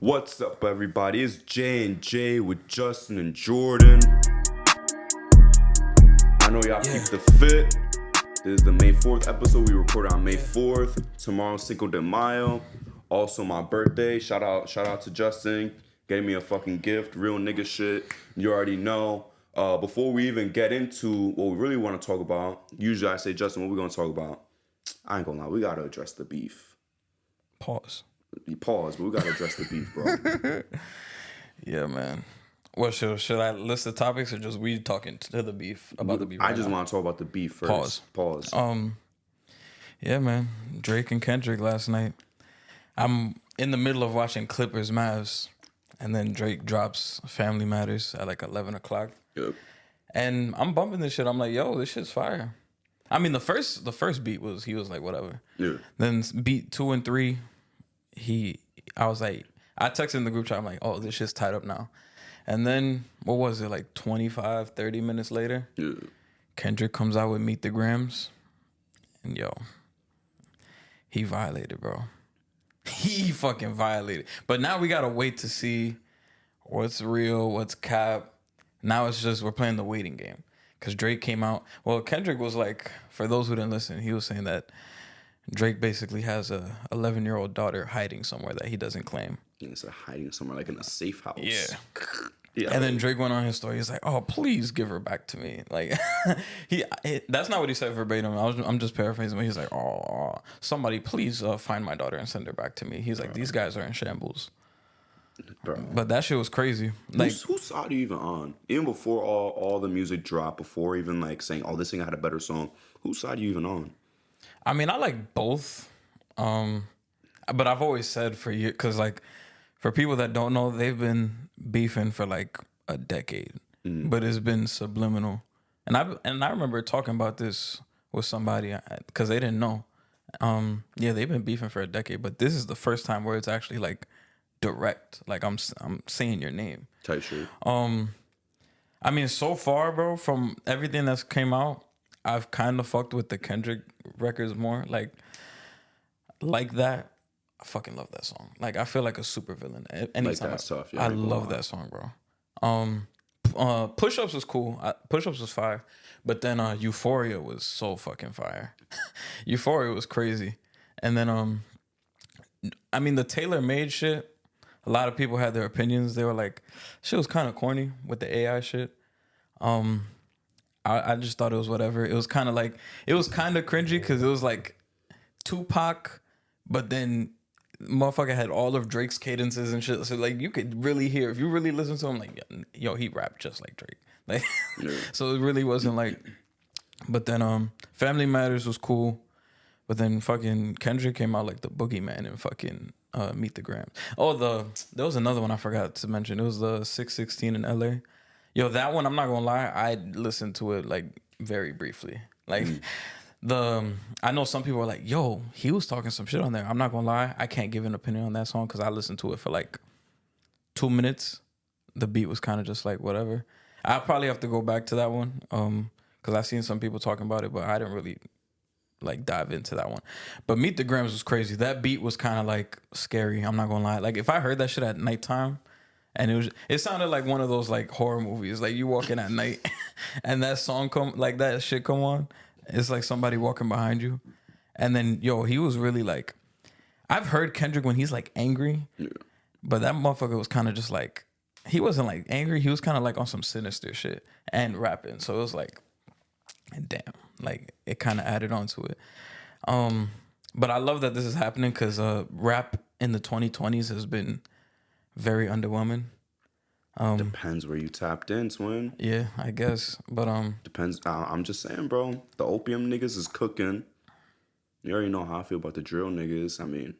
What's up, everybody? It's J and J with Justin and Jordan. I know y'all keep the fit. This is the May 4th episode. We recorded on May 4th. Tomorrow's Cinco de Mayo. Also my birthday. Shout out to Justin. Gave me a fucking gift. Real nigga shit. You already know. Before we even get into what we really want to talk about, usually I say, Justin, what we gonna talk about? I ain't gonna lie, we gotta address the beef. Pause, but we gotta address the beef, bro. Yeah, man. What should I list the topics or just we talking to the beef about the beef? I just want to talk about the beef first. Pause. Yeah, man. Drake and Kendrick last night. I'm in the middle of watching Clippers Mavs, and then Drake drops Family Matters at like 11 o'clock. Yep. And I'm bumping this shit. I'm like, yo, this shit's fire. I mean, the first beat was, he was like, whatever. Yeah. Then beat 2 and 3, I was like, I texted in the group chat, I'm like, oh, this shit's tied up now. And then, what was it, like 25, 30 minutes later? Yeah. Kendrick comes out with Meet the Grams. And yo, he violated, bro. He fucking violated. But now we gotta wait to see what's real, what's cap. Now it's just, we're playing the waiting game. Because Drake came out. Well, Kendrick was like, for those who didn't listen, he was saying that Drake basically has a 11-year-old daughter hiding somewhere that he doesn't claim. It's hiding somewhere like in a safe house. Yeah. Yeah. And then Drake went on his story. He's like, "Oh, please give her back to me." Like, that's not what he said verbatim. I'm just paraphrasing. He's like, "Oh, somebody please find my daughter and send her back to me." He's like, "These guys are in shambles." Bro. But that shit was crazy. Like, whose side are you even on? Even before all the music dropped, before even like saying, "Oh, this thing had a better song," whose side are you even on? I mean, I like both. But I've always said for you, because like, for people that don't know, they've been beefing for like a decade, but it's been subliminal. And I remember talking about this with somebody because they didn't know. Yeah, they've been beefing for a decade, but this is the first time where it's actually like direct. Like I'm saying your name. Type shit. I mean, so far, bro, from everything that's came out, I've kind of fucked with the Kendrick records more. Like that. I fucking love that song. Like, I feel like a super villain. Anytime Like, that's tough. Yeah, I love that song, bro. Push-Ups was cool. Push-Ups was fire. But then Euphoria was so fucking fire. Euphoria was crazy. And then, I mean, the tailor-made shit, a lot of people had their opinions. They were like, shit was kind of corny with the AI shit. I just thought it was whatever. It was kind of cringy because it was like Tupac, but then motherfucker had all of Drake's cadences and shit. So like you could really hear, if you really listen to him, like, yo, he rapped just like Drake. Like, Yeah. So it really wasn't like. But then Family Matters was cool. But then fucking Kendrick came out like the Boogeyman and fucking Meet the Grams. Oh, there was another one I forgot to mention. It was the 616 in LA. Yo, that one, I'm not gonna lie, I listened to it like very briefly. Like I know some people are like, yo, he was talking some shit on there. I'm not gonna lie, I can't give an opinion on that song because I listened to it for like 2 minutes. The beat was kind of just like whatever. I'll probably have to go back to that one because I've seen some people talking about it, but I didn't really like dive into that one. But Meet the Grams was crazy. That beat was kind of like scary. I'm not gonna lie. Like if I heard that shit at nighttime, and it sounded like one of those like horror movies. Like you walk in at night, and that song that shit come on. It's like somebody walking behind you, and then yo, he was really like, I've heard Kendrick when he's like angry, but that motherfucker was kind of just like, he wasn't like angry. He was kind of like on some sinister shit and rapping. So it was like, damn, like it kind of added on to it. But I love that this is happening because rap in the 2020s has been very underwhelming. Depends where you tapped in, twin. Yeah, I guess. But Depends. I'm just saying, bro. The opium niggas is cooking. You already know how I feel about the drill niggas. I mean,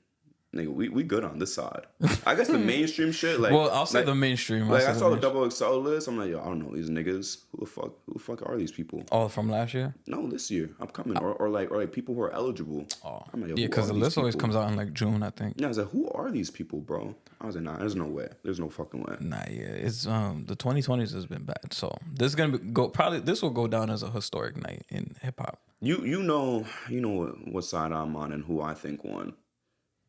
nigga, we good on this side. I guess the mainstream shit, like, well, I'll say like, the mainstream. Like I saw the double XL list. I'm like, yo, I don't know these niggas. Who the fuck are these people? Oh, from last year? No, this year, upcoming, or like people who are eligible. Oh, I'm like, yo, yeah, because the list always comes out in like June, I think. Yeah, I was like, who are these people, bro? I was like, nah, there's no way. There's no fucking way. Nah, yeah, it's the 2020s has been bad. So this is gonna this will go down as a historic night in hip hop. You know what side I'm on and who I think won.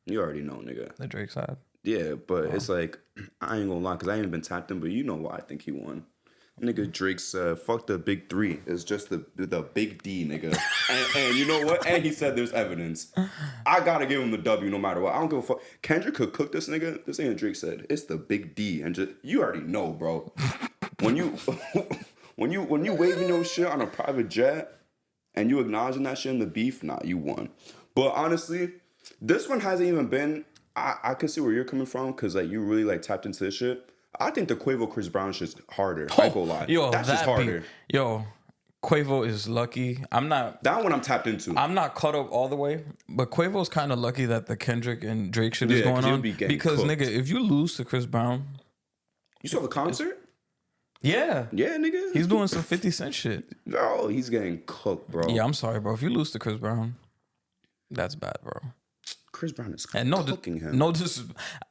You already know, nigga. The Drake side. Yeah, but it's like, I ain't gonna lie, because I ain't been tapped in, but you know why I think he won. Nigga Drake said, fuck the big three. It's just the big D, nigga. And you know what? And he said there's evidence. I gotta give him the W no matter what. I don't give a fuck. Kendrick could cook this nigga. This ain't Drake said. It's the big D. And just, you already know, bro. When you when you waving your shit on a private jet and you acknowledging that shit in the beef, nah, you won. But honestly, this one hasn't even been. I can see where you're coming from because like you really like tapped into this shit. I think the Quavo Chris Brown shit's harder. I ain't gonna lie. Yo, that's just harder. Quavo is lucky. That one I'm tapped into. I'm not caught up all the way, but Quavo's kind of lucky that the Kendrick and Drake shit is going on. Because cooked. Nigga, if you lose to Chris Brown, you saw the concert? Yeah, nigga. He's doing some 50 Cent shit. No, he's getting cooked, bro. Yeah, I'm sorry, bro. If you lose to Chris Brown, that's bad, bro. Chris Brown is cooking him. No,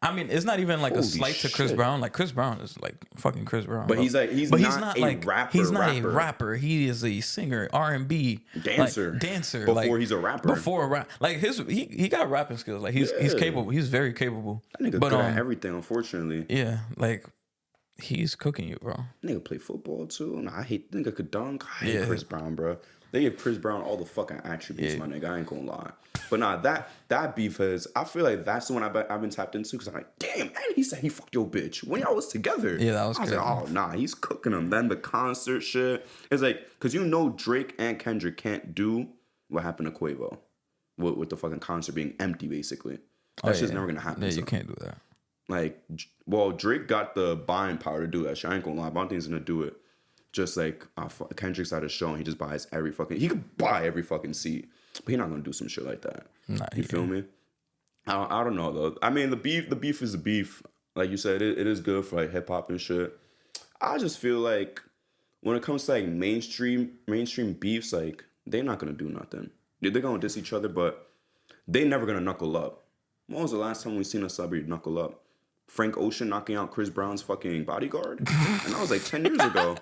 I mean, it's not even like a slight to Chris Brown. Like Chris Brown is like fucking Chris Brown. But he's not a rapper. He's not a rapper. He is a singer, R&B dancer. Before he's a rapper. Before a rap, like he got rapping skills. Like he's capable. He's very capable. That nigga good at everything. Unfortunately. Yeah, like. He's cooking you, bro. Nigga play football too. And I hate nigga could dunk. I hate Chris Brown, bro. They give Chris Brown all the fucking attributes, my nigga. I ain't gonna lie. But nah, that beef is. I feel like that's the one I've been tapped into because I'm like, damn, man, he said he fucked your bitch when y'all was together. Yeah, that was crazy. I was like, oh nah, he's cooking him. Then the concert shit. It's like, because you know Drake and Kendrick can't do what happened to Quavo with the fucking concert being empty, basically. That's just never gonna happen. Yeah, you can't do that. Like, well, Drake got the buying power to do that shit. I ain't gonna lie, but I don't think he's gonna do it. Just like Kendrick's at a show and he just buys he could buy every fucking seat, but he's not gonna do some shit like that. Nah, you feel me? I don't know though. I mean, the beef is the beef. Like you said, it is good for like hip hop and shit. I just feel like when it comes to like mainstream beefs, like they're not gonna do nothing. They're gonna diss each other, but they never gonna knuckle up. When was the last time we seen a celebrity knuckle up? Frank Ocean knocking out Chris Brown's fucking bodyguard? And that was like 10 years ago.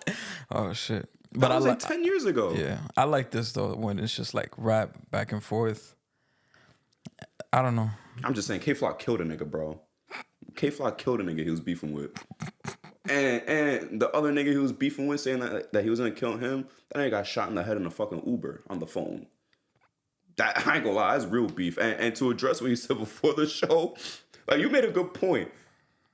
Oh, shit. But I was like 10 years ago. Yeah. I like this, though, when it's just like rap back and forth. I don't know. I'm just saying, K-Flock killed a nigga, bro. K-Flock killed a nigga he was beefing with. And the other nigga he was beefing with, saying that he was going to kill him, that nigga got shot in the head in a fucking Uber on the phone. That, I ain't gonna lie, that's real beef. And to address what you said before the show, like, you made a good point.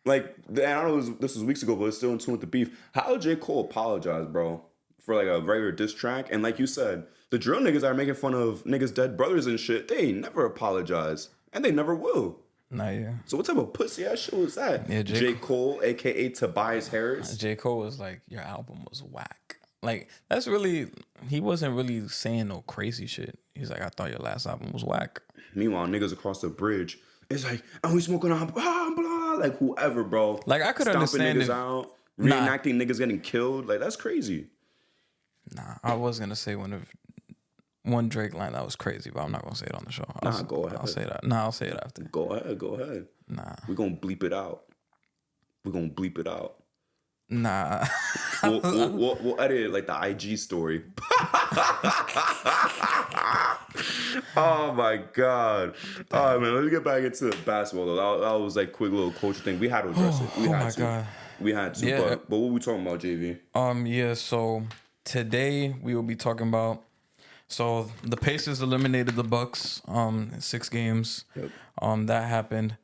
Like, I don't know, this was weeks ago, but it's still in tune with the beef. How did J. Cole apologize, bro, for like a regular diss track? And like you said, the drill niggas that are making fun of niggas' dead brothers and shit, they never apologize. And they never will. Nah, yeah. So what type of pussy ass shit was that? Yeah, J. Cole, a.k.a. Tobias Harris. J. Cole was like, your album was whack. Like, that's really, he wasn't really saying no crazy shit. He's like, I thought your last album was whack. Meanwhile, niggas across the bridge, it's like, and we smoking on blah, blah, like whoever, bro. Like, I could understand niggas out, reenacting niggas getting killed. Like, that's crazy. Nah, I was going to say one Drake line that was crazy, but I'm not going to say it on the show. Go ahead. I'll say that. Nah, I'll say it after. Go ahead. Nah. We're going to bleep it out. Nah. We'll edit it like the IG story. Oh my God. All right, man. Let's get back into basketball though. That was like quick little culture thing. We had to address it. We had to. Yeah. But what were we talking about, JV? Yeah, so today we will be talking about the Pacers eliminated the Bucks in 6 games. Yep. That happened.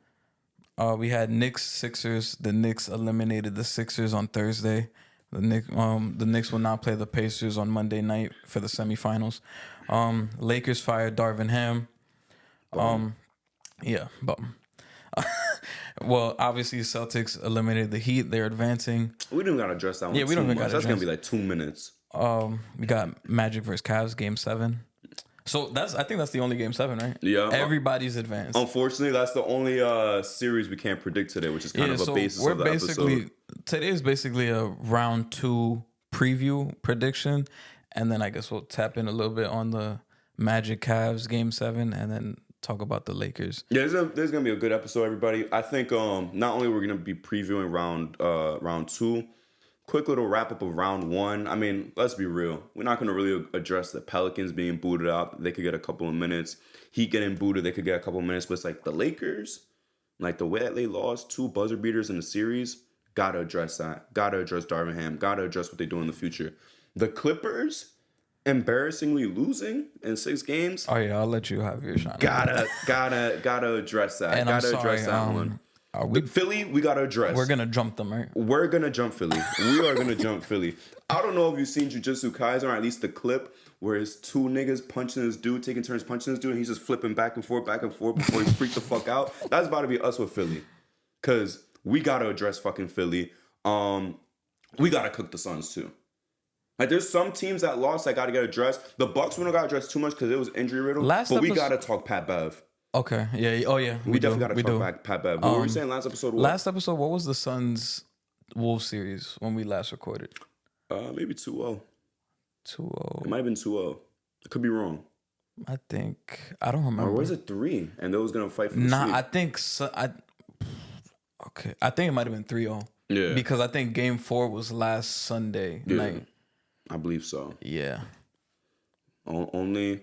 We had Knicks Sixers. The Knicks eliminated the Sixers on Thursday. The Knicks will not play the Pacers on Monday night for the semifinals. Lakers fired Darvin Ham. Yeah, bum. Well, obviously Celtics eliminated the Heat. They're advancing. We don't gotta address that one. Yeah, we don't even gotta. That's gonna be like 2 minutes. We got Magic versus Cavs, Game 7. So I think that's the only Game 7, right? Yeah. Everybody's advanced. Unfortunately, that's the only series we can't predict today, which is kind of a basis of the episode. Today is basically a round 2 preview prediction, and then I guess we'll tap in a little bit on the Magic Cavs Game 7, and then talk about the Lakers. Yeah, there's gonna be a good episode, everybody. I think not only we're gonna be previewing round 2. Quick little wrap up of round 1. I mean, let's be real. We're not going to really address the Pelicans being booted out. They could get a couple of minutes. Heat getting booted. They could get a couple of minutes. But it's like the Lakers, Like the way that they lost 2 buzzer beaters in the series, gotta address that. Gotta address Darvin Ham. Gotta address what they do in the future. The Clippers embarrassingly losing in 6 games. Oh yeah, I'll let you have your shot. Gotta address that. And Gotta I'm sorry, address that one. are The we? Philly, we gotta address. We're gonna jump them, right? We're gonna jump Philly. We are gonna jump Philly. I don't know if you've seen Jujutsu Kaisen, or at least the clip where it's 2 niggas punching this dude, taking turns punching this dude, and he's just flipping back and forth before he freaks the fuck out. That's about to be us with Philly. Cause we gotta address fucking Philly. We gotta cook the Suns too. Like there's some teams that lost that gotta get addressed. The Bucks we don't gotta address too much because it was injury riddled. But we gotta talk Pat Bev. Okay. Yeah. Oh yeah. We definitely gotta talk back Pat Bev. What were you saying last episode? Last episode, what was the Suns Wolves series when we last recorded? Maybe 2-0. 2-0. It might have been 2-0. I could be wrong. I think I don't remember. Or was it 3? And they was gonna fight for the Nah, sweep. I think so. Okay, I think it might have been 3-0. Yeah. Because I think Game 4 was last Sunday night. I believe so. Yeah. Only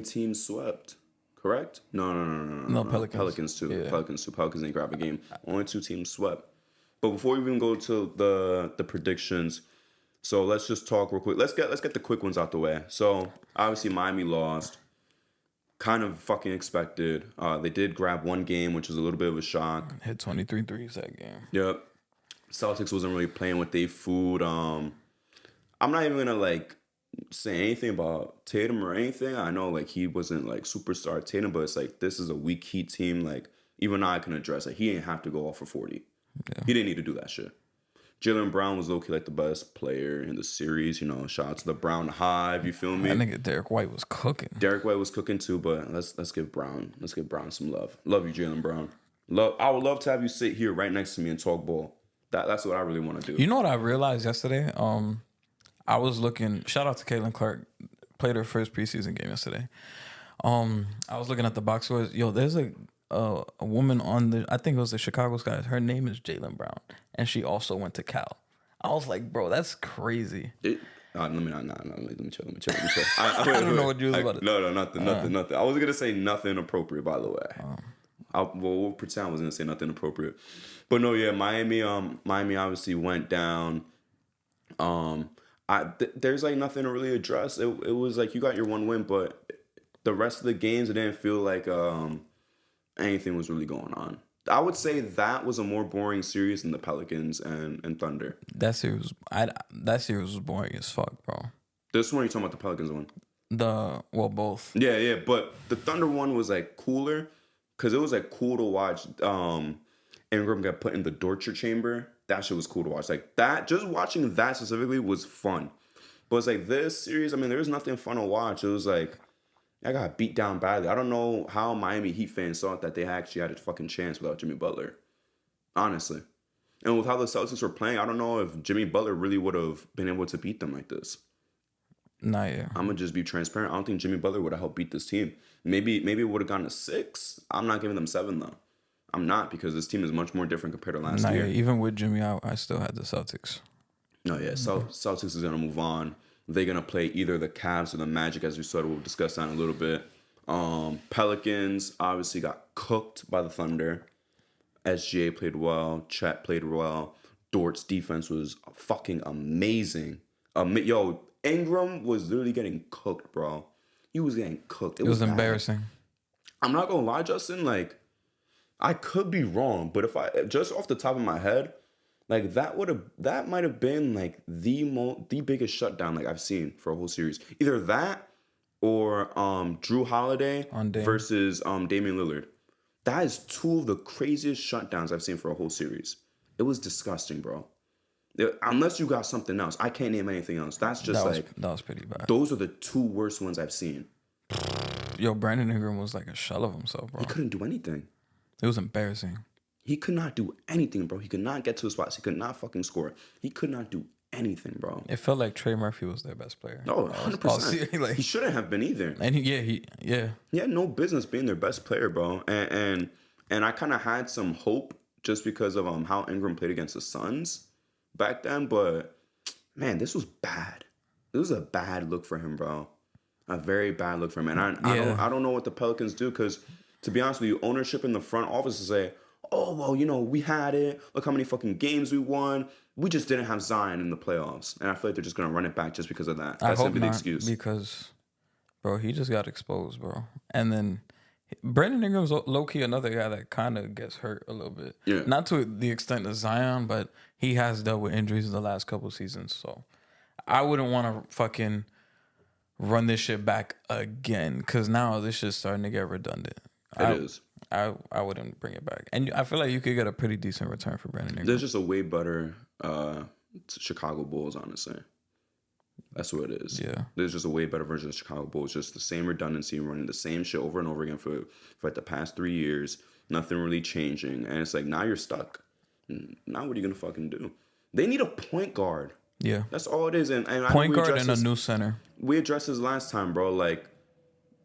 team swept. Correct? No. No, Pelicans. Pelicans too. Yeah. Pelicans didn't grab a game. Only 2 teams swept. But before we even go to the predictions, so let's just talk real quick. Let's get the quick ones out the way. So obviously Miami lost. Kind of fucking expected. They did grab 1 game, which was a little bit of a shock. Hit 23 threes that game. Yep. Celtics wasn't really playing with their food. I'm not even gonna say anything about Tatum or anything. I know he wasn't superstar Tatum, but it's this is a weak Heat team. Even I can address it. He didn't have to go off for 40. Yeah. He didn't need to do that shit. Jaylen Brown was low-key the best player in the series. Shout out to the Brown Hive. You feel me? I think Derek White was cooking. Derek White was cooking too, but let's give Brown some love. Love you, Jaylen Brown. I would love to have you sit here right next to me and talk ball. That's what I really want to do. You know what I realized yesterday? I was looking. Shout out to Caitlin Clark. Played her first preseason game yesterday. I was looking at the box scores. Yo, there's a woman on the. I think it was the Chicago Sky's. Her name is Jaylen Brown, and she also went to Cal. I was like, bro, that's crazy. Let me chill. I don't know what you was about to. No, nothing. I was gonna say nothing inappropriate, by the way. We'll pretend I was gonna say nothing inappropriate, but no, yeah, Miami obviously went down. There's nothing to really address. It was you got your 1 win, but the rest of the games it didn't feel like anything was really going on. I would say that was a more boring series than the Pelicans and Thunder. That series was boring as fuck, bro. This one, you're talking about the Pelicans one? Both. Yeah, but the Thunder one was cooler because it was cool to watch. Ingram got put in the torture chamber. That shit was cool to watch. That, just watching that specifically was fun. But it's this series, there was nothing fun to watch. It was I got beat down badly. I don't know how Miami Heat fans thought that they actually had a fucking chance without Jimmy Butler. Honestly. And with how the Celtics were playing, I don't know if Jimmy Butler really would have been able to beat them like this. Nah, yeah. I'm going to just be transparent. I don't think Jimmy Butler would have helped beat this team. Maybe it would have gone to 6. I'm not giving them 7, though. I'm not, because this team is much more different compared to last year. Yeah. Even with Jimmy out, I still had the Celtics. No, yeah. Celtics is going to move on. They're going to play either the Cavs or the Magic, as we said. We'll discuss that in a little bit. Pelicans obviously got cooked by the Thunder. SGA played well. Chet played well. Dort's defense was fucking amazing. Ingram was literally getting cooked, bro. He was getting cooked. It was embarrassing. I'm not going to lie, Justin. I could be wrong, but if I just off the top of my head, that might have been the biggest shutdown I've seen for a whole series. Either that or Drew Holiday versus Damian Lillard. That is 2 of the craziest shutdowns I've seen for a whole series. It was disgusting, bro. Unless you got something else, I can't name anything else. That's just that was pretty bad. Those are the 2 worst ones I've seen. Yo, Brandon Ingram was a shell of himself, bro. He couldn't do anything. It was embarrassing. He could not do anything, bro. He could not get to his spots. He could not fucking score. He could not do anything, bro. It felt like Trey Murphy was their best player. No, 100%. He shouldn't have been either. And he had no business being their best player, bro. And I kind of had some hope just because of how Ingram played against the Suns back then. But man, this was bad. This was a bad look for him, bro. A very bad look for him. And I don't know what the Pelicans do, because To be honest with you, ownership in the front office to say, oh, well, we had it. Look how many fucking games we won. We just didn't have Zion in the playoffs. And I feel like they're just going to run it back just because of that. I That's hope going to be the not, excuse. because, bro, he just got exposed, bro. And then Brandon Ingram's low-key another guy that kind of gets hurt a little bit. Yeah. Not to the extent of Zion, but he has dealt with injuries in the last couple of seasons. So I wouldn't want to fucking run this shit back again, because now this shit's starting to get redundant. It is. I wouldn't bring it back. And I feel like you could get a pretty decent return for Brandon Ingram. There's just a way better Chicago Bulls, honestly. That's what it is. Yeah. There's just a way better version of Chicago Bulls. Just the same redundancy, running the same shit over and over again for like the past 3 years. Nothing really changing. And it's like, now you're stuck. Now what are you going to fucking do? They need a point guard. Yeah. That's all it is. And point guard and a new center. We addressed this last time, bro. Like,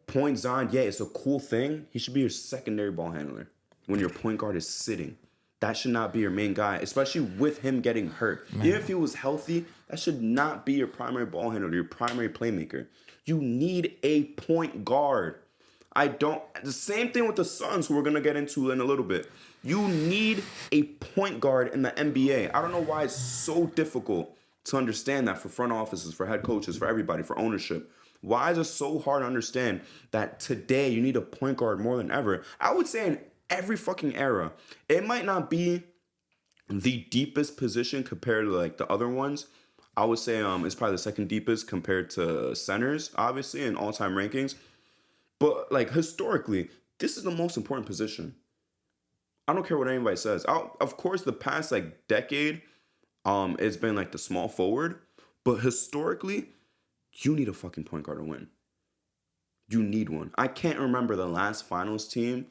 point Zion, yeah, it's a cool thing. He should be your secondary ball handler when your point guard is sitting. That should not be your main guy, especially with him getting hurt. Man. Even if he was healthy, that should not be your primary ball handler, your primary playmaker. You need a point guard. The same thing with the Suns, who we're going to get into in a little bit. You need a point guard in the NBA. I don't know why it's so difficult to understand that for front offices, for head coaches, for everybody, for ownership. Why is it so hard to understand that today you need a point guard more than ever? I would say in every fucking era. It might not be the deepest position compared to like the other ones. I would say it's probably the second deepest compared to centers, obviously, in all-time rankings. But like historically, this is the most important position. I don't care what anybody says. Of course, the past like decade, it's been like the small forward. But historically, you need a fucking point guard to win. You need one. I can't remember the last finals team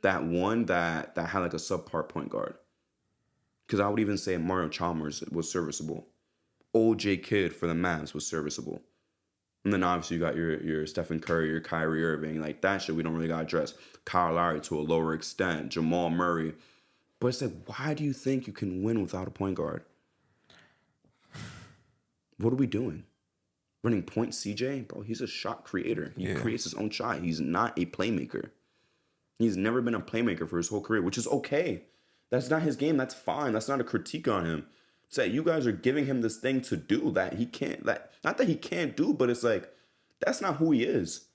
that won that had like a subpar point guard. Because I would even say Mario Chalmers was serviceable. OJ Kidd for the Mavs was serviceable. And then obviously you got your Stephen Curry, your Kyrie Irving. Like that shit we don't really got to address. Kyle Lowry to a lower extent. Jamal Murray. But it's like, why do you think you can win without a point guard? What are we doing? Running point CJ? Bro, he's a shot creator. He creates his own shot. He's not a playmaker. He's never been a playmaker for his whole career, which is okay. That's not his game. That's fine. That's not a critique on him. It's that you guys are giving him this thing to do that he can't, not that he can't do, but it's like, that's not who he is.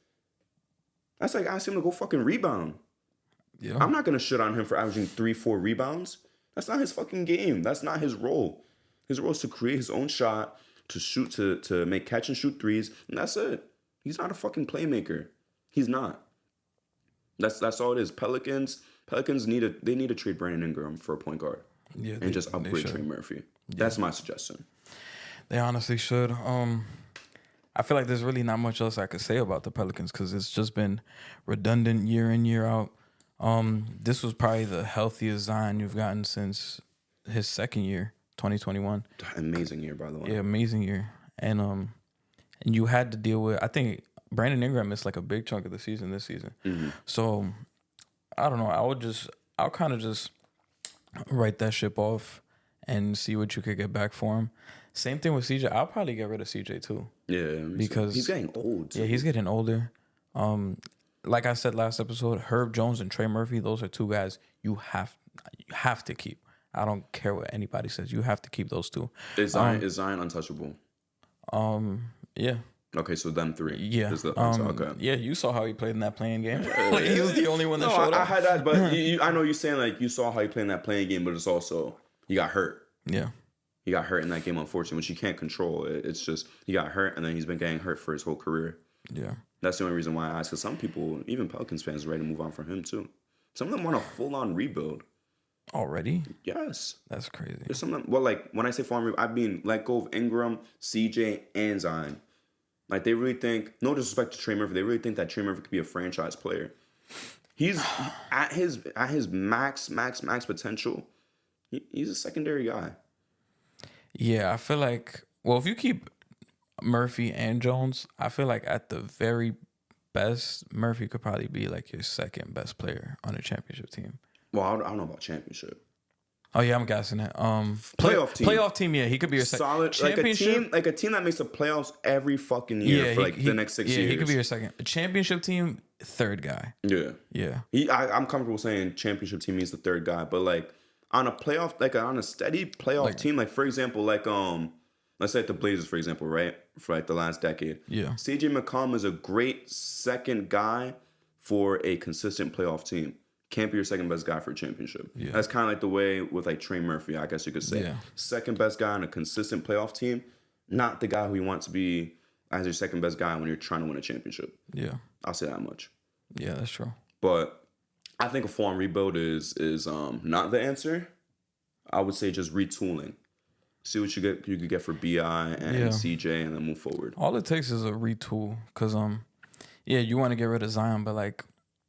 That's like asking him to go fucking rebound. Yeah. I'm not going to shit on him for averaging 3-4 rebounds. That's not his fucking game. That's not his role. His role is to create his own shot, to shoot, to make catch and shoot threes, and that's it. He's not a fucking playmaker. He's not. That's all it is. Pelicans need to trade Brandon Ingram for a point guard. Yeah, and just upgrade Trey Murphy. Yeah. That's my suggestion. They honestly should. I feel like there's really not much else I could say about the Pelicans because it's just been redundant year in, year out. This was probably the healthiest Zion you've gotten since his second year, 2021. Amazing year, by the way. Yeah, amazing year. And you had to deal with, I think Brandon Ingram missed like a big chunk of the season this season. Mm-hmm. So I don't know. I'll kind of just write that ship off and see what you could get back for him. Same thing with CJ. I'll probably get rid of CJ too. Yeah, because he's getting old too. Yeah, he's getting older. Like I said last episode, Herb Jones and Trey Murphy, those are two guys you have to keep. I don't care what anybody says. You have to keep those two. Is Zion untouchable? Yeah. Okay, so them three. Yeah. Okay. Yeah, you saw how he played in that playing game. Like, he was the only one that showed up. I had that, but I know you're saying like you saw how he played in that playing game, but it's also he got hurt. Yeah. He got hurt in that game, unfortunately, which you can't control. It's just he got hurt, and then he's been getting hurt for his whole career. Yeah. That's the only reason why I ask. Because some people, even Pelicans fans, are ready to move on from him too. Some of them want a full-on rebuild. Already? Yes. That's crazy. There's some. Well, like when I say full-on rebuild, I mean let go of Ingram, CJ, and Zion. Like they really think, no disrespect to Trey Murphy, they really think that Trey Murphy could be a franchise player. He's at his max potential. He's a secondary guy. Yeah, I feel like, well, if you keep Murphy and Jones, I feel like at the very best, Murphy could probably be like your second best player on a championship team. Well, I don't know about championship. Oh yeah, I'm guessing it. Playoff team. Playoff team. Yeah, he could be your second. Solid, Championship. like a team that makes the playoffs every fucking year Yeah, for like the next 6 years. Yeah, he could be your second. A championship team, third guy. Yeah. Yeah. I'm comfortable saying championship team means the third guy, but like on a playoff, like on a steady playoff team, like for example, like let's say like the Blazers, for example, right? For like the last decade. Yeah. CJ McCollum is a great second guy for a consistent playoff team. Can't be your second best guy for a championship. Yeah. That's kind of like the way with like Trey Murphy, I guess you could say. Yeah. Second best guy on a consistent playoff team, not the guy who you want to be as your second best guy when you're trying to win a championship. Yeah. I'll say that much. Yeah, that's true. But I think a full-on rebuild is not the answer. I would say just retooling. See what you could get for BI and CJ, and then move forward. All it takes is a retool, cause yeah, you want to get rid of Zion, but like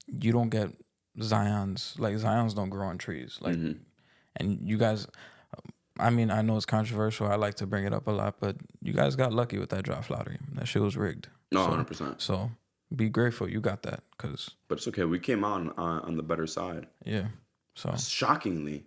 you don't get Zions don't grow on trees, like, and you guys. I mean, I know it's controversial. I like to bring it up a lot, but you guys got lucky with that draft lottery. That shit was rigged. No, 100%. So be grateful you got that, cause. But it's okay. We came out on the better side. Yeah. So shockingly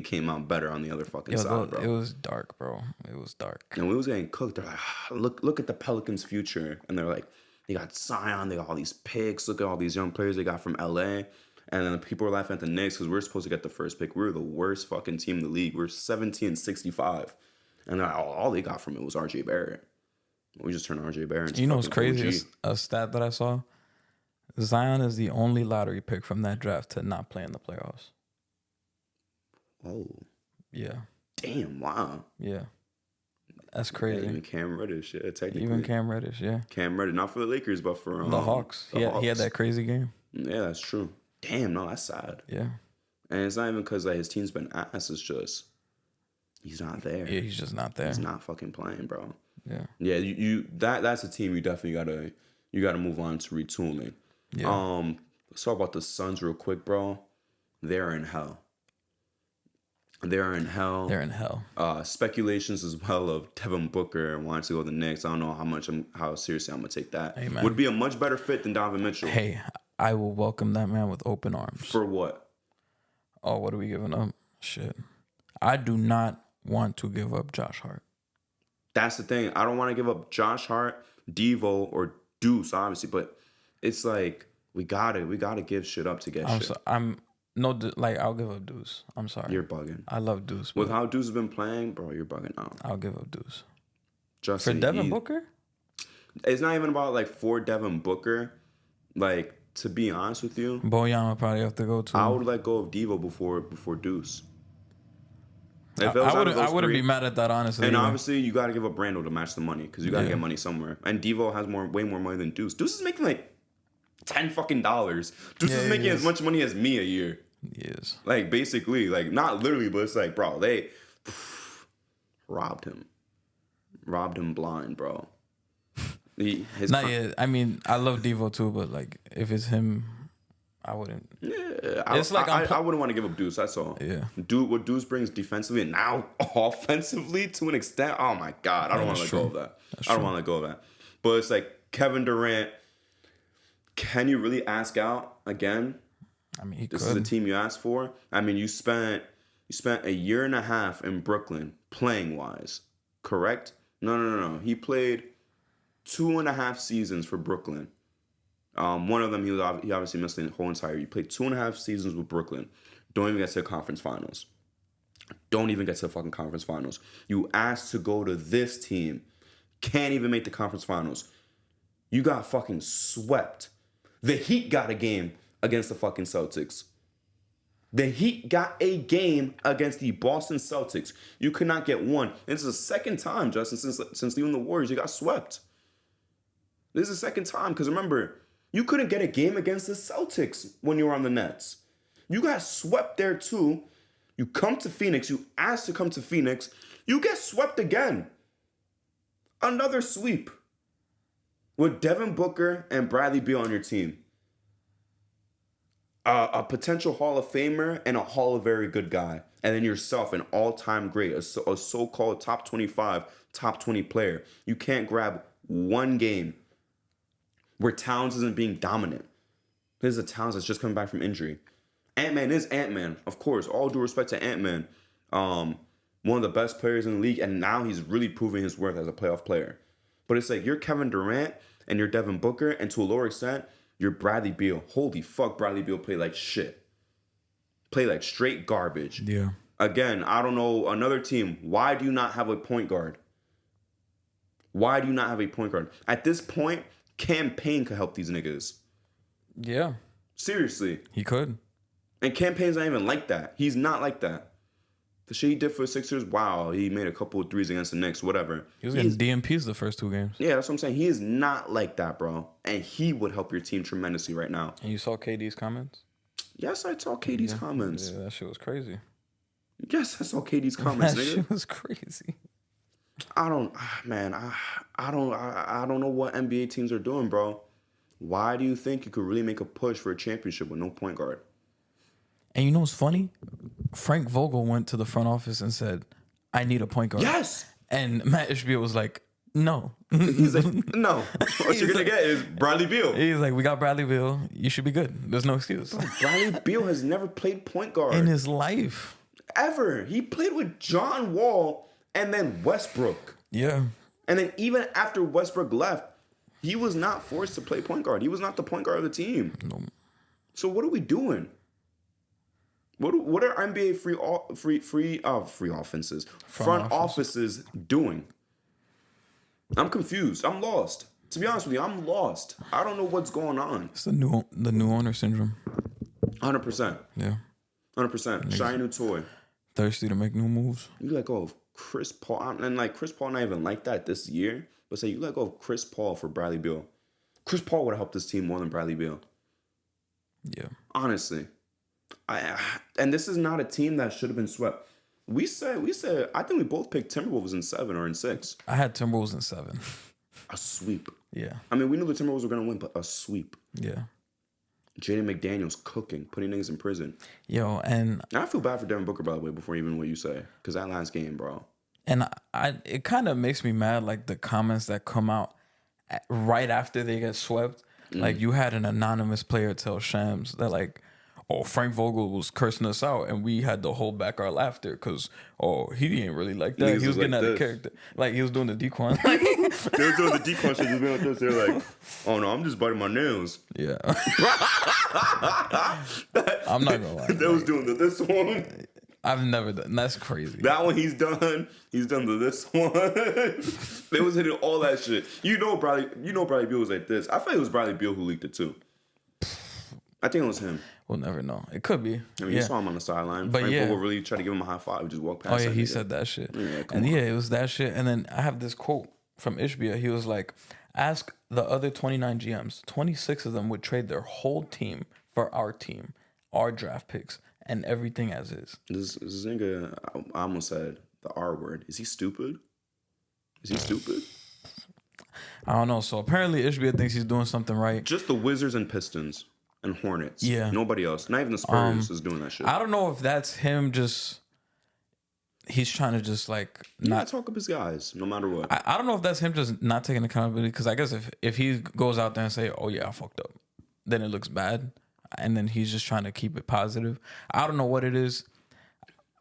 came out better on the other fucking side, bro. It was dark, bro. It was dark. And we was getting cooked. They're like, look at the Pelicans' future, and they're like, they got Zion, they got all these picks. Look at all these young players they got from LA. And then the people were laughing at the Knicks because we're supposed to get the first pick. We were the worst fucking team in the league. We're 17-65. And all they got from it was RJ Barrett. We just turned RJ Barrett into, you know what's crazy? OG. A stat that I saw. Zion is the only lottery pick from that draft to not play in the playoffs. Oh. Yeah. Damn, wow. Yeah. That's crazy. Yeah, even Cam Reddish, yeah, technically. Even Cam Reddish, yeah. Cam Reddish, not for the Lakers, but for the Hawks. He had that crazy game. Yeah, that's true. Damn, no, that's sad. Yeah. And it's not even because like his team's been ass. It's just he's not there. Yeah, he's just not there. He's not fucking playing, bro. Yeah. Yeah, you that's a team you definitely gotta move on to retooling. Yeah. Let's talk about the Suns real quick, bro. They're in hell. They're in hell. Speculations as well of Devin Booker wanting to go to the Knicks. I don't know how seriously I'm gonna take that. Hey, man. Would be a much better fit than Donovan Mitchell. Hey, I will welcome that man with open arms. For what? Oh, what are we giving up? Shit. I do not want to give up Josh Hart. That's the thing. I don't want to give up Josh Hart, Devo, or Deuce, obviously, but it's like we gotta give shit up to get shit. I'll give up Deuce. I'm sorry. You're bugging. I love Deuce. With how Deuce has been playing, bro, you're bugging out. I'll give up Deuce. Justin, for Devin Booker? It's not even about like for Devin Booker. Like, to be honest with you, Bojan would probably have to go too. I would let go of Devo before Deuce. I wouldn't be mad at that, honestly. And obviously, you got to give up Randall to match the money because you got to get money somewhere. And Devo has way more money than Deuce. Deuce is making like $10 fucking. Deuce is making as much money as me a year. He is. Like, basically, like, not literally, but it's like, bro, they robbed him. Robbed him blind, bro. Not yet. I mean, I love Devo too, but like, if it's him, I wouldn't. Yeah, I wouldn't want to give up Deuce. That's all. Yeah. What Deuce brings defensively and now offensively to an extent. Oh my God, I don't want to let go of that. I don't want to let go of that. But it's like Kevin Durant. Can you really ask out again? I mean, this is the team you asked for. I mean, you spent a year and a half in Brooklyn playing wise, correct? No. He played 2.5 seasons for Brooklyn. One of them, he obviously missed the whole entire year. He played 2.5 seasons with Brooklyn. Don't even get to the conference finals. Don't even get to the fucking conference finals. You asked to go to this team. Can't even make the conference finals. You got fucking swept. The Heat got a game against the fucking Celtics. The Heat got a game against the Boston Celtics. You could not get one. And this is the second time, Justin, since leaving the Warriors, you got swept. This is the second time. Because remember, you couldn't get a game against the Celtics when you were on the Nets. You got swept there too. You come to Phoenix. You asked to come to Phoenix. You get swept again. Another sweep. With Devin Booker and Bradley Beal on your team. A potential Hall of Famer and a Hall of Very Good guy. And then yourself, an all-time great, a so-called top 25, top 20 player. You can't grab one game where Towns isn't being dominant. This is a Towns that's just coming back from injury. Ant-Man is Ant-Man, of course. All due respect to Ant-Man. One of the best players in the league, and now he's really proving his worth as a playoff player. But it's like you're Kevin Durant and you're Devin Booker, and to a lower extent, you're Bradley Beal. Holy fuck, Bradley Beal played like shit. Play like straight garbage. Yeah. Again, I don't know, another team, why do you not have a point guard? Why do you not have a point guard? At this point, Cam Payne could help these niggas. Yeah. Seriously. He could. And Cam Payne's not even like that. He's not like that. The shit he did for the Sixers, wow, he made a couple of threes against the Knicks, whatever. He was getting DMPs the first 2 games. Yeah, that's what I'm saying. He is not like that, bro. And he would help your team tremendously right now. And you saw KD's comments? Yes, I saw KD's comments. Yeah, that shit was crazy. Yes, I saw KD's comments, That nigga. shit was crazy. I don't know what NBA teams are doing, bro. Why do you think you could really make a push for a championship with no point guard? And you know what's funny? Frank Vogel went to the front office and said, I need a point guard. Yes. And Matt Ishbia was like, no. He's like, no. What you're gonna get is Bradley Beal. He's like, we got Bradley Beal. You should be good. There's no excuse. Bradley Beal has never played point guard. In his life. Ever. He played with John Wall and then Westbrook. Yeah. And then even after Westbrook left, he was not forced to play point guard. He was not the point guard of the team. No. So what are we doing? What are NBA free offenses, front offices doing? I'm confused. I'm lost. To be honest with you, I'm lost. I don't know what's going on. It's the new owner syndrome. 100%. Yeah. 100%. Shiny new toy. Thirsty to make new moves. You let go of Chris Paul, and like Chris Paul not even like that this year. But say you let go of Chris Paul for Bradley Beal. Chris Paul would have helped this team more than Bradley Beal. Yeah. Honestly. And this is not a team that should have been swept. We said, I think we both picked Timberwolves in 7 or in 6. I had Timberwolves in 7. A sweep. Yeah. I mean, we knew the Timberwolves were going to win, but a sweep. Yeah. Jaden McDaniels cooking, putting niggas in prison. Yo, and I feel bad for Devin Booker, by the way, before even what you say. Because that last game, bro. And it kind of makes me mad, like the comments that come out right after they get swept. Like you had an anonymous player tell Shams that like, oh, Frank Vogel was cursing us out, and we had to hold back our laughter because, oh, he didn't really like that. Niggas He was getting like out of this. character. Like he was doing the dequan. They were doing the decon shit, just being like this. They're like, oh no, I'm just biting my nails. Yeah. I'm not gonna lie. They was doing this one. I've never done. That's crazy. That one he's done. He's done this one. They was hitting all that shit. You know Bradley Beal was like this. I feel like it was Bradley Beal who leaked it too. I think it was him. We'll never know. It could be. I mean, you saw him on the sideline. But Frank yeah. Vogel really tried to give him a high five. Just walk past. Oh yeah, that he nigga. said that shit. Yeah, come and on. yeah, it was that shit. And then I have this quote from Ishbia. He was like, ask the other 29 GMs. 26 of them would trade their whole team for our team, our draft picks, and everything as is. This nigga, I almost said the R word. Is he stupid? Is he stupid? I don't know. So apparently Ishbia thinks he's doing something right. Just the Wizards and Pistons and Hornets. Yeah. Nobody else. Not even the Spurs is doing that shit. I don't know if that's him just... He's trying to just like You not gotta talk up his guys, no matter what. I don't know if that's him just not taking accountability, because I guess if he goes out there and say, oh yeah, I fucked up, then it looks bad, and then he's just trying to keep it positive. I don't know what it is.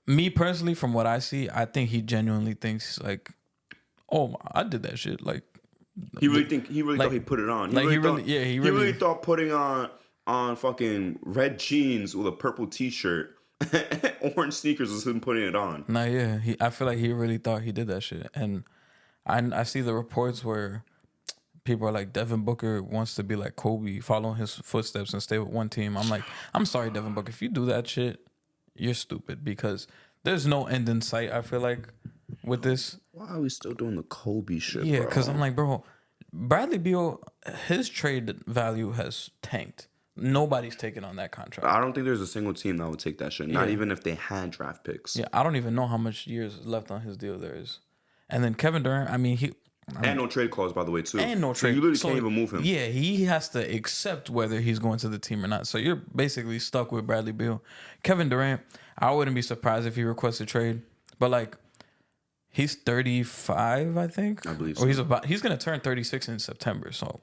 Me personally, from what I see, I think he genuinely thinks like, oh, I did that shit. Like He really thought he put it on. He really thought putting on fucking red jeans with a purple t-shirt, orange sneakers was him putting it on. Nah, yeah, I feel like he really thought he did that shit, and I see the reports where people are like, Devin Booker wants to be like Kobe, follow in his footsteps and stay with one team. I'm like, I'm sorry, Devin Booker, if you do that shit, you're stupid, because there's no end in sight. I feel like with this. Why are we still doing the Kobe shit? Yeah, bro? because I'm like, bro, Bradley Beal, his trade value has tanked. Nobody's taking on that contract. I don't think there's a single team that would take that shit. Not Yeah. even if they had draft picks. Yeah, I don't even know how much years left on his deal there is. And then Kevin Durant, I mean, And no trade clause, by the way, too. and no So trade. you literally So, can't even move him. Yeah, he has to accept whether he's going to the team or not. So you're basically stuck with Bradley Beal. Kevin Durant, I wouldn't be surprised if he requests a trade. But like, he's 35, I think. I believe Or so. he's going to turn 36 in September. So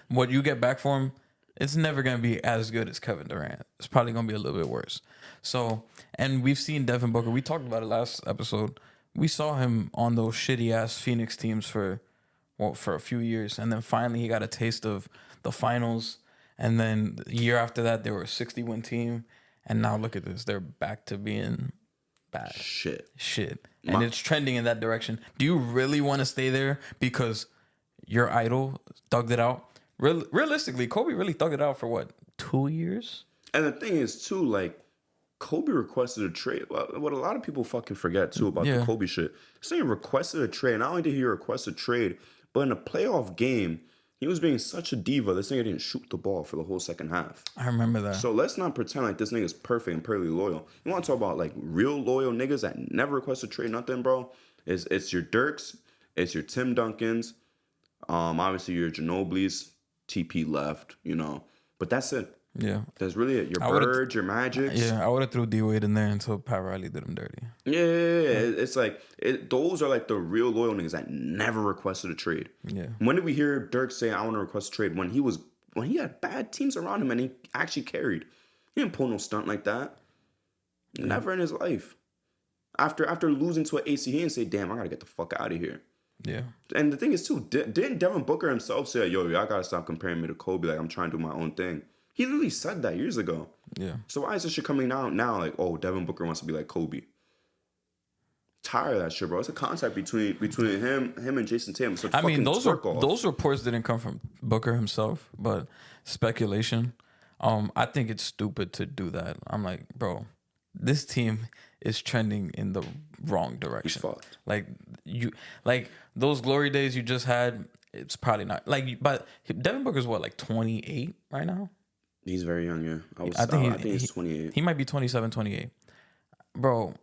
what you get back for him it's never gonna be as good as Kevin Durant. It's probably gonna be a little bit worse. So, and we've seen Devin Booker. We talked about it last episode. We saw him on those shitty ass Phoenix teams for a few years, and then finally he got a taste of the finals. And then the year after that, they were a 60-win team, and now look at this. They're back to being bad. Shit. And it's trending in that direction. Do you really want to stay there because your idol thugged it out? Realistically, Kobe really thugged it out for what, 2 years? And the thing is, too, like, Kobe requested a trade. What a lot of people fucking forget, too, about the Kobe shit. Saying he requested a trade. Not only did he request a trade, but in a playoff game, he was being such a diva. This nigga didn't shoot the ball for the whole second half. I remember that. So let's not pretend like this nigga's perfect and perfectly loyal. You want to talk about, like, real loyal niggas that never request a trade, nothing, bro? It's your Dirks. It's your Tim Duncans. Obviously, your Ginobili's. TP left, you know. But that's it. Yeah. That's really it. Your Birds, your Magics. Yeah, I would have threw D-Wade in there until Pat Riley did him dirty. Yeah. It's like, those are like the real loyal niggas that never requested a trade. Yeah. When did we hear Dirk say, I want to request a trade? When he had bad teams around him and he actually carried. He didn't pull no stunt like that. Yeah. Never in his life. After losing to an AC, he didn't say, damn, I got to get the fuck out of here. Yeah. And the thing is, too, didn't Devin Booker himself say, yo, y'all got to stop comparing me to Kobe? Like, I'm trying to do my own thing. He literally said that years ago. Yeah. So why is this shit coming out now? Like, oh, Devin Booker wants to be like Kobe. Tired of that shit, bro. It's a contact between him and Jason Tatum. So I mean, those reports didn't come from Booker himself, but speculation. I think it's stupid to do that. I'm like, bro, this team is trending in the wrong direction. He's fucked. Like those glory days you just had, it's probably not like. But Devin Booker's what, like 28 right now? He's very young, yeah. I think he's 28. He might be 27, 28. Bro,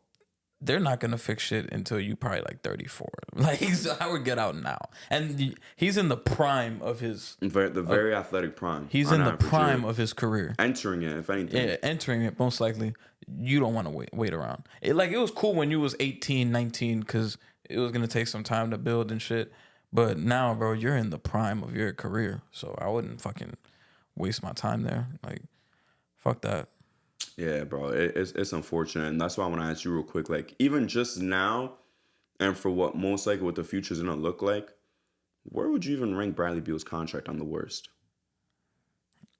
they're not gonna fix shit until you probably like 34. Like, I would get out now, and he's in the prime of his very athletic prime. He's in the prime of his career, entering it, if anything. Yeah, entering it most likely. You don't want to wait around. It was cool when you was 18, 19, because it was gonna take some time to build and shit. But now, bro, you're in the prime of your career, so I wouldn't fucking waste my time there. Like, fuck that. Yeah, bro, it's unfortunate, and that's why I want to ask you real quick. Like, even just now, and for what most likely what the future's gonna look like, where would you even rank Bradley Beal's contract on the worst?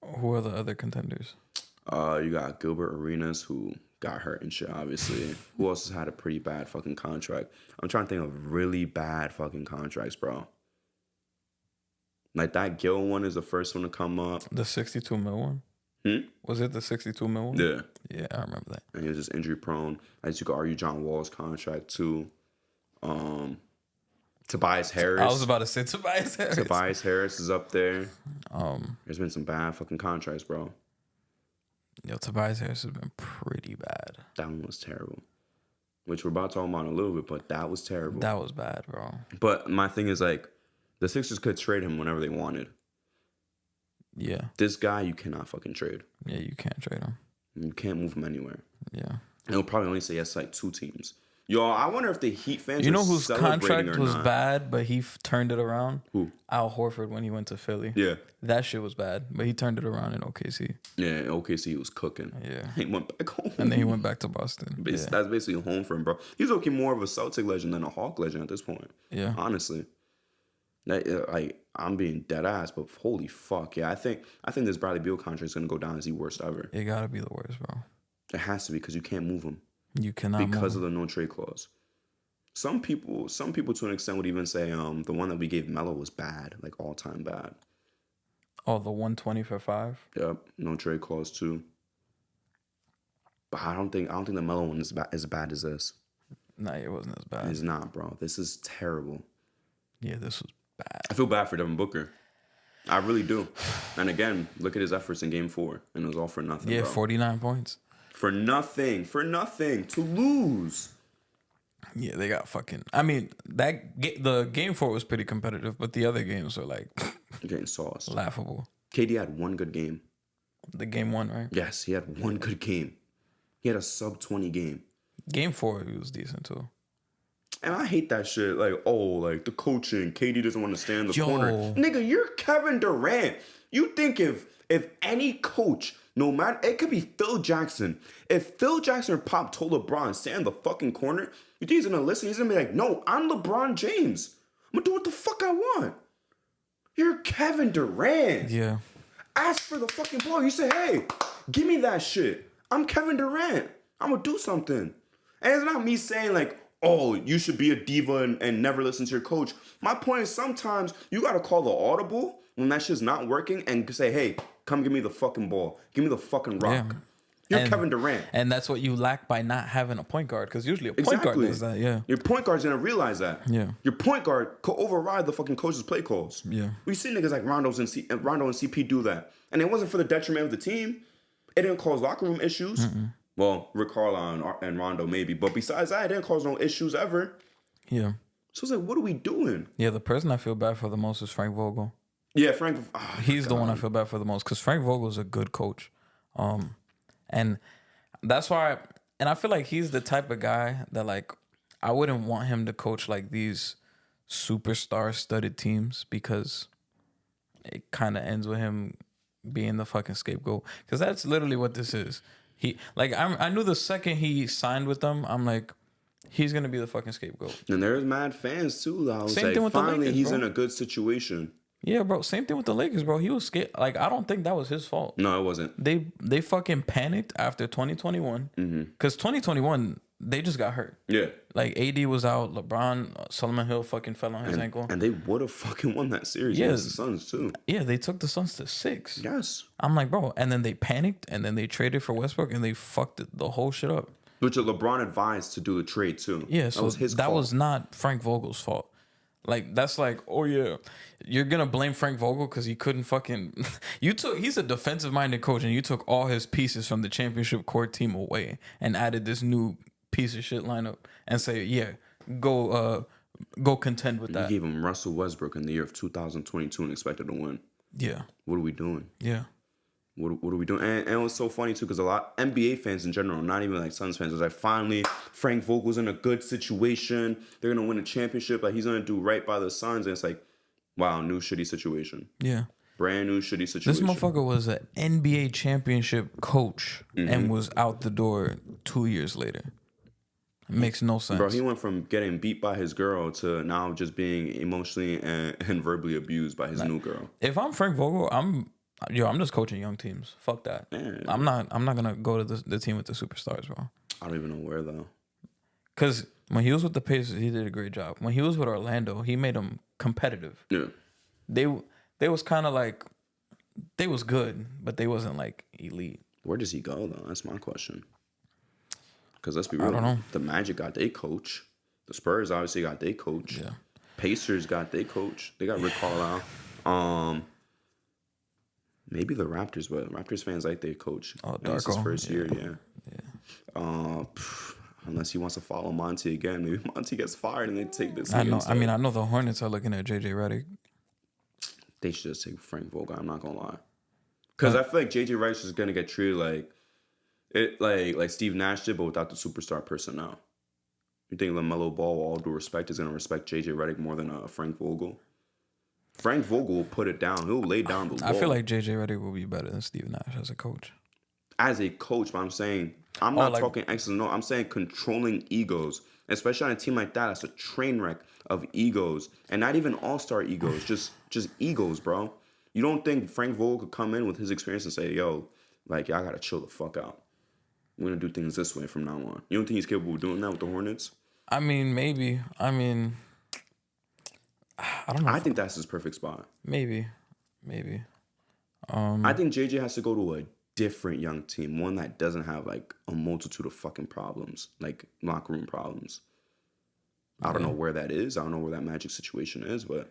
Who are the other contenders? You got Gilbert Arenas, who got hurt and shit, obviously. Who else has had a pretty bad fucking contract? I'm trying to think of really bad fucking contracts, bro. Like, that Gil one is the first one to come up. The 62 mil one? Was it the 62 mil one? Yeah. Yeah, I remember that. And he was just injury prone. I guess you could argue John Wall's contract too. Tobias Harris. I was about to say Tobias Harris. Tobias Harris is up there. There's been some bad fucking contracts, bro. Yo, Tobias Harris has been pretty bad. That one was terrible. Which we're about to talk about in a little bit, but that was terrible. That was bad, bro. But my thing is, like, the Sixers could trade him whenever they wanted. Yeah. This guy, you cannot fucking trade. Yeah, you can't trade him. You can't move him anywhere. Yeah. And he'll probably only say yes to like 2 teams. Yo, I wonder if the Heat fans You know are whose celebrating contract or was not. baight, but he turned it around? Who? Al Horford when he went to Philly. Yeah. That shit was bad, but he turned it around in OKC. Yeah, in OKC he was cooking. Yeah. He went back home. And then he went back to Boston. Yeah. That's basically home for him, bro. He's looking more of a Celtic legend than a Hawk legend at this point. Yeah. Honestly. Like, I'm being dead ass, but holy fuck, yeah. I think this Bradley Beal contract is gonna go down as the worst ever. It gotta be the worst, bro. It has to be, because you can't move him. You cannot because of the no trade clause. Some people to an extent would even say the one that we gave Melo was bad, like all time bad. Oh, the 120 for 5? Yep, no trade clause too. But I don't think the Melo one is as bad as this. Nah, it wasn't as bad. It's not, bro. This is terrible. Yeah, this was bad. I feel bad for Devin Booker. I really do. And again, look at his efforts in Game 4, and it was all for nothing. Yeah, bro. 49 points. For nothing, to lose. Yeah, they got fucking. I mean, the Game 4 was pretty competitive, but the other games were like Getting sauced. laughable. KD had one good game. The Game 1, right? Yes, he had one good game. He had a sub-20 game. Game 4, he was decent too. And I hate that shit. Like, oh, like the coaching. KD doesn't want to stand in the corner. Nigga, you're Kevin Durant. You think if any coach, no matter, it could be Phil Jackson. If Phil Jackson or Pop told LeBron, stand in the fucking corner, you think he's gonna listen? He's gonna be like, no, I'm LeBron James. I'm gonna do what the fuck I want. You're Kevin Durant. Yeah. Ask for the fucking ball. You say, hey, give me that shit. I'm Kevin Durant. I'm gonna do something. And it's not me saying like, oh, you should be a diva and never listen to your coach. My point is sometimes you gotta call the audible when that shit's not working and say, hey, come give me the fucking ball. Give me the fucking rock. Yeah. You're Kevin Durant. And that's what you lack by not having a point guard. Because usually a point guard does that, yeah. Your point guard's gonna realize that. Yeah. Your point guard could override the fucking coach's play calls. Yeah. We see niggas like Rondo and CP do that. And it wasn't for the detriment of the team. It didn't cause locker room issues. Well, Rick Carlisle and Rondo maybe. But besides that, it didn't cause no issues ever. Yeah. So it's like, what are we doing? Yeah, the person I feel bad for the most is Frank Vogel. Yeah, Frank. He's the one I feel bad for the most because Frank Vogel's a good coach. And that's why, and I feel like he's the type of guy that like, I wouldn't want him to coach like these superstar studded teams because it kind of ends with him being the fucking scapegoat. Because that's literally what this is. I knew the second he signed with them, I'm like, he's gonna be the fucking scapegoat. And there's mad fans too. I was Same like, thing with the finally, Lakers, he's bro. in a good situation. Yeah, bro. Same thing with the Lakers, bro. He was scared. Like, I don't think that was his fault. No, it wasn't. They fucking panicked after 2021 because 2021 they just got hurt. Yeah. Like AD was out, LeBron, Solomon Hill fucking fell on his ankle. And they would have fucking won that series Yeah. against the Suns too. Yeah, they took the Suns to 6. Yes. I'm like, bro, and then they panicked, and then they traded for Westbrook, and they fucked the whole shit up. Which LeBron advised to do the trade too. Yeah, that so was his that call. was not Frank Vogel's fault. Like, that's like, oh yeah, you're gonna blame Frank Vogel because he couldn't fucking. He's a defensive minded coach, and you took all his pieces from the championship core team away and added this new piece of shit lineup and say, yeah, go contend with You that. gave him Russell Westbrook in the year of 2022 and expected to win. Yeah, What are we doing? yeah, What are we doing? And it was so funny too because a lot NBA fans in general, not even like Suns fans, was like, finally Frank Vogel's in a good situation. They're gonna win a championship. Like he's gonna do right by the Suns. And it's like, wow, new shitty situation. yeah. Brand new shitty This situation. motherfucker was an NBA championship coach and was out the door 2 years later. It makes no sense. Bro, he went from getting beat by his girl to now just being emotionally and verbally abused by his new girl. If I'm Frank Vogel, I'm just coaching young teams. Fuck that. Man. I'm not gonna go to the team with the superstars, bro. I don't even know where though. Cause when he was with the Pacers, he did a great job. When he was with Orlando, he made them competitive. Yeah. They was kind of like, they was good, but they wasn't like elite. Where does he go though? That's my question. Because let's be real, don't know. the Magic got their coach. The Spurs obviously got their coach. Yeah. Pacers got their coach. They got Rick Carlisle. Maybe the Raptors, but Raptors fans like their coach. Oh, It's his Darko. first year, yeah. Unless he wants to follow Monty again, maybe Monty gets fired and they take this. I know. instead. I mean, I know the Hornets are looking at JJ Redick. They should just take Frank Vogel. I'm not gonna lie, because I feel like JJ Redick is gonna get treated like Steve Nash did, but without the superstar personnel. You think LaMelo Ball, with all due respect, is gonna respect JJ Redick more than Frank Vogel? Frank Vogel will put it down. He'll lay down the law. I feel like JJ Redick will be better than Steve Nash as a coach. As a coach, but I'm saying I'm not like- talking X's and no. I'm saying controlling egos, especially on a team like that. That's a train wreck of egos, and not even all-star egos, just egos, bro. You don't think Frank Vogel could come in with his experience and say, "Yo, like y'all gotta chill the fuck out. We're gonna do things this way from now on." You don't think he's capable of doing that with the Hornets? I mean, maybe. I mean, I don't know. I think that's his perfect spot. Maybe. I think JJ has to go to a different young team, one that doesn't have like a multitude of fucking problems, like locker room problems. I don't know where that is. I don't know where that Magic situation is, but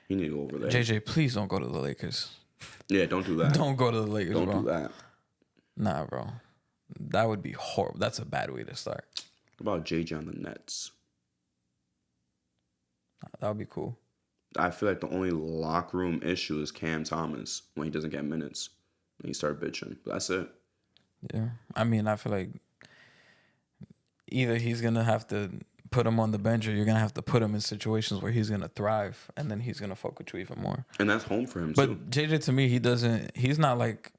you need to go over there. JJ, please don't go to the Lakers. Yeah, don't do that. Don't go to the Lakers, Don't bro. do that. Nah, bro. That would be horrible. That's a bad way to start. What about JJ on the Nets? That would be cool. I feel like the only locker room issue is Cam Thomas when he doesn't get minutes. When he start bitching. But that's it. Yeah. I mean, I feel like either he's going to have to put him on the bench, or you're gonna have to put him in situations where he's gonna thrive, and then he's gonna fuck with you even more. And that's home for him too. But JJ, to me, he's not like,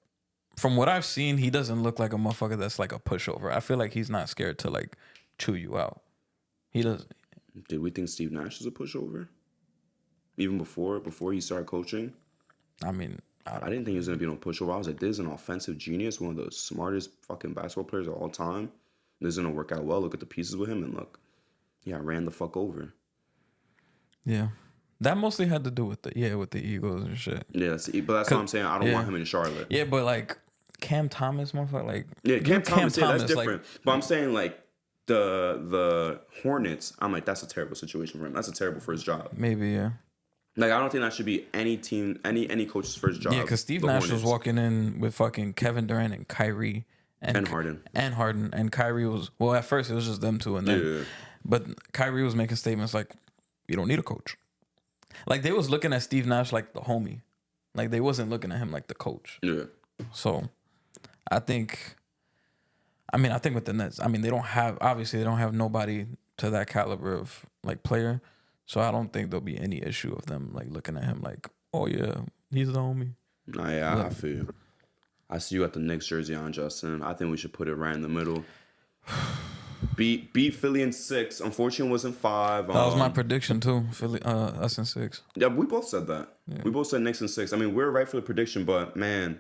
from what I've seen, he doesn't look like a motherfucker that's like a pushover. I feel like he's not scared to like chew you out. He does. Did we think Steve Nash was a pushover? Even before he started coaching? I mean, I didn't think he was gonna be no pushover. I was like, this is an offensive genius, one of the smartest fucking basketball players of all time. This is gonna work out well. Look at the pieces with him, and look, yeah, ran the fuck over. Yeah, that mostly had to do with the egos and shit. Yeah, but that's what I'm saying. I don't want him in Charlotte. Yeah, but like Cam Thomas, motherfucker, like Cam Thomas, that's different. Like, but I'm saying like the Hornets, I'm like, that's a terrible situation for him. That's a terrible first job. Maybe, yeah. Like, I don't think that should be any team, any coach's first job. Yeah, because Steve Nash was walking in with fucking Kevin Durant and Kyrie and Harden. And Kyrie was, well, at first it was just them two, and then but Kyrie was making statements like, you don't need a coach. Like, they was looking at Steve Nash like the homie. Like, they wasn't looking at him like the coach. Yeah. So I think with the Nets, I mean, they don't have nobody to that caliber of like player. So I don't think there'll be any issue of them like looking at him like, oh yeah, he's the homie. Nah, yeah, I feel you. I see you got the Knicks jersey on, Justin. I think we should put it right in the middle. Beat Philly in 6. Unfortunately, it wasn't 5. That was my prediction too. Philly, us in 6. Yeah, we both said that. Yeah. We both said Knicks in 6. I mean, we're right for the prediction, but man,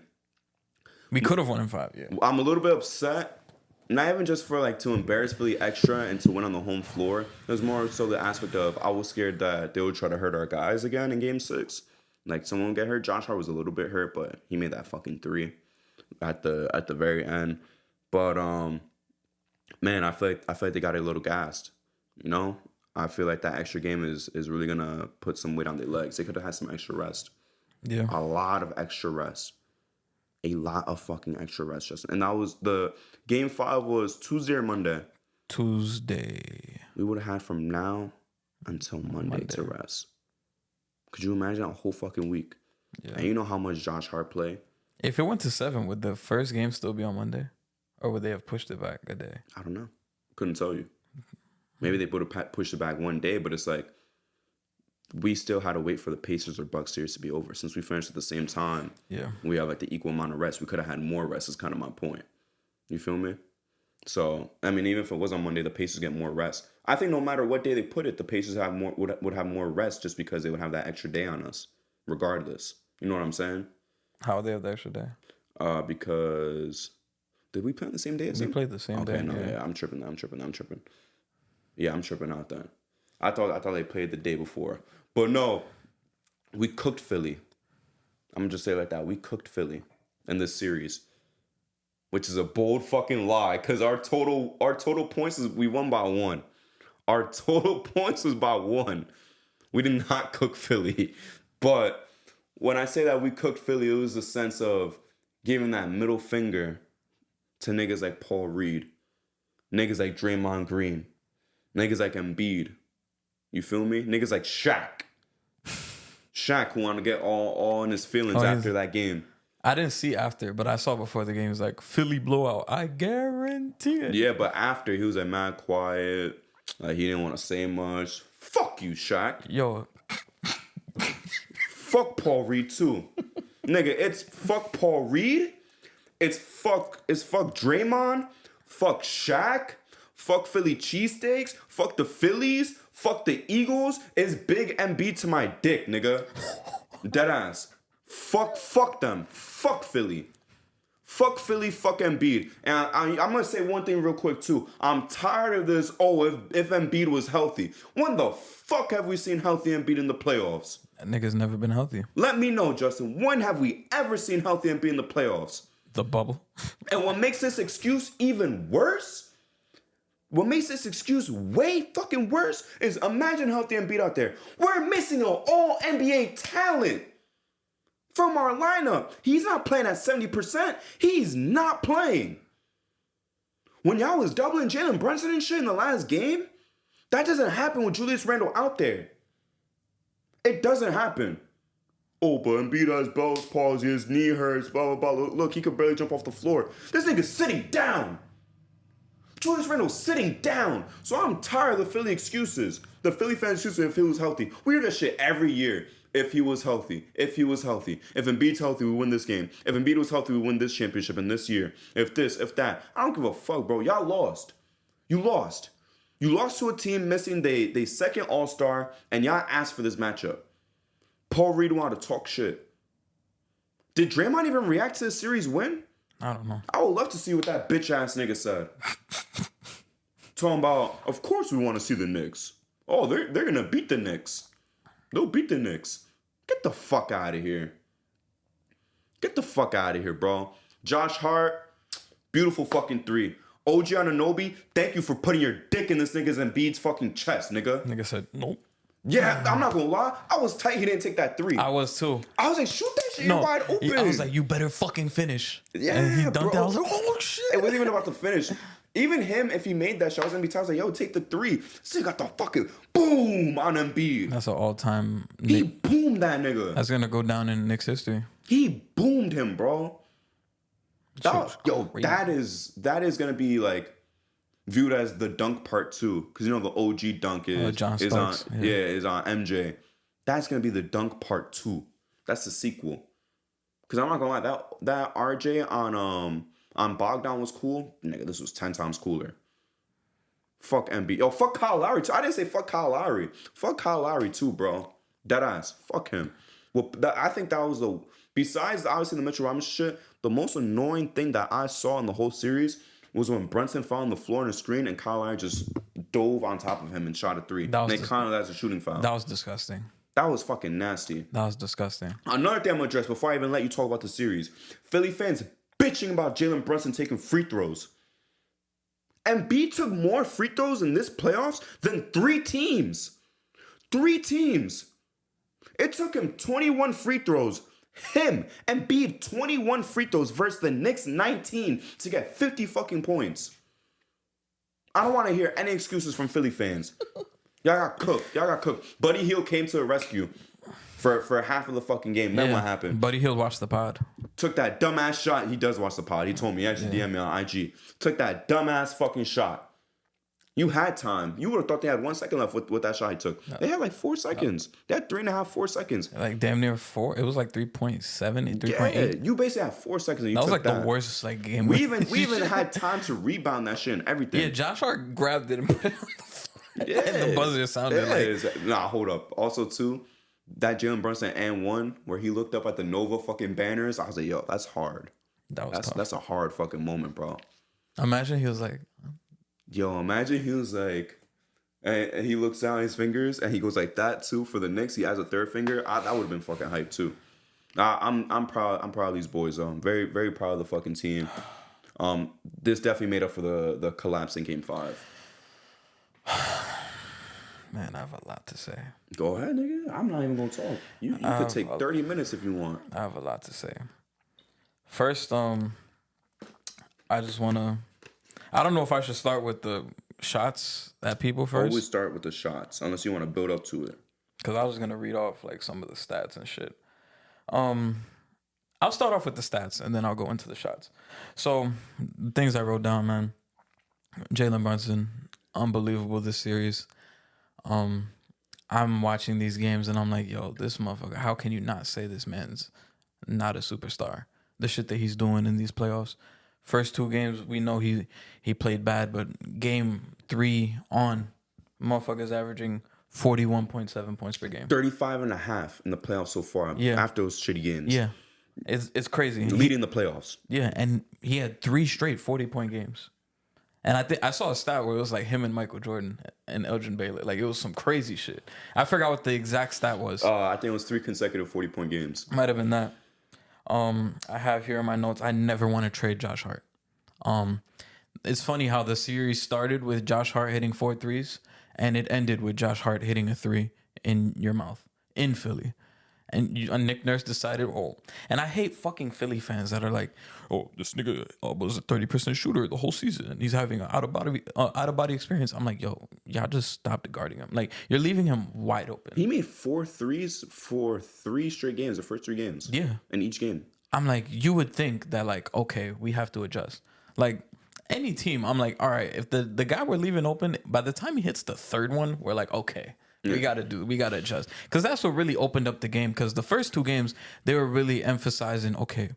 we could have won in 5. Yeah, I'm a little bit upset. Not even just for like to embarrass Philly extra and to win on the home floor. It was more so the aspect of I was scared that they would try to hurt our guys again in Game 6. Like someone would get hurt. Josh Hart was a little bit hurt, but he made that fucking 3 at the very end. But man, I feel like they got a little gassed. You know, I feel like that extra game is really gonna put some weight on their legs. They could have had some extra rest. Yeah, a lot of extra rest. A lot of fucking extra rest, Justin. And that was the Game 5 was Tuesday or Monday? Tuesday. We would have had from now until Monday to rest. Could you imagine a whole fucking week? Yeah. And you know how much Josh Hart played? If it went to 7, would the first game still be on Monday? Or would they have pushed it back a day? I don't know. Couldn't tell you. Maybe they would have pushed it back one day, but it's like we still had to wait for the Pacers or Bucks series to be over. Since we finished at the same time, yeah, we have like the equal amount of rest. We could have had more rest is kind of my point. You feel me? So, I mean, even if it was on Monday, the Pacers get more rest. I think no matter what day they put it, the Pacers would have more rest just because they would have that extra day on us, regardless. You know what I'm saying? How they have the extra day? Because did we play on the same day as them? We played the same day. No, yeah, I'm tripping. Yeah, I'm tripping out then. I thought they played the day before. But no, we cooked Philly. I'm going to just say it like that. We cooked Philly in this series, which is a bold fucking lie because our total points is we won by 1. Our total points was by 1. We did not cook Philly. But when I say that we cooked Philly, it was a sense of giving that middle finger to niggas like Paul Reed, niggas like Draymond Green, niggas like Embiid. You feel me? Niggas like Shaq. Shaq who want to get all in his feelings after that game. I didn't see after, but I saw before the game. It was like, Philly blowout. I guarantee it. Yeah, but after, he was like mad quiet. Like, he didn't want to say much. Fuck you, Shaq. Yo. Fuck Paul Reed, too. Nigga, it's fuck Paul Reed. It's fuck Draymond. Fuck Shaq. Fuck Philly cheesesteaks. Fuck the Phillies. Fuck the Eagles. It's Big Embiid to my dick, nigga. Deadass. Fuck them. Fuck Philly. Fuck Philly. Fuck Embiid. And I'm going to say one thing real quick, too. I'm tired of this, if Embiid was healthy. When the fuck have we seen healthy Embiid in the playoffs? That nigga's never been healthy. Let me know, Justin. When have we ever seen healthy Embiid in the playoffs? The bubble. And what makes this excuse even worse? What makes this excuse way fucking worse is imagine healthy Embiid out there. We're missing an all-NBA talent from our lineup. He's not playing at 70%. He's not playing. When y'all was doubling Jalen Brunson and shit in the last game, that doesn't happen with Julius Randle out there. It doesn't happen. Oh, but Embiid has Bell's palsy, his knee hurts, blah, blah, blah. Look, he could barely jump off the floor. This nigga's sitting down. What Julius Randle's sitting down. So I'm tired of the Philly excuses. The Philly fans excuses if he was healthy. We hear that shit every year. If he was healthy. If he was healthy. If Embiid's healthy, we win this game. If Embiid was healthy, we win this championship in this year. If this, if that. I don't give a fuck, bro. Y'all lost. You lost. You lost to a team missing they second all-star, and y'all asked for this matchup. Paul Reed wanted to talk shit. Did Draymond even react to the series win? I don't know. I would love to see what that bitch-ass nigga said. Talking about, of course we want to see the Knicks. Oh, they're going to beat the Knicks. They'll beat the Knicks. Get the fuck out of here. Get the fuck out of here, bro. Josh Hart, beautiful fucking 3. OG Anunoby, thank you for putting your dick in this nigga's Embiid's fucking chest, nigga. Nigga said, nope. Yeah, I'm not gonna lie. I was tight he didn't take that 3. I was too. I was like, shoot that shit, you're wide open. I was like, you better fucking finish. Yeah, and he dunked bro. it. I was like, oh shit. It wasn't even about the finish. Even him, if he made that shot, I was gonna be tired. I was like, yo, take the 3. This nigga got the fucking boom on Embiid. That's an all-time. He boomed that nigga. That's gonna go down in Knicks history. He boomed him, bro. Crazy. That is gonna be like viewed as the dunk part 2, because you know the OG dunk is John is on Starks, yeah. is on MJ. That's gonna be the dunk part 2. That's the sequel. Because I'm not gonna lie, that RJ on Bogdan was cool. Nigga, this was 10 times cooler. Fuck MB. Yo, fuck Kyle Lowry too. I didn't say fuck Kyle Lowry. Fuck Kyle Lowry too, bro. Deadass. Fuck him. Well, I think that was besides obviously the Mitchell Robinson shit, the most annoying thing that I saw in the whole series was when Brunson fell on the floor in the screen and Kyle Lowry just dove on top of him and shot a 3. And they counted that as a shooting foul. That was disgusting. That was fucking nasty. That was disgusting. Another thing I'm gonna address before I even let you talk about the series. Philly fans bitching about Jalen Brunson taking free throws. Embiid took more free throws in this playoffs than 3 teams. 3 teams. It took him 21 free throws. Him, Embiid, 21 free throws versus the Knicks 19 to get 50 fucking points. I don't want to hear any excuses from Philly fans. Y'all got cooked. Y'all got cooked. Buddy Hield came to the rescue for half of the fucking game. Then what happened? Buddy Hield watched the pod. Took that dumbass shot. He does watch the pod. He told me. He actually DM'd me on IG. Took that dumbass fucking shot. You had time. You would have thought they had 1 second left with that shot he took. No. They had like 4 seconds. They had 3.5, 4 seconds. Like damn near 4. It was like 3.7, 3.8. Yeah, you basically had 4 seconds. And you that was took like the worst like game. We even had time to rebound that shit and everything. Yeah, Josh Hart grabbed it and put it on the floor. Yeah, and the buzzer sounded like. Nah, hold up. Also too, that Jalen Brunson and 1 where he looked up at the Nova fucking banners. I was like, yo, that's hard. That's a hard fucking moment, bro. Imagine he was like. Yo, imagine he was like, and he looks down his fingers and he goes like that too for the Knicks. He has a 3rd finger. That would have been fucking hype too. I'm proud. I'm proud of these boys. I'm very, very proud of the fucking team. This definitely made up for the collapse in Game 5. Man, I have a lot to say. Go ahead, nigga. I'm not even gonna talk. You could take 30 minutes if you want. I have a lot to say. First, I just wanna. I don't know if I should start with the shots at people first. Always start with the shots, unless you want to build up to it. Because I was going to read off like some of the stats and shit. I'll start off with the stats, and then I'll go into the shots. So, the things I wrote down, man. Jalen Brunson, unbelievable this series. I'm watching these games, and I'm like, yo, this motherfucker, how can you not say this man's not a superstar? The shit that he's doing in these playoffs. First 2 games, we know he played bad, but game 3 on, motherfuckers averaging 41.7 points per game. 35.5 in the playoffs so far. Yeah. After those shitty games. Yeah. It's crazy. Leading the playoffs. Yeah, and he had 3 straight 40-point games. And I saw a stat where it was like him and Michael Jordan and Elgin Baylor. Like, it was some crazy shit. I forgot what the exact stat was. I think it was 3 consecutive 40-point games. Might have been that. I have here in my notes, I never want to trade Josh Hart. It's funny how the series started with Josh Hart hitting 4 threes, and it ended with Josh Hart hitting a 3 in your mouth in Philly. And Nick Nurse decided, and I hate fucking Philly fans that are like, this nigga was a 30% shooter the whole season, and he's having an out of body experience. I'm like, yo, y'all just stopped guarding him. Like, you're leaving him wide open. He made 4 threes for 3 straight games, the first 3 games. Yeah, in each game. I'm like, you would think that like, okay, we have to adjust. Like, any team, I'm like, all right, if the guy we're leaving open, by the time he hits the third one, we're like, okay, we gotta adjust, because that's what really opened up the game. Because the first two games, they were really emphasizing, okay,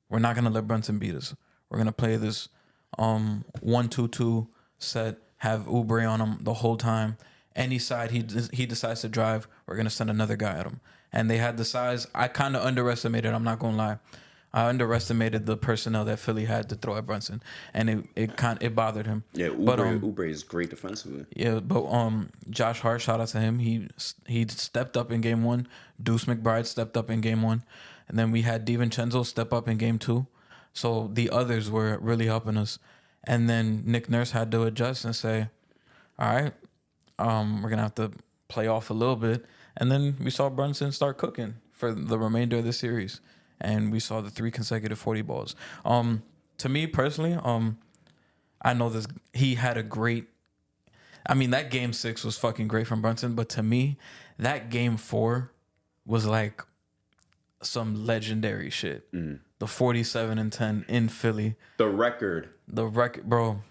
we're not gonna let Brunson beat us. We're gonna play this 1-2-2 set, have Oubre on him the whole time. Any side he decides to drive, we're gonna send another guy at him. And they had the size. I kind of underestimated. I'm not gonna lie. I underestimated the personnel that Philly had to throw at Brunson, and it bothered him. Yeah, Oubre is great defensively. Yeah, but Josh Hart, shout out to him. He stepped up in game one. Deuce McBride stepped up in game one, and then we had DiVincenzo step up in game two. So the others were really helping us, and then Nick Nurse had to adjust and say, "All right, we're gonna have to play off a little bit." And then we saw Brunson start cooking for the remainder of the series. And we saw the 3 consecutive 40 balls. To me personally, I know this. He had a great. I mean, that game 6 was fucking great from Brunson, but to me, that game 4 was like some legendary shit. The 47-10 in Philly. The record, bro.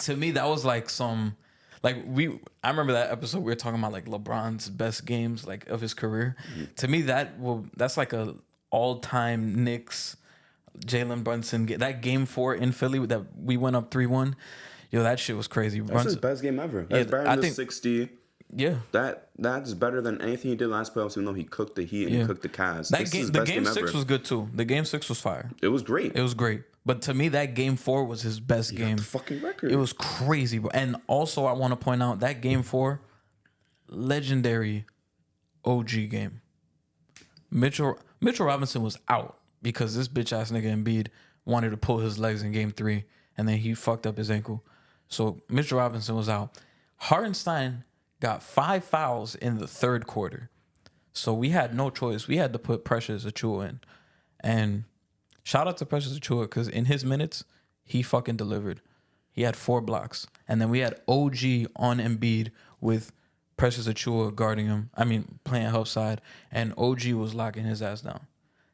To me, that was like some. Like I remember that episode we were talking about like LeBron's best games like of his career. To me, that's like a all-time Knicks, Jalen Brunson. That game 4 in Philly that we went up 3-1. Yo, that shit was crazy. That's his best game ever. That's better than the 60. Yeah. That's better than anything he did last playoffs, even though he cooked the Heat and he cooked the Cavs. The game 6 was good too. The game 6 was fire. It was great. It was great. But to me, that game 4 was his best game. The fucking record. It was crazy, bro. And also, I want to point out that game 4, legendary OG game. Mitchell Robinson was out because this bitch ass nigga Embiid wanted to pull his legs in game 3, and then he fucked up his ankle. So Mitchell Robinson was out. Hartenstein got 5 fouls in the third quarter. So we had no choice. We had to put Precious Achiuwa in. And shout out to Precious Achiuwa, because in his minutes, he fucking delivered. He had 4 blocks. And then we had OG on Embiid with Precious Achiuwa guarding him. I mean, playing help side. And OG was locking his ass down.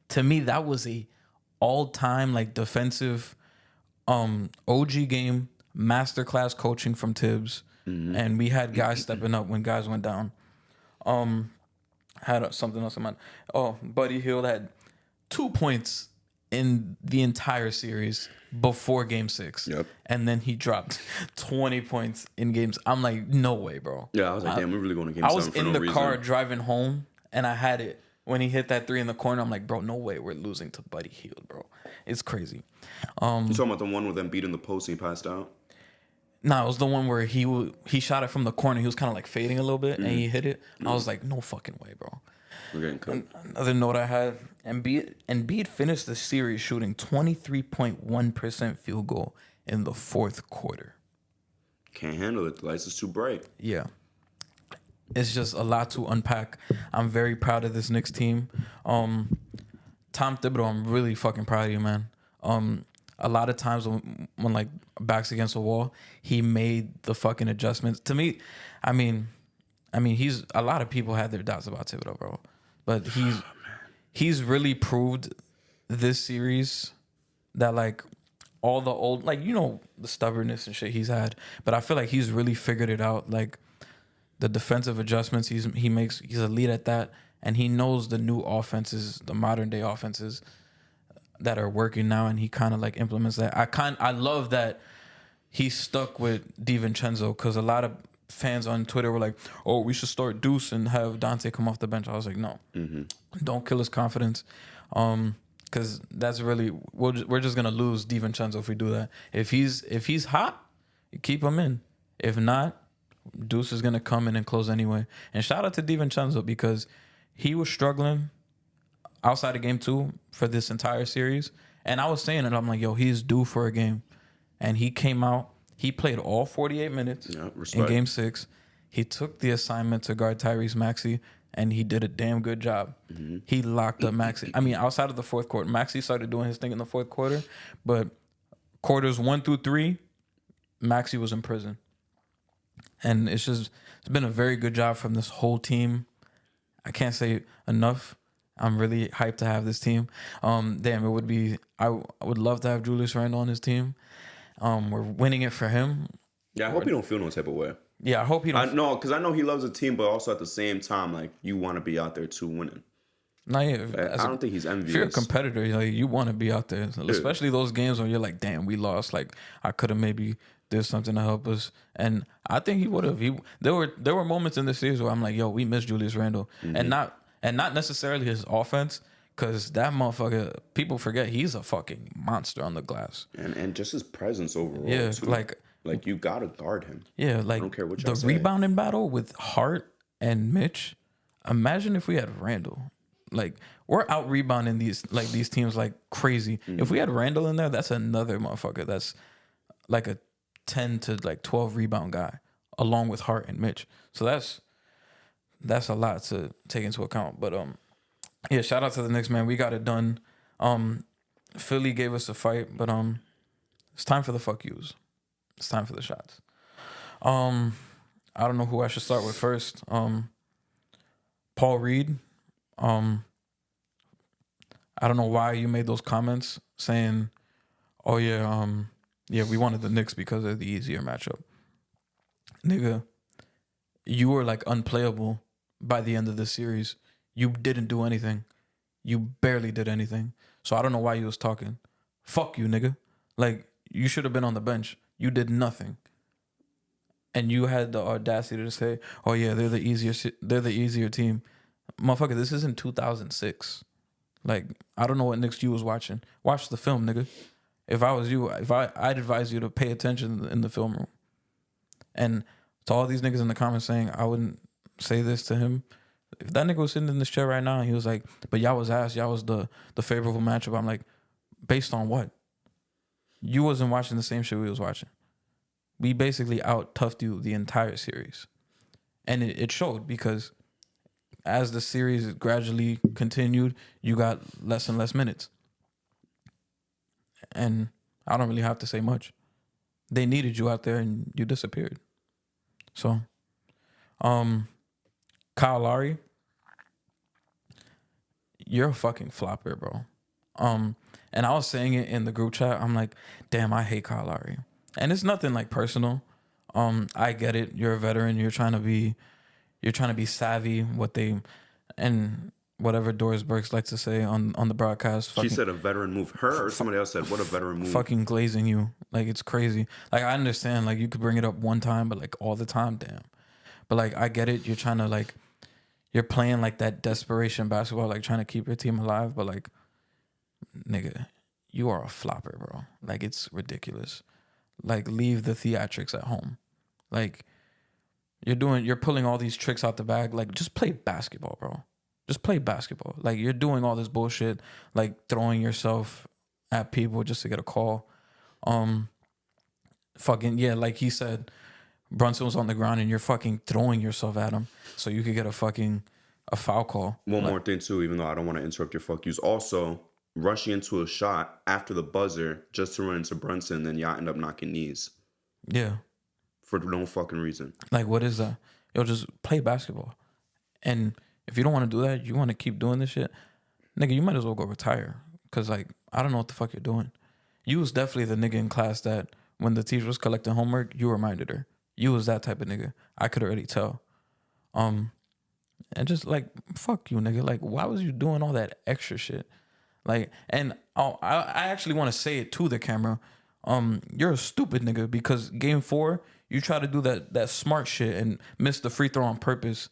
To me, that was a all-time like defensive OG game, masterclass coaching from Tibbs. And we had guys stepping up when guys went down. Had something else in mind. Oh, Buddy Hield had 2 points in the entire series before game 6. Yep. And then he dropped 20 points in games. I'm like, no way, bro. Yeah, I was like, damn, we're really going to game 7 I was for in no the car reason. driving home, and I had it when he hit that 3 in the corner. I'm like, bro, no way we're losing to Buddy Hield, bro. It's crazy. You talking about the one with them beating the post and he passed out? Nah, it was the one where he shot it from the corner. He was kind of like fading a little bit, and he hit it. I was like, no fucking way, bro. We're getting cut. Another note I had, Embiid finished the series shooting 23.1% field goal in the fourth quarter. Can't handle it. The lights is too bright. Yeah. It's just a lot to unpack. I'm very proud of this Knicks team. Tom Thibodeau, I'm really fucking proud of you, man. A lot of times when like backs against the wall, he made the fucking adjustments. To me, I mean, he's a lot of people had their doubts about Thibodeau, bro. But he's really proved this series that like all the old, like, you know, the stubbornness and shit he's had, but I feel like he's really figured it out. Like the defensive adjustments he's a lead at that, and he knows the new offenses, the modern day offenses that are working now, and he kind of like implements that. I love that he's stuck with DiVincenzo, because a lot of fans on Twitter were like, oh, we should start Deuce and have Dante come off the bench. I was like, no, don't kill his confidence, because that's really, we're just gonna lose DiVincenzo if we do that. If he's hot, you keep him in. If not, Deuce is gonna come in and close anyway. And shout out to DiVincenzo, because he was struggling outside of game 2 for this entire series, and I was saying it, I'm like, yo, he's due for a game. And he came out, he played all 48 minutes in game 6. He took the assignment to guard Tyrese Maxey, and he did a damn good job. He locked up Maxey. I mean, outside of the fourth quarter, Maxey started doing his thing in the fourth quarter, but quarters 1 through 3, Maxey was in prison. And it's been a very good job from this whole team. I can't say enough. I'm really hyped to have this team. I would love to have Julius Randle on his team. we're winning it for him. Yeah, I hope he don't feel no type of way. Yeah, I hope he don't. No, because I know he loves the team, but also at the same time, like, you want to be out there too winning. Nah, yeah, I don't think he's envious. If you're a competitor, like you want to be out there, especially those games where you're like, "Damn, we lost." Like I could have maybe did something to help us, and I think he would have. There were moments in the series where I'm like, "Yo, we miss Julius Randle," and not necessarily his offense, because that motherfucker. People forget he's a fucking monster on the glass, and just his presence overall. Yeah, too. like you gotta guard him. Yeah, like I don't care what the y'all say. rebounding battle with Hart and Mitch. Imagine if we had Randall. Like we're out rebounding these teams like crazy. If we had Randall in there, that's another motherfucker. That's like a 10 to like 12 rebound guy, along with Hart and Mitch. So that's a lot to take into account. But yeah, shout out to the Knicks, man. We got it done. Philly gave us a fight, but it's time for the fuck yous. It's time for the shots. I don't know who I should start with first. Paul Reed. I don't know why you made those comments saying, "Oh yeah, we wanted the Knicks because of the easier matchup." Nigga, you were like unplayable by the end of the series. You didn't do anything. You barely did anything. So I don't know why you was talking. Fuck you, nigga. Like you should have been on the bench. You did nothing. And you had the audacity to say, "Oh yeah, they're the easier team." Motherfucker, this isn't 2006. Like, I don't know what Knicks you was watching. Watch the film, nigga. If I was you, I'd advise you to pay attention in the film room. And to all these niggas in the comments saying I wouldn't say this to him, if that nigga was sitting in this chair right now and he was like, "But y'all was ass, y'all was the favorable matchup," I'm like, based on what? You wasn't watching the same shit we was watching. We basically out-toughed you the entire series. And it showed because as the series gradually continued, you got less and less minutes. And I don't really have to say much. They needed you out there and you disappeared. So, Kyle Lowry, you're a fucking flopper, bro. And I was saying it in the group chat. I'm like, damn, I hate Kyle Lowry. And it's nothing like personal. I get it. You're a veteran. You're trying to be savvy. And whatever Doris Burks likes to say on the broadcast. She said a veteran move. Her or somebody else said, what a veteran move. Fucking glazing you. Like, it's crazy. Like, I understand, like, you could bring it up one time, but, like, all the time, damn. But, like, I get it. You're trying to, like, you're playing, like, that desperation basketball, like, trying to keep your team alive. But, like, nigga, you are a flopper, bro. Like, it's ridiculous. Like, leave the theatrics at home. Like, you're pulling all these tricks out the bag. Like, just play basketball, bro. Just play basketball. Like, you're doing all this bullshit, like throwing yourself at people just to get a call. Fucking, yeah, like he said, Brunson was on the ground and you're fucking throwing yourself at him so you could get a foul call. One more thing, too, even though I don't want to interrupt your fuck yous. Also, rushing into a shot after the buzzer just to run into Brunson, then y'all end up knocking knees. Yeah. For no fucking reason. Like, what is that? Yo, just play basketball. And if you don't want to do that, you want to keep doing this shit, nigga, you might as well go retire. Because, like, I don't know what the fuck you're doing. You was definitely the nigga in class that when the teacher was collecting homework, you reminded her. You was that type of nigga. I could already tell. And just, like, fuck you, nigga. Like, why was you doing all that extra shit? Like, and I actually want to say it to the camera. You're a stupid nigga because game 4, you try to do that smart shit and miss the free throw on purpose,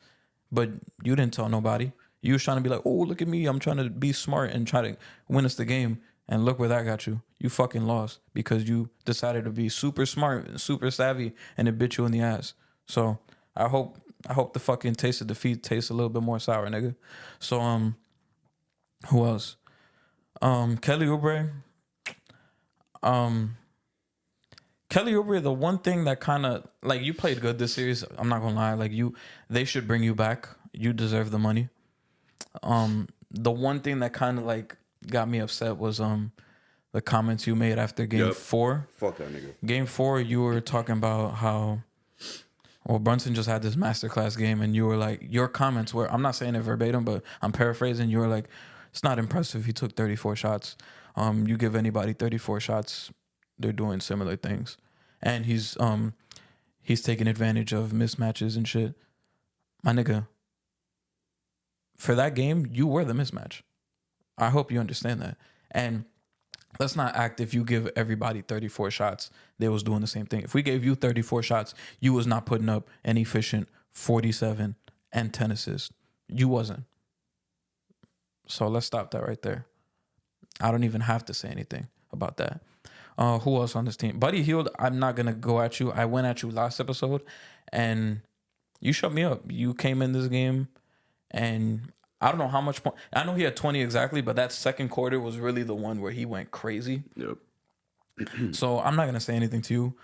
but you didn't tell nobody. You was trying to be like, oh, look at me. I'm trying to be smart and try to win us the game. And look where that got you. You fucking lost because you decided to be super smart and super savvy and it bit you in the ass. So I hope the fucking taste of defeat tastes a little bit more sour, nigga. So, who else? Kelly Oubre. Kelly Oubre, the one thing that kind of, like, you played good this series. I'm not gonna lie. Like, they should bring you back. You deserve the money. The one thing that kind of, like, got me upset was the comments you made after game 4. Fuck that nigga. Game 4, you were talking about how, well, Brunson just had this masterclass game, and you were like, your comments were, I'm not saying it verbatim, but I'm paraphrasing. You were like, it's not impressive. He took 34 shots. You give anybody 34 shots, they're doing similar things, and he's taking advantage of mismatches and shit. My nigga, for that game, you were the mismatch. I hope you understand that. And let's not act if you give everybody 34 shots, they was doing the same thing. If we gave you 34 shots, you was not putting up an efficient 47 and 10 assists. You wasn't. So let's stop that right there. I don't even have to say anything about that. Who else on this team? Buddy Hield, I'm not going to go at you. I went at you last episode, and you shut me up. You came in this game, and I don't know how much point. I know he had 20 exactly, but that second quarter was really the one where he went crazy. Yep. So I'm not going to say anything to you.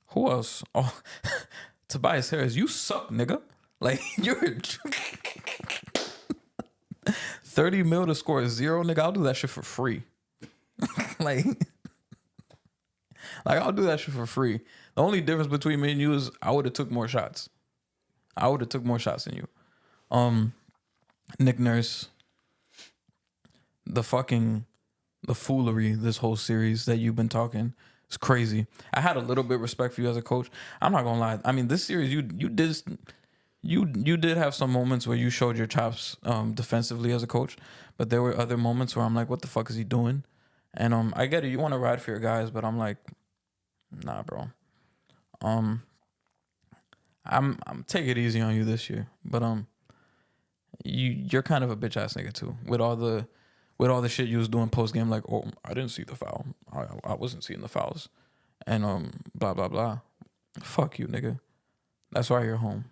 Who else? Oh, Tobias Harris, you suck, nigga. Like, you're 30 mil to score 0, nigga. I'll do that shit for free. like I'll do that shit for free. The only difference between me and you is I would have took more shots. I would have took more shots than you. Nick Nurse, the foolery this whole series that you've been talking is crazy. I had a little bit of respect for you as a coach. I'm not gonna lie. I mean, this series you did have some moments where you showed your chops defensively as a coach, but there were other moments where I'm like, what the fuck is he doing? And I get it, you want to ride for your guys, but I'm like, nah, bro. I'm take it easy on you this year, but you're kind of a bitch ass nigga too. With all the shit you was doing post game, like, oh, I didn't see the foul. I wasn't seeing the fouls, and blah blah blah. Fuck you, nigga. That's why you're home.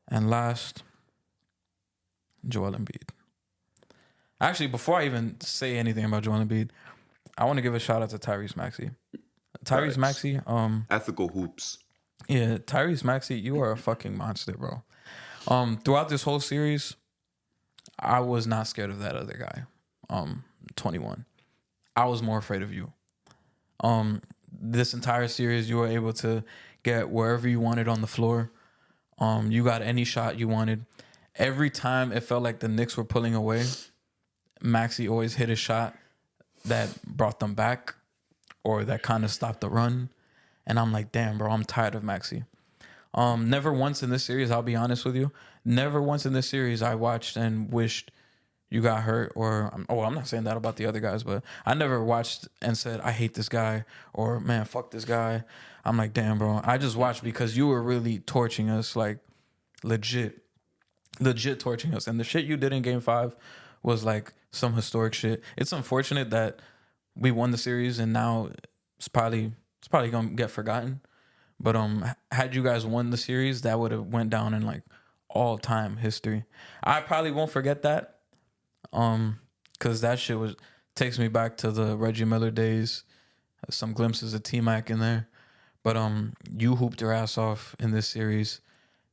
And last, Joel Embiid. Actually, before I even say anything about Joel Embiid, I want to give a shout out to Tyrese Maxey. Tyrese Maxey, ethical hoops. Yeah, Tyrese Maxey, you are a fucking monster, bro. Throughout this whole series, I was not scared of that other guy. 21. I was more afraid of you. This entire series, you were able to get wherever you wanted on the floor. You got any shot you wanted. Every time it felt like the Knicks were pulling away, Maxey always hit a shot that brought them back or that kind of stopped the run. And I'm like, damn, bro, I'm tired of Maxey. Never once in this series, I'll be honest with you, never once in this series I watched and wished you got hurt or, I'm not saying that about the other guys, but I never watched and said, I hate this guy or, man, fuck this guy. I'm like, damn, bro. I just watched because you were really torching us, like legit torching us. And the shit you did in Game 5 was like some historic shit. It's unfortunate that we won the series and now it's probably gonna get forgotten. But had you guys won the series, that would have went down in like all time history. I probably won't forget that. Cause that shit takes me back to the Reggie Miller days. Some glimpses of T-Mac in there. But you hooped your ass off in this series,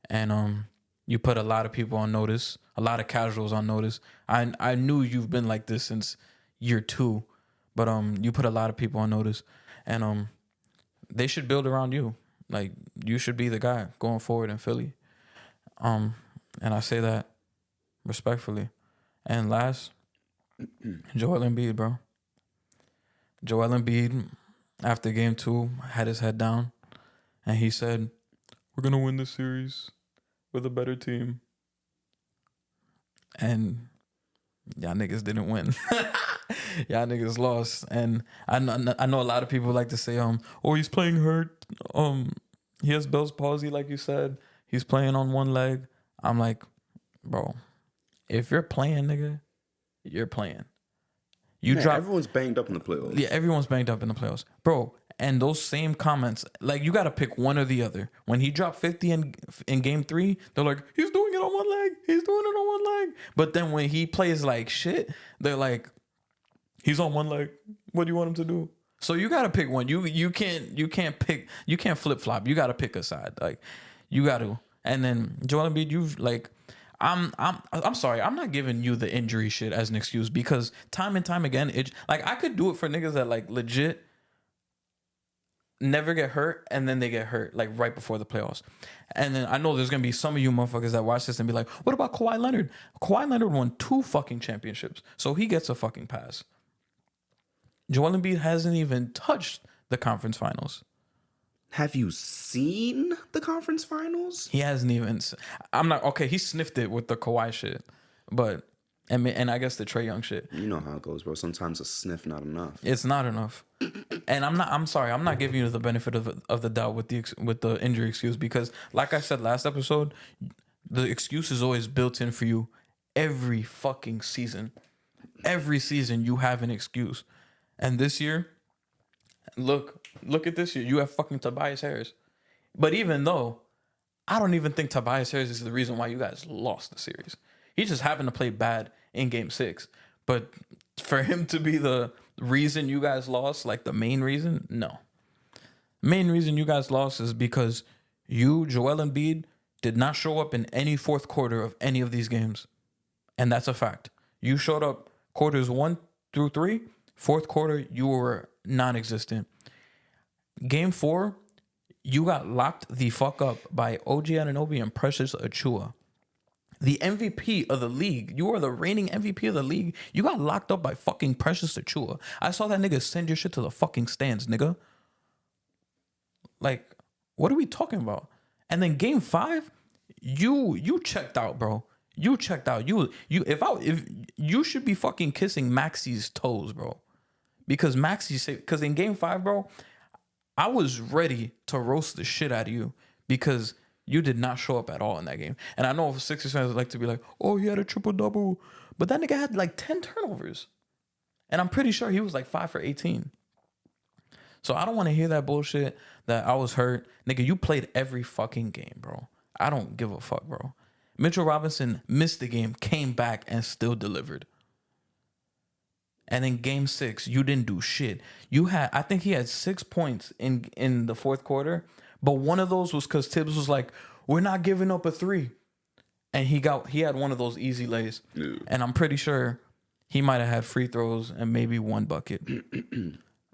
and you put a lot of people on notice, a lot of casuals on notice. I knew you've been like this since year 2, but you put a lot of people on notice, and they should build around you. Like, you should be the guy going forward in Philly. And I say that respectfully. And last, Joel Embiid, bro. Joel Embiid, after Game 2, had his head down, and he said, we're going to win this series with a better team. And y'all niggas didn't win. Y'all niggas lost. And I know a lot of people like to say, oh, he's playing hurt. He has Bell's palsy, like you said. He's playing on one leg. I'm like, bro, if you're playing, nigga, you're playing. Everyone's banged up in the playoffs. Yeah, everyone's banged up in the playoffs. Bro, and those same comments, like, you got to pick one or the other. When he dropped 50 in Game 3, they're like, he's doing it on one leg. He's doing it on one leg. But then when he plays like shit, they're like, he's on one leg. What do you want him to do? So you got to pick one. You can't flip-flop. You got to pick a side. Like, you got to. And then Joel Embiid, you've like, I'm sorry, I'm not giving you the injury shit as an excuse, because time and time again, like, I could do it for niggas that like legit never get hurt and then they get hurt like right before the playoffs. And then I know there's gonna be some of you motherfuckers that watch this and be like, what about Kawhi Leonard? Kawhi Leonard won 2 fucking championships, so he gets a fucking pass. Joel Embiid hasn't even touched the conference finals. Have you seen the conference finals? He hasn't even. I'm not okay. He sniffed it with the Kawhi shit, but and I guess the Trae Young shit. You know how it goes, bro. Sometimes a sniff not enough. It's not enough. And I'm sorry. I'm not giving you the benefit of the doubt with the injury excuse, because like I said last episode, the excuse is always built in for you every fucking season. Every season you have an excuse. And this year, look at this year. You have fucking Tobias Harris. But even though, I don't even think Tobias Harris is the reason why you guys lost the series. He just happened to play bad in game 6. But for him to be the reason you guys lost, like the main reason, no. Main reason you guys lost is because you, Joel Embiid, did not show up in any fourth quarter of any of these games. And that's a fact. You showed up quarters 1 through 3. Fourth quarter, you were non-existent. Game 4, you got locked the fuck up by OG Anunoby and Precious Achiuwa. The MVP of the league. You are the reigning MVP of the league. You got locked up by fucking Precious Achiuwa. I saw that nigga send your shit to the fucking stands, nigga. Like, what are we talking about? And then game 5, you checked out, bro. You checked out. If you should be fucking kissing Maxi's toes, bro. Because because in game 5, bro, I was ready to roast the shit out of you because you did not show up at all in that game. And I know Sixers fans like to be like, oh, he had a triple-double. But that nigga had like 10 turnovers. And I'm pretty sure he was like 5 for 18. So I don't want to hear that bullshit that I was hurt. Nigga, you played every fucking game, bro. I don't give a fuck, bro. Mitchell Robinson missed the game, came back, and still delivered. And in game 6, you didn't do shit. I think he had 6 points in the fourth quarter, but one of those was because Tibbs was like, we're not giving up a 3. And he had one of those easy lays. Yeah. And I'm pretty sure he might have had free throws and maybe 1 bucket.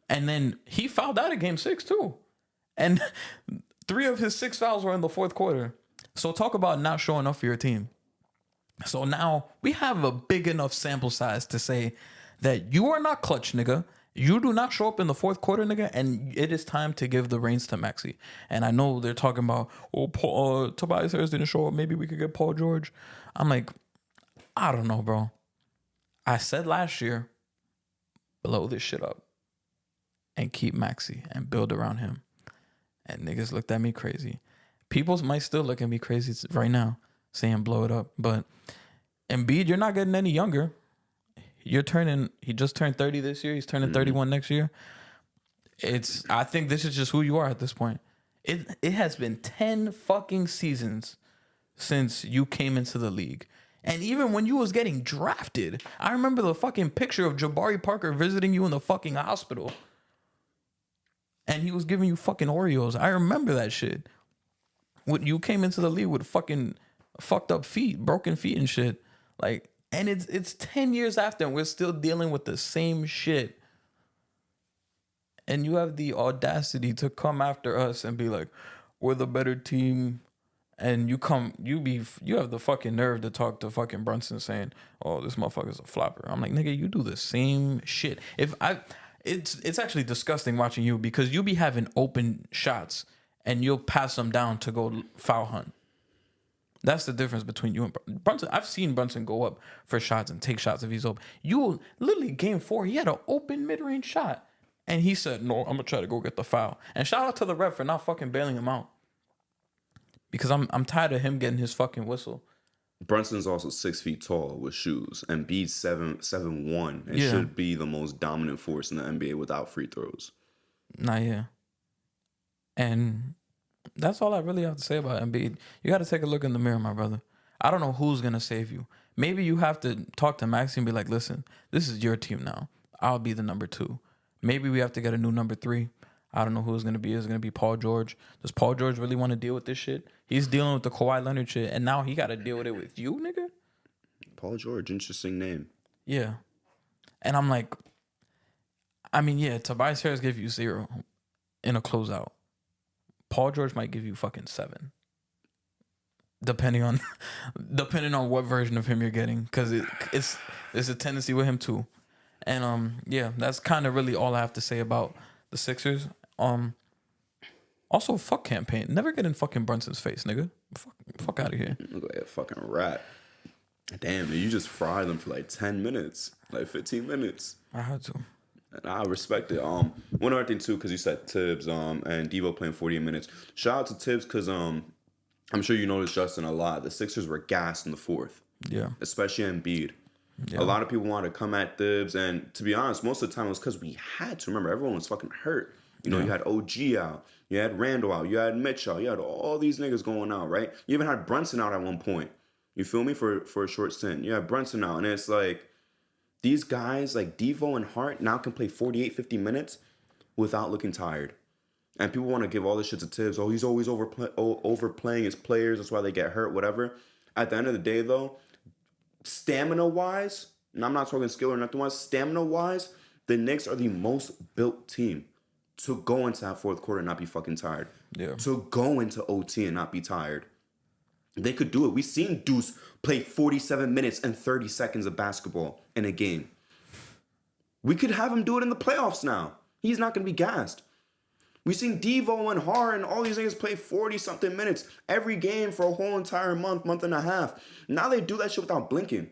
And then he fouled out of game 6 too. And 3 of his 6 fouls were in the fourth quarter. So talk about not showing up for your team. So now we have a big enough sample size to say that you are not clutch, nigga. You do not show up in the fourth quarter, nigga, and it is time to give the reins to Maxey. And I know they're talking about, Tobias Harris didn't show up. Maybe we could get Paul George. I'm like, I don't know, bro. I said last year, blow this shit up and keep Maxey and build around him. And niggas looked at me crazy. People might still look at me crazy right now, saying blow it up. But Embiid, you're not getting any younger. He just turned 30 this year. He's turning 31 next year. I think this is just who you are at this point. It has been 10 fucking seasons since you came into the league. And even when you was getting drafted, I remember the fucking picture of Jabari Parker visiting you in the fucking hospital. And he was giving you fucking Oreos. I remember that shit. When you came into the league with fucking fucked up feet, broken feet and shit. Like, and it's 10 years after and we're still dealing with the same shit. And you have the audacity to come after us and be like, we're the better team. And you have the fucking nerve to talk to fucking Brunson saying, oh, this motherfucker's a flopper. I'm like, nigga, you do the same shit. It's actually disgusting watching you because you be having open shots and you'll pass them down to go foul hunt. That's the difference between you and Brunson. I've seen Brunson go up for shots and take shots if he's open. You literally game 4, he had an open mid-range shot. And he said, no, I'm going to try to go get the foul. And shout out to the ref for not fucking bailing him out. Because I'm tired of him getting his fucking whistle. Brunson's also 6 feet tall with shoes. And Embiid's 7'1" and should be the most dominant force in the NBA without free throws. Nah, yeah. And that's all I really have to say about Embiid. You got to take a look in the mirror, my brother. I don't know who's going to save you. Maybe you have to talk to Maxey and be like, listen, this is your team now. I'll be the number 2. Maybe we have to get a new number 3. I don't know who it's going to be. Is it going to be Paul George? Does Paul George really want to deal with this shit? He's dealing with the Kawhi Leonard shit, and now he got to deal with it with you, nigga? Paul George, interesting name. Yeah. And I'm like, I mean, yeah, Tobias Harris gave you 0 in a closeout. Paul George might give you fucking 7. Depending on what version of him you're getting. Because it's a tendency with him too. And yeah, that's kind of really all I have to say about the Sixers. Also, fuck campaign. Never get in fucking Brunson's face, nigga. Fuck out of here. Look like a fucking rat. Damn, man, you just fry them for like 10 minutes, like 15 minutes. I had to. And I respect it. One other thing too, because you said Tibbs, and Devo playing 48 minutes. Shout out to Tibbs, because I'm sure you noticed Justin a lot. The Sixers were gassed in the fourth. Yeah. Especially Embiid. Yeah. A lot of people wanted to come at Tibbs, and to be honest, most of the time it was because we had to. Remember, everyone was fucking hurt. You know, you had OG out, you had Randall out, you had Mitch out, you had all these niggas going out, right? You even had Brunson out at one point. You feel me? For a short stint. You had Brunson out, and it's like, these guys like Devo and Hart now can play 48, 50 minutes without looking tired. And people want to give all this shit to Tibbs. Oh, he's always overplaying his players. That's why they get hurt, whatever. At the end of the day, though, stamina-wise, and I'm not talking skill or nothing-wise, stamina-wise, the Knicks are the most built team to go into that fourth quarter and not be fucking tired. Yeah. To go into OT and not be tired. They could do it. We've seen Deuce play 47 minutes and 30 seconds of basketball in a game. We could have him do it in the playoffs now. He's not going to be gassed. We've seen Devo and Hart and all these niggas play 40-something minutes every game for a whole entire month and a half. Now they do that shit without blinking.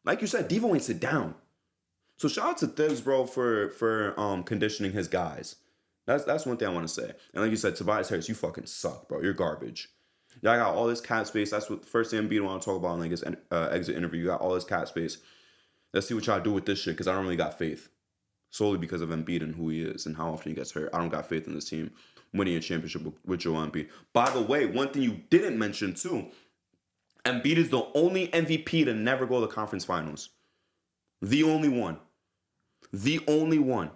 Like you said, Devo ain't sit down. So shout out to Thibs, bro, for conditioning his guys. That's one thing I want to say. And like you said, Tobias Harris, you fucking suck, bro. You're garbage. Y'all got all this cap space. That's what the first thing Embiid want to talk about in like his exit interview. You got all this cap space. Let's see what y'all do with this shit, because I don't really got faith. Solely because of Embiid and who he is and how often he gets hurt. I don't got faith in this team winning a championship with Joel Embiid. By the way, one thing you didn't mention too, Embiid is the only MVP to never go to the conference finals. The only one. The only one.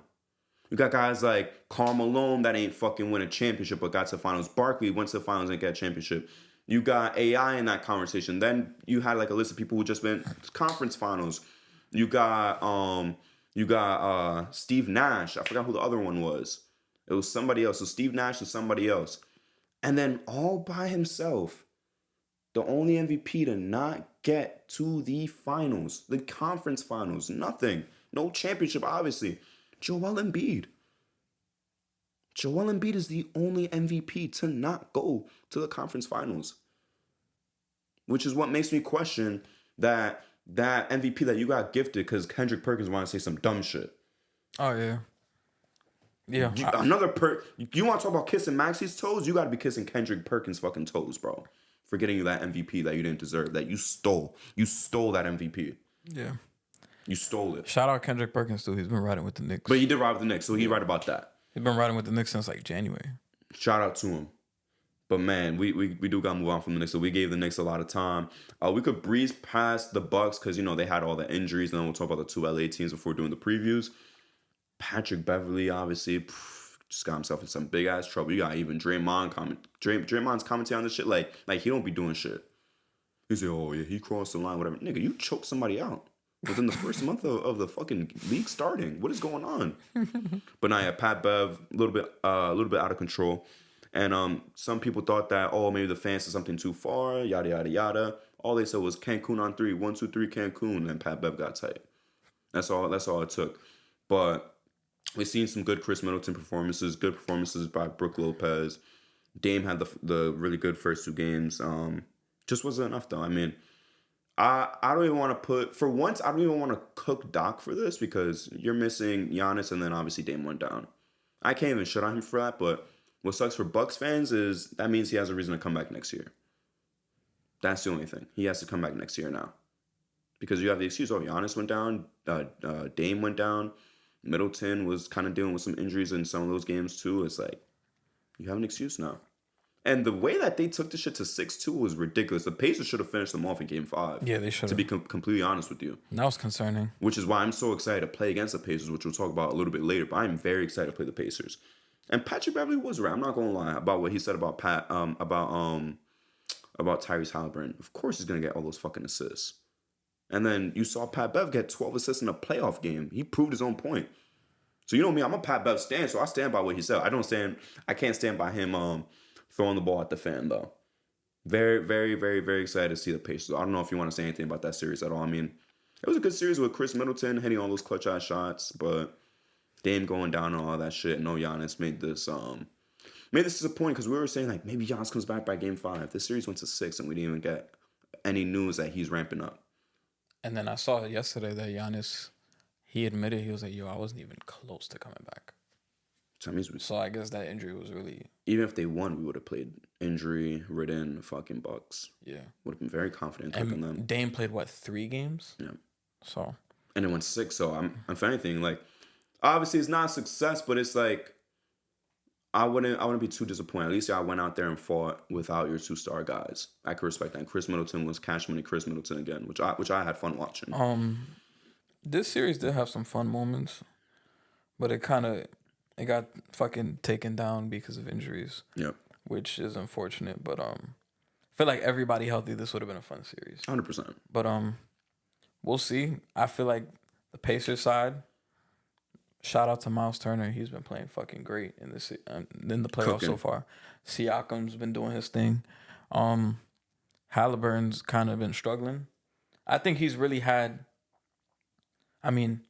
You got guys like Karl Malone that ain't fucking win a championship but got to finals. Barkley went to the finals and got a championship. You got AI in that conversation. Then you had like a list of people who just went conference finals. You got Steve Nash. I forgot who the other one was. It was somebody else. So Steve Nash was somebody else. And then all by himself, the only MVP to not get to the finals, the conference finals, nothing. No championship, obviously. Joel Embiid. Joel Embiid is the only MVP to not go to the conference finals. Which is what makes me question that MVP that you got gifted because Kendrick Perkins wanted to say some dumb shit. Oh, yeah. Yeah. You want to talk about kissing Maxie's toes? You got to be kissing Kendrick Perkins' fucking toes, bro. For getting you that MVP that you didn't deserve, that you stole. You stole that MVP. Yeah. You stole it. Shout out Kendrick Perkins, too. He's been riding with the Knicks. But he did ride with the Knicks, so he's right about that. He's been riding with the Knicks since like January. Shout out to him. But man, we do got to move on from the Knicks. So we gave the Knicks a lot of time. We could breeze past the Bucks because, you know, they had all the injuries. And then we'll talk about the two LA teams before doing the previews. Patrick Beverley, obviously, just got himself in some big ass trouble. You got even Draymond's commenting on this shit like he don't be doing shit. He said, oh yeah, he crossed the line, whatever. Nigga, you choked somebody out within the first month of the fucking league starting. What is going on? But now, yeah, Pat Bev, a little bit out of control. And some people thought that, oh, maybe the fans said something too far, yada, yada, yada. All they said was Cancun on 3, 1, 2, 3, Cancun, and Pat Bev got tight. That's all it took. But we've seen some good Chris Middleton performances, good performances by Brook Lopez. Dame had the really good first two games. Just wasn't enough, though. I mean, I don't even want to for once, I don't even want to cook Doc for this because you're missing Giannis and then obviously Dame went down. I can't even shut on him for that, but what sucks for Bucks fans is that means he has a reason to come back next year. That's the only thing. He has to come back next year now. Because you have the excuse, oh, Giannis went down, Dame went down, Middleton was kind of dealing with some injuries in some of those games too. It's like, you have an excuse now. And the way that they took the shit to 6-2 was ridiculous. The Pacers should have finished them off in Game 5. Yeah, they should have. To be completely honest with you. That was concerning. Which is why I'm so excited to play against the Pacers, which we'll talk about a little bit later. But I'm very excited to play the Pacers. And Patrick Beverley was right. I'm not gonna lie about what he said about about Tyrese Halliburton. Of course he's gonna get all those fucking assists. And then you saw Pat Bev get 12 assists in a playoff game. He proved his own point. So you know me, I'm a Pat Bev stan, so I stand by what he said. I can't stand by him throwing the ball at the fan though. Very, very, very, very excited to see the Pacers. I don't know if you want to say anything about that series at all. I mean, It was a good series with Chris Middleton hitting all those clutch ass shots, but Dame going down and all that shit. No Giannis made this disappointing because we were saying like maybe Giannis comes back by game 5. This series went to 6 and we didn't even get any news that he's ramping up. And then I saw yesterday that Giannis, he admitted, he was like, yo, I wasn't even close to coming back. So I guess that injury was really... Even if they won, we would have played injury-ridden fucking Bucks. Yeah. Would have been very confident in them. Dame played, 3 games? Yeah. So... And it went 6, so I'm if anything, like, obviously it's not a success, but it's like, I wouldn't be too disappointed. At least y'all went out there and fought without your 2-star guys. I could respect that. And Chris Middleton was Cash Money Chris Middleton again, which I had fun watching. This series did have some fun moments, but it got fucking taken down because of injuries. Yep. Which is unfortunate, but I feel like everybody healthy, this would have been a fun series. 100%. But we'll see. I feel like the Pacers side, shout out to Miles Turner. He's been playing fucking great in the playoffs so far. Siakam's been doing his thing. Halliburton's kind of been struggling. I think he's really had... I mean,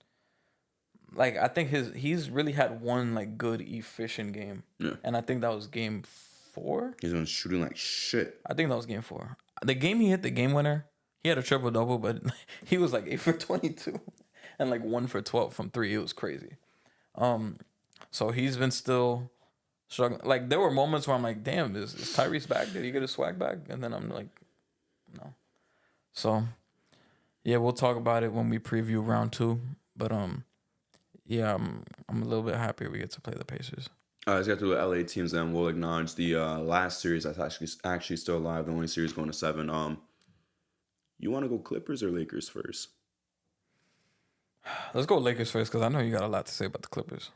like, I think he's really had one, like, good, efficient game. Yeah. And I think that was game 4. He's been shooting like shit. I think that was game 4. The game he hit the game winner, he had a triple-double, but he was, like, 8 for 22 and, like, 1 for 12 from 3. It was crazy. So he's been still struggling. Like, there were moments where I'm like, damn, is Tyrese back? Did he get his swag back? And then I'm like, no. So... yeah, we'll talk about it when we preview round 2. But yeah, I'm a little bit happier we get to play the Pacers. Let's get to the LA teams, then we'll acknowledge the last series that's actually still alive. The only series going to 7. You want to go Clippers or Lakers first? Let's go Lakers first because I know you got a lot to say about the Clippers.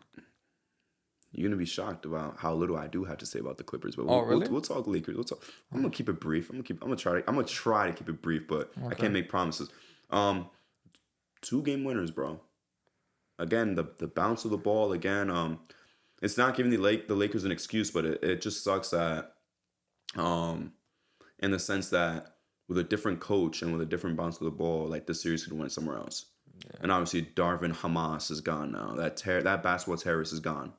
You're gonna be shocked about how little I do have to say about the Clippers, but really? we'll talk Lakers. I'm gonna keep it brief. I'm gonna try to keep it brief, but okay. I can't make promises. 2-game winners, bro. Again, the bounce of the ball. Again, it's not giving the Lakers an excuse, but it just sucks that, in the sense that with a different coach and with a different bounce of the ball, like this series could win somewhere else. Yeah. And obviously, Darvin Hamas is gone now. That basketball terrorist is gone.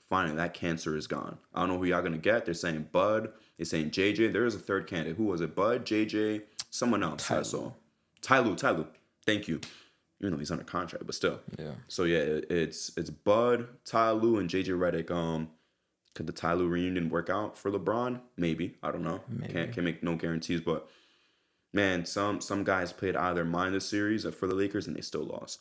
Finally, that cancer is gone. I don't know who y'all gonna get. They're saying Bud. They're saying JJ. There is a third candidate. Who was it? Bud, JJ, someone else. That's all. Tyloo. Thank you. Even though he's under contract, but still. Yeah. So yeah, it's Bud, Tyloo, and JJ Redick. Could the Tyloo reunion work out for LeBron? Maybe. I don't know. Maybe. Can't make no guarantees, but man, some guys played out of their mind this series for the Lakers and they still lost.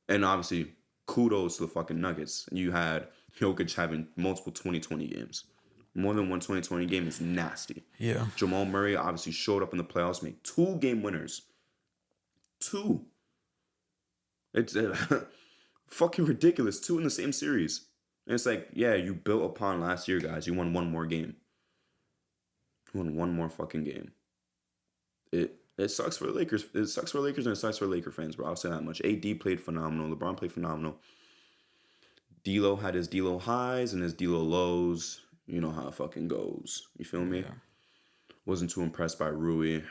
And obviously, kudos to the fucking Nuggets. You had Jokic having multiple 2020 games. More than one 2020 game is nasty. Yeah. Jamal Murray obviously showed up in the playoffs, made 2-game winners. 2. It's fucking ridiculous. 2 in the same series. And it's like, yeah, you built upon last year, guys. You won one more game. You won one more fucking game. It sucks for the Lakers. It sucks for the Lakers and it sucks for Laker fans, bro. I'll say that much. AD played phenomenal. LeBron played phenomenal. D'Lo had his D'Lo highs and his D'Lo lows. You know how it fucking goes. You feel me? Yeah. Wasn't too impressed by Rui.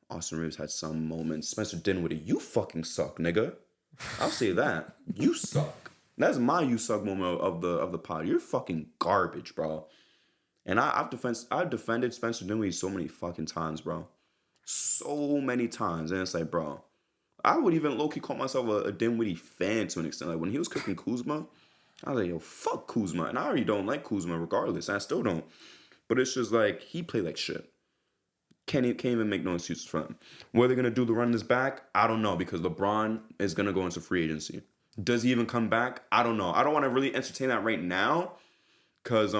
Austin Reeves had some moments. Spencer Dinwiddie, you fucking suck, nigga. I'll say that. You suck. That's my you suck moment of the pod. You're fucking garbage, bro. And I've defended Spencer Dinwiddie so many fucking times, bro. So many times. And it's like, bro, I would even low-key call myself a Dinwiddie fan to an extent. Like, when he was cooking Kuzma, I was like, yo, fuck Kuzma. And I already don't like Kuzma regardless. I still don't. But it's just like, he played like shit. Can't even make no excuses for him. Whether they're going to do the run this back, I don't know. Because LeBron is going to go into free agency. Does he even come back? I don't know. I don't want to really entertain that right now. Because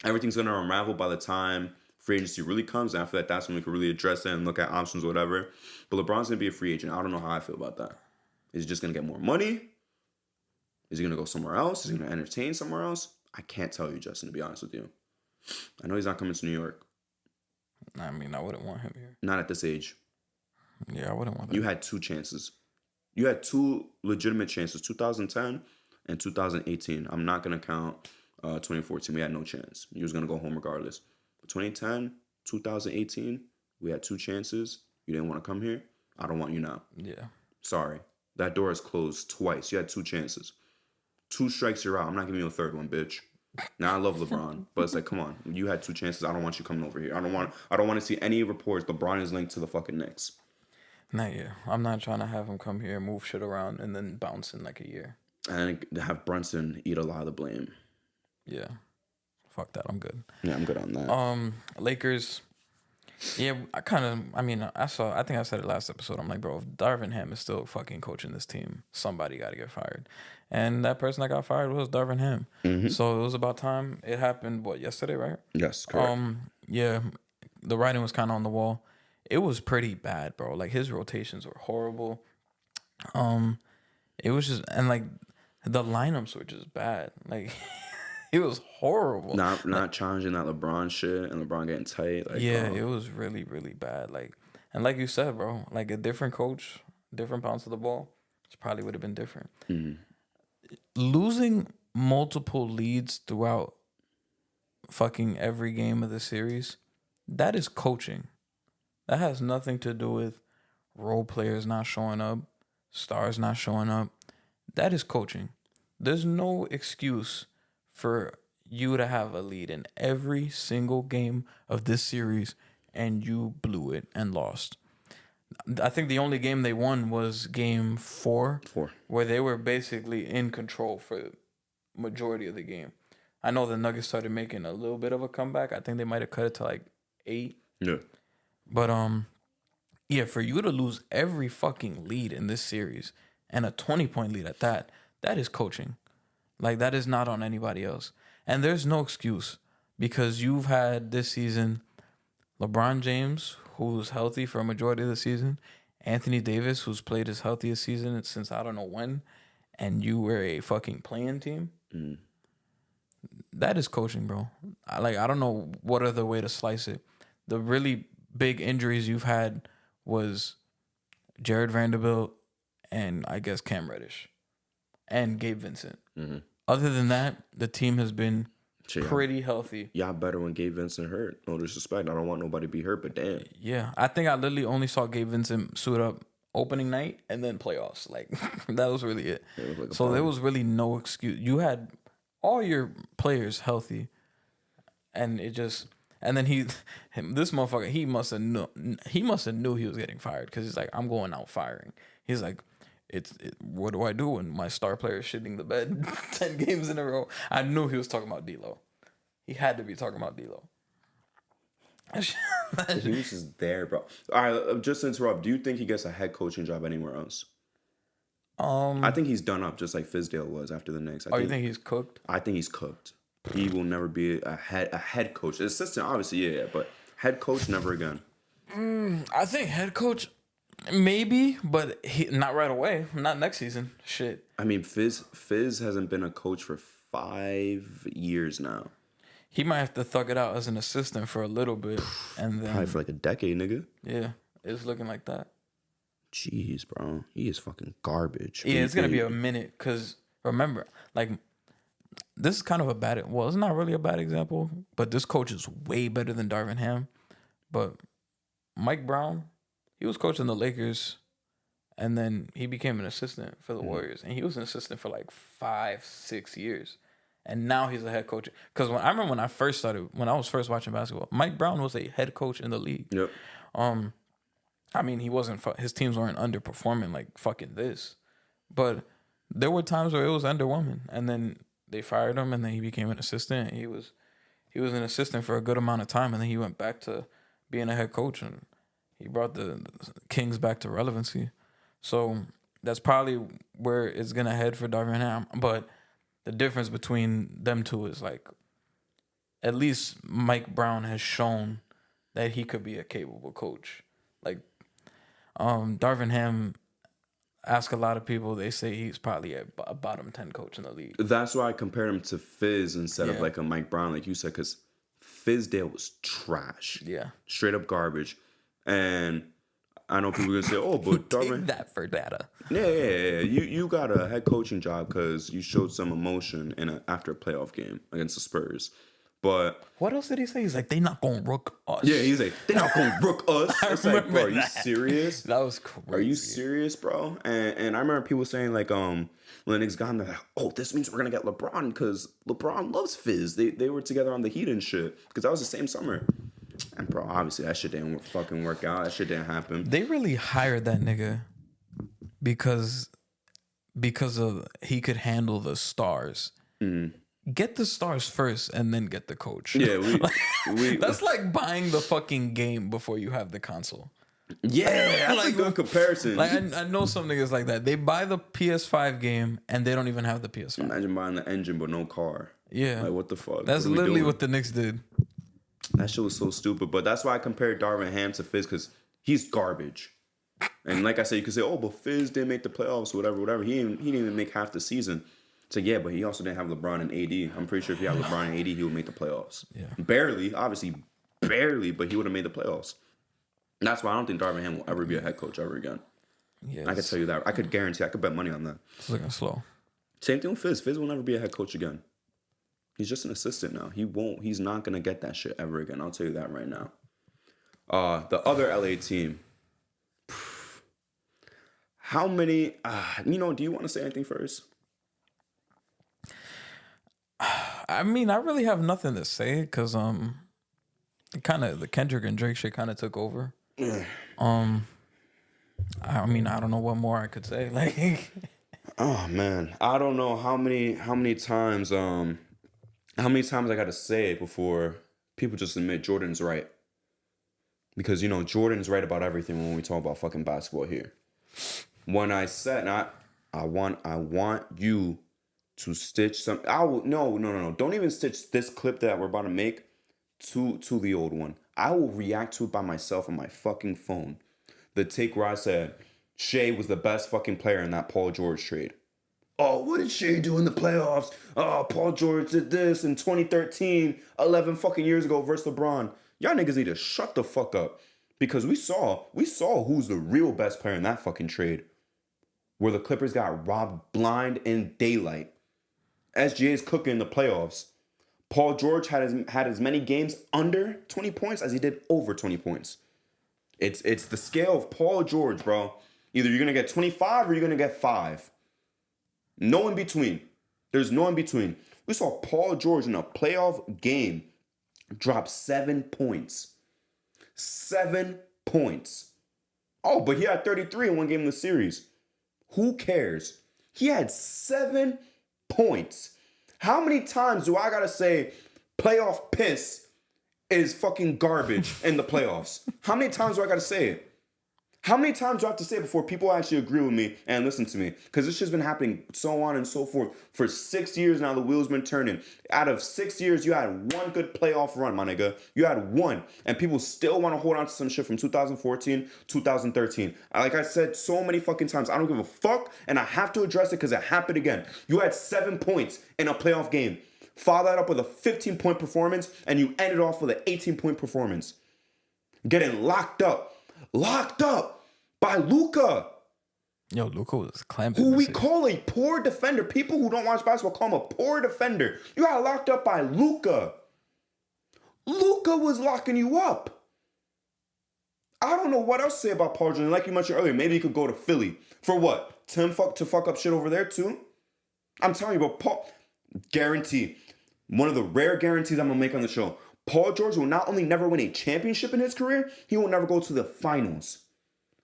everything's going to unravel by the time free agency really comes. After that, that's when we can really address it and look at options or whatever. But LeBron's going to be a free agent. I don't know how I feel about that. Is he just going to get more money? Is he going to go somewhere else? Is he going to entertain somewhere else? I can't tell you, Justin, to be honest with you. I know he's not coming to New York. I mean, I wouldn't want him here. Not at this age. Yeah, I wouldn't want that. You had 2 chances. You had 2 legitimate chances, 2010 and 2018. I'm not going to count 2014. We had no chance. You was going to go home regardless. 2010, 2018, we had 2 chances. You didn't want to come here. I don't want you now. Yeah. Sorry. That door is closed twice. You had 2 chances. 2 strikes, you're out. I'm not giving you a third one, bitch. Now I love LeBron, but it's like, come on. You had 2 chances. I don't want you coming over here. I don't want to see any reports LeBron is linked to the fucking Knicks. Not yet. I'm not trying to have him come here, move shit around, and then bounce in like a year. And have Brunson eat a lot of the blame. Yeah. Fuck that. I'm good. Yeah, I'm good on that. Lakers. Yeah, I think I said it last episode. I'm like, bro, if Darvin Ham is still fucking coaching this team, somebody got to get fired. And that person that got fired was Darvin Ham. So it was about time. It happened, yesterday, right? Yes, correct. Yeah, the writing was kind of on the wall. It was pretty bad, bro. Like, his rotations were horrible. It was just, and like, the lineups were just bad. Like, it was horrible. Not challenging that LeBron shit and LeBron getting tight. Like, it was really, really bad. Like, and like you said, bro, like a different coach, different bounce of the ball, it probably would have been different. Losing multiple leads throughout fucking every game of the series, that is coaching. That has nothing to do with role players not showing up, stars not showing up. That is coaching. There's no excuse for you to have a lead in every single game of this series and you blew it and lost. I think the only game they won was game 4, where they were basically in control for the majority of the game. I know the Nuggets started making a little bit of a comeback. I think they might have cut it to like 8. Yeah. But yeah, for you to lose every fucking lead in this series and a 20-point lead at that is coaching. Like, that is not on anybody else. And there's no excuse, because you've had this season LeBron James, who's healthy for a majority of the season, Anthony Davis, who's played his healthiest season since I don't know when, and you were a fucking playing team. That is coaching, bro. I don't know what other way to slice it. The really big injuries you've had was Jared Vanderbilt and I guess Cam Reddish and Gabe Vincent. Other than that, the team has been pretty healthy. Y'all better when Gabe Vincent hurt. No disrespect. I don't want nobody to be hurt, but damn. Yeah. I think I literally only saw Gabe Vincent suit up opening night and then playoffs. Like, that was really it. So there was really no excuse. You had all your players healthy, and it just... And then this motherfucker, he must have knew he was getting fired, because he's like, I'm going out firing. He's like, what do I do when my star player is shitting the bed 10 games in a row? I knew he was talking about D'Lo. He had to be talking about D'Lo. He was just there, bro. All right, just to interrupt, do you think he gets a head coaching job anywhere else? I think he's done up, just like Fizdale was after the Knicks. You think he's cooked? I think he's cooked. He will never be a head coach. Assistant, obviously, yeah, but head coach, never again. I think head coach, maybe, but not right away. Not next season. Shit. I mean, Fizz hasn't been a coach for 5 years now. He might have to thug it out as an assistant for a little bit, and then probably for like a decade, nigga. Yeah, it's looking like that. Jeez, bro, he is fucking garbage. Yeah, it's gonna be a minute, because remember, like, this is kind of it's not really a bad example, but this coach is way better than Darvin Ham. But Mike Brown, he was coaching the Lakers, and then he became an assistant for the Warriors, and he was an assistant for like 5-6 years, and now he's a head coach. Because I remember when I was first watching basketball, Mike Brown was a head coach in the league. Yep. I mean, his teams weren't underperforming like fucking this, but there were times where it was underwhelming, and then they fired him, and then he became an assistant. He was an assistant for a good amount of time, and then he went back to being a head coach, and he brought the Kings back to relevancy. So that's probably where it's gonna head for Darvin Ham. But the difference between them two is, like, at least Mike Brown has shown that he could be a capable coach. Like, Darvin Ham, ask a lot of people, they say he's probably a bottom 10 coach in the league. That's why I compared him to Fizz instead of like a Mike Brown, like you said, because Fizdale was trash. Yeah. Straight up garbage. And I know people are going to say, oh, but Darvin... Take that for data. Yeah. You got a head coaching job because you showed some emotion after a playoff game against the Spurs. But What else did he say? He's like, they not gonna rook us. yeah, he's like, they're not gonna rook us. I It's like, bro, are you remember that. serious? That was crazy. Are you serious, bro? And I remember people saying like, when the Knicks got him, they're like, oh, this means we're gonna get LeBron because LeBron loves Fizz. They were together on the Heat and shit because that was the same summer. And bro, obviously that shit didn't fucking work out. That shit didn't happen. They really hired that nigga because of he could handle the stars. Get the stars first and then get the coach. Yeah, That's like buying the fucking game before you have the console. yeah, that's Like, a good comparison. Like I know some niggas like that. They buy the PS5 game and they don't even have the PS5. Imagine buying the engine but no car. Yeah, Like what the fuck? that's What are we literally doing? what the Knicks did. That shit was so stupid. But that's why I compared Darvin Ham to Fizz because he's garbage. And like I said, you could say, oh, but Fizz didn't make the playoffs, whatever. He didn't even make half the season. So yeah, but he also didn't have LeBron and AD. I'm pretty sure if he had LeBron and AD, he would make the playoffs. Yeah. Barely, obviously, barely, but he would have made the playoffs. And that's why I don't think Darvin Ham will ever be a head coach ever again. Yeah, I could tell you that. I could guarantee. I could bet money on that. it's looking slow. Same thing with Fizz. Fizz will never be a head coach again. He's just an assistant now. He's not gonna get that shit ever again. I'll tell you that right now. The other LA team. How many? Do you want to say anything first? I mean, I really have nothing to say because the Kendrick and Drake shit kind of took over. I mean, I don't know what more I could say. Like, Oh man, I don't know how many times I got to say it before people just admit Jordan's right. Because Jordan's right about everything when we talk about fucking basketball here. When I said, and I want you to stitch some. No. Don't even stitch this clip that we're about to make to the old one. I will react to it by myself on my fucking phone. The take where I said Shea was the best fucking player in that Paul George trade. Oh, what did Shea do in the playoffs? Oh, Paul George did this in 2013, 11 fucking years ago versus LeBron. Y'all niggas need to shut the fuck up. Because we saw who's the real best player in that fucking trade. Where the Clippers got robbed blind in daylight. SGA's cooking in the playoffs. Paul George had as many games under 20 points as he did over 20 points. It's the scale of Paul George, bro. Either you're gonna get 25 or you're gonna get 5. No in between. There's no in between. We saw Paul George in a playoff game drop 7 points. 7 points. Oh, but he had 33 in one game in the series. Who cares? He had 7 points. How many times do I gotta say playoff piss is fucking garbage in the playoffs? How many times do I gotta say it? How many times do I have to say it before people actually agree with me and listen to me? Because this shit's been happening so on and so forth. For 6 years now, the wheel's been turning. Out of 6 years, you had one good playoff run, my nigga. You had one. And people still want to hold on to some shit from 2014, 2013. Like I said so many fucking times, I don't give a fuck, and I have to address it because it happened again. You had 7 points in a playoff game. Follow that up with a 15-point performance, and you ended off with an 18-point performance. Getting locked up by Luka, yo, Luka was clamping. who we call a poor defender. People who don't watch basketball call him a poor defender. You got locked up by Luka. Luka was locking you up. I don't know what else to say about Paul George. Like you mentioned earlier, maybe he could go to Philly. For what? To fuck up shit over there too? I'm telling you, bro, Paul, guarantee. One of the rare guarantees I'm gonna make on the show. Paul George will not only never win a championship in his career, he will never go to the finals.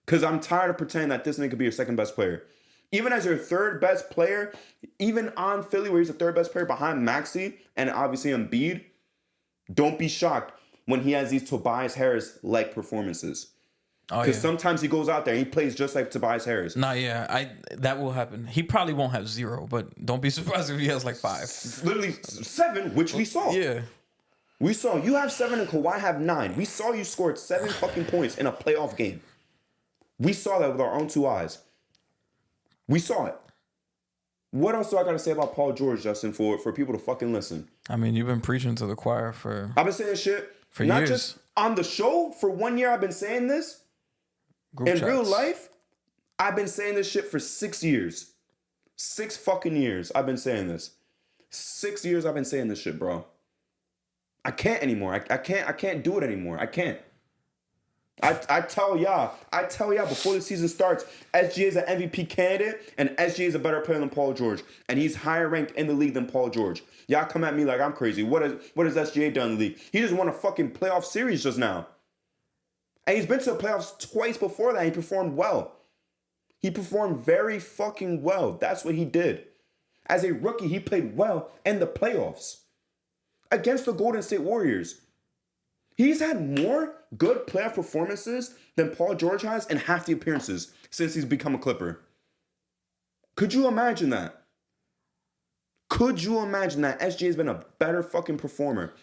Because I'm tired of pretending that this nigga could be your second best player. Even as your third best player, even on Philly where he's the third best player behind Maxey and obviously Embiid, don't be shocked when he has these Tobias Harris-like performances. Oh, Because yeah. sometimes he goes out there and he plays just like Tobias Harris. Nah, yeah, that will happen. He probably won't have 0, but don't be surprised if he has like 5. Literally 7, which we saw. Yeah. We saw you have 7 and Kawhi have 9. We saw you scored 7 fucking points in a playoff game. We saw that with our own 2 eyes. We saw it. What else do I got to say about Paul George, Justin, for people to fucking listen? I mean, you've been preaching to the choir for I've been saying this shit For not years. just on the show. For 1 year, I've been saying this. group In chats. real life, I've been saying this shit for 6 years. 6 fucking years I've been saying this. 6 years I've been saying this shit, bro. I can't anymore. I can't do it anymore. I can't. I tell y'all before the season starts, SGA is an MVP candidate, and SGA is a better player than Paul George, and he's higher ranked in the league than Paul George. Y'all come at me like I'm crazy. What has SGA done in the league? He just won a fucking playoff series just now, and he's been to the playoffs twice before that. He performed well. He performed very fucking well. That's what he did. As a rookie, he played well in the playoffs against the Golden State Warriors. He's had more good playoff performances than Paul George has in half the appearances since he's become a Clipper. Could you imagine that? Could you imagine that SGA has been a better fucking performer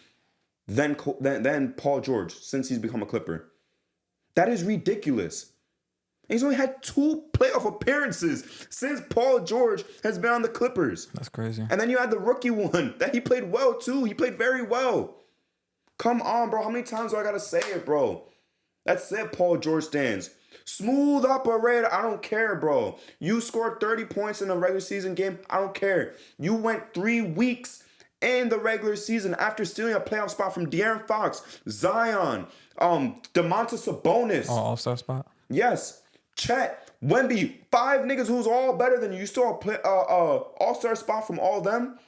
than Paul George since he's become a Clipper? That is ridiculous. And he's only had 2 playoff appearances since Paul George has been on the Clippers. That's crazy. And then you had the rookie one that he played well too. He played very well. Come on, bro. How many times do I gotta say it, bro? That's it, Paul George stands. Smooth operator. I don't care, bro. You scored 30 points in a regular season game. I don't care. You went 3 weeks in the regular season after stealing a playoff spot from De'Aaron Fox, Zion, Domantas Sabonis. All-star spot? Yes. Chet, Wemby, 5 niggas who's all better than you. You stole a all-star spot from all of them.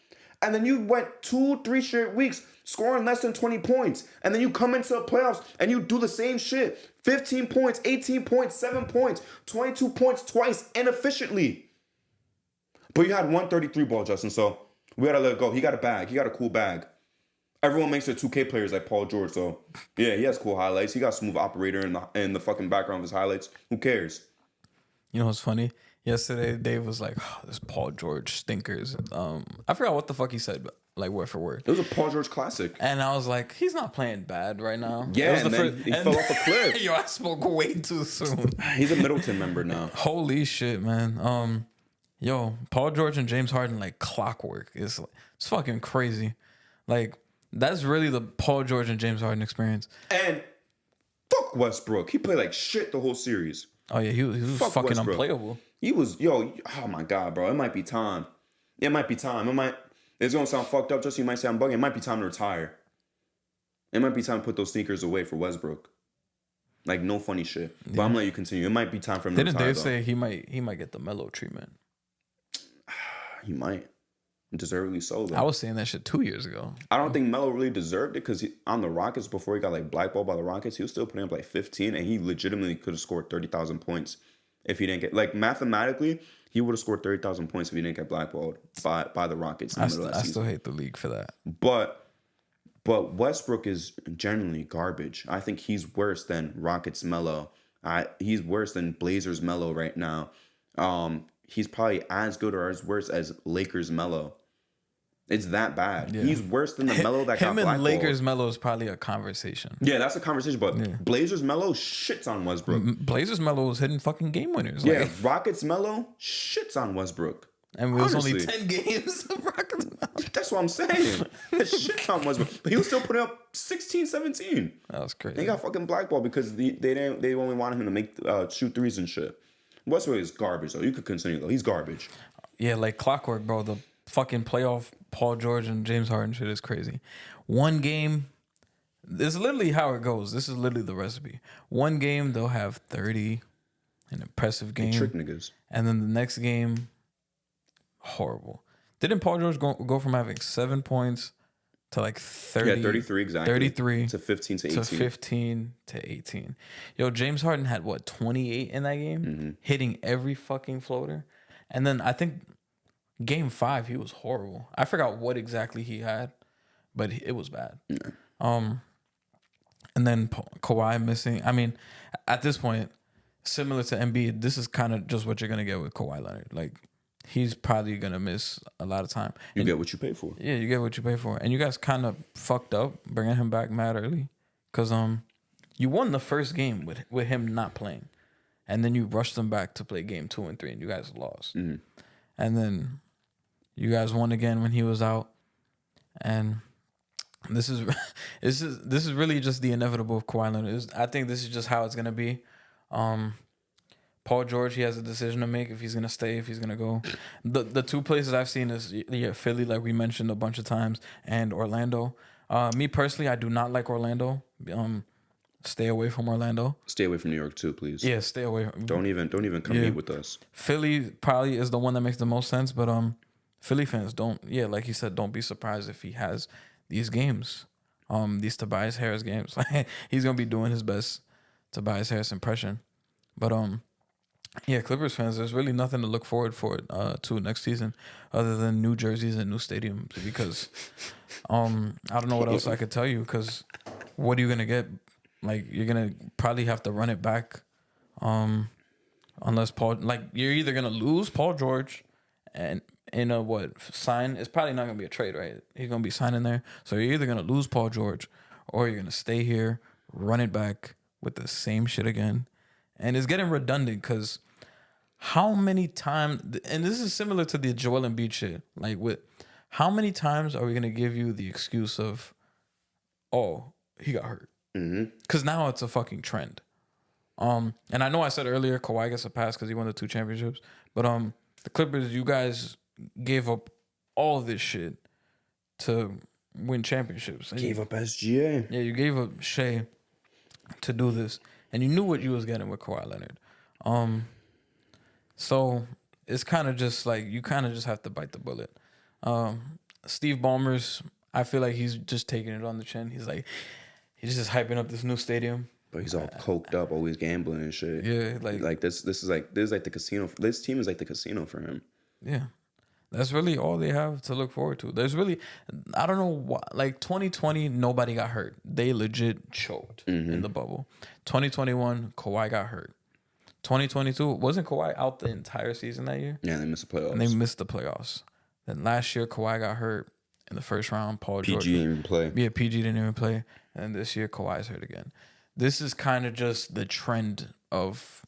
And then you went 2-3 straight weeks scoring less than 20 points. And then you come into the playoffs and you do the same shit. 15 points, 18 points, 7 points, 22 points twice inefficiently. But you had 133 ball, Justin, so we gotta let it go. He got a bag. He got a cool bag. Everyone makes their 2K players like Paul George, so yeah, he has cool highlights. He got a smooth operator in the fucking background of his highlights. Who cares? You know what's funny? Yesterday, Dave was like, oh, this Paul George stinkers. I forgot what the fuck he said, but like word for word. It was a Paul George classic. And I was like, he's not playing bad right now. Yeah, and then he fell off a cliff. Yo, I spoke way too soon. He's a Middleton member now. Holy shit, man. Yo, Paul George and James Harden like clockwork. It's fucking crazy. Like, that's really the Paul George and James Harden experience. And fuck Westbrook. He played like shit the whole series. Oh yeah, he was fucking Westbrook. Unplayable. He was, oh my God, bro. It might be time. It's gonna sound fucked up, just you might say I'm bugging. It might be time to retire. It might be time to put those sneakers away for Westbrook. Like, no funny shit. But I'm gonna let you continue. It might be time for him to retire. Didn't Dave say he might get the Melo treatment? He might. Deservedly so, though. I was saying that shit 2 years ago. I don't think Melo really deserved it because on the Rockets, before he got like blackballed by the Rockets, he was still putting up like 15, and he legitimately could have scored 30,000 points if he didn't get, like, mathematically, he would have scored 30,000 points if he didn't get blackballed by the Rockets. I still hate the league for that. But Westbrook is genuinely garbage. I think he's worse than Rockets Melo. He's worse than Blazers Melo right now. He's probably as good or as worse as Lakers Melo. It's that bad. Yeah. He's worse than the Melo that got blackballed. Him and Lakers Melo is probably a conversation. Yeah, that's a conversation. But Blazers Melo shits on Westbrook. Blazers Melo was hitting fucking game winners. Yeah, Rockets Melo shits on Westbrook. And it was only 10 games of Rockets Melo. That's what I'm saying. Shits on Westbrook. But he was still putting up 16, 17. That was crazy. He got fucking blackballed because they only wanted him to make shoot threes and shit. Westbrook is garbage, though. You could continue, though. He's garbage. Yeah, like clockwork, bro. The fucking playoff Paul George and James Harden shit is crazy. One game, this is literally how it goes. This is literally the recipe. One game, they'll have 30, an impressive game. They trick niggas. And then the next game, horrible. Didn't Paul George go from having 7 points to like 30? Yeah, 33 exactly. 33 to 15 to 18. To 15 to 18. Yo, James Harden had what, 28 in that game? Hitting every fucking floater. And then I think Game 5, he was horrible. I forgot what exactly he had, but it was bad. Yeah. And then Kawhi missing. I mean, at this point, similar to Embiid, this is kind of just what you're gonna get with Kawhi Leonard. Like, he's probably gonna miss a lot of time. You get what you pay for. Yeah, you get what you pay for. And you guys kind of fucked up bringing him back mad early, because you won the first game with him not playing, and then you rushed him back to play game 2 and 3, and you guys lost. And then you guys won again when he was out, and this is really just the inevitable of Kawhi Leonard. I think this is just how it's gonna be. Paul George, he has a decision to make if he's gonna stay, if he's gonna go. The 2 places I've seen is Philly, like we mentioned a bunch of times, and Orlando. Me personally, I do not like Orlando. Stay away from Orlando. Stay away from New York too, please. Yeah, stay away. Don't even come meet with us. Philly probably is the one that makes the most sense, but Philly fans don't. Yeah, like you said, don't be surprised if he has these games, these Tobias Harris games. He's gonna be doing his best Tobias Harris impression, but yeah, Clippers fans, there's really nothing to look forward for to next season, other than new jerseys and new stadiums. Because I don't know what else I could tell you. Because what are you gonna get? Like, you're gonna probably have to run it back, unless Paul. Like, you're either gonna lose Paul George, and in a sign. It's probably not gonna be a trade, right? He's gonna be signing there. So you're either gonna lose Paul George, or you're gonna stay here, run it back with the same shit again, and it's getting redundant because. How many times, and this is similar to the Joel Embiid shit, like with how many times are we going to give you the excuse of, oh, he got hurt? Because now it's a fucking trend. And I know I said earlier Kawhi gets a pass because he won the 2 championships, but the Clippers, you guys gave up all of this shit to win championships. Gave up SGA. Yeah, you gave up Shea to do this, and you knew what you was getting with Kawhi Leonard. So it's kind of just like you kind of just have to bite the bullet. Steve Ballmer's, I feel like he's just taking it on the chin. He's just hyping up this new stadium. But he's all coked up, always gambling and shit. Yeah, like this is like the casino. This team is like the casino for him. Yeah, that's really all they have to look forward to. There's really, I don't know why. Like 2020, nobody got hurt. They legit choked in the bubble. 2021, Kawhi got hurt. 2022, wasn't Kawhi out the entire season that year? Yeah, they missed the playoffs. And they missed the playoffs. Then last year, Kawhi got hurt in the first round. Paul George. PG didn't even play. Yeah, PG didn't even play. And this year, Kawhi's hurt again. This is kind of just the trend of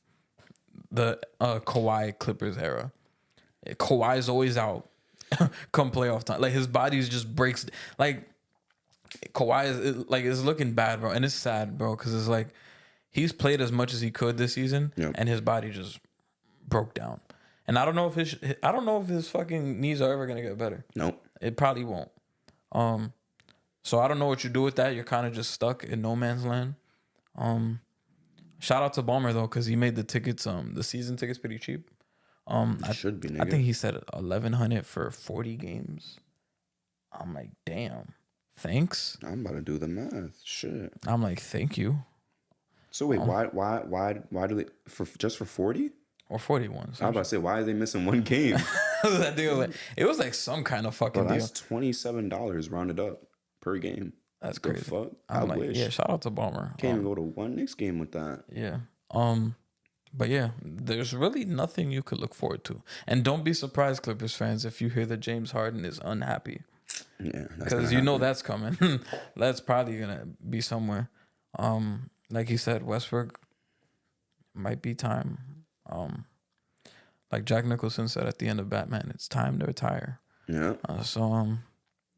the Kawhi Clippers era. Kawhi's always out come playoff time. Like, his body just breaks. Like, Kawhi is looking bad, bro. And it's sad, bro, because it's like, he's played as much as he could this season, and his body just broke down. And I don't know if his fucking knees are ever gonna get better. Nope. It probably won't. So I don't know what you do with that. You're kind of just stuck in no man's land. Shout out to Ballmer though, because he made the tickets, the season tickets pretty cheap. Should be. Nigga. I think he said $1,100 for 40 games. I'm like, damn. Thanks. I'm about to do the math. Shit. I'm like, thank you. So wait, why do they just for 40 or 41? I was about to say, why are they missing one game? That thing was like, it was like some kind of fucking Bro, that's deal. $27 rounded up per game. That's the crazy. Fuck? I wish. Like, yeah, shout out to Ballmer. Can't even go to one Knicks game with that. Yeah. But yeah, there's really nothing you could look forward to, and don't be surprised, Clippers fans, if you hear that James Harden is unhappy. Yeah, because you know that's coming. That's probably gonna be somewhere. Like he said, Westbrook might be time. Like Jack Nicholson said at the end of Batman, it's time to retire. Yeah. So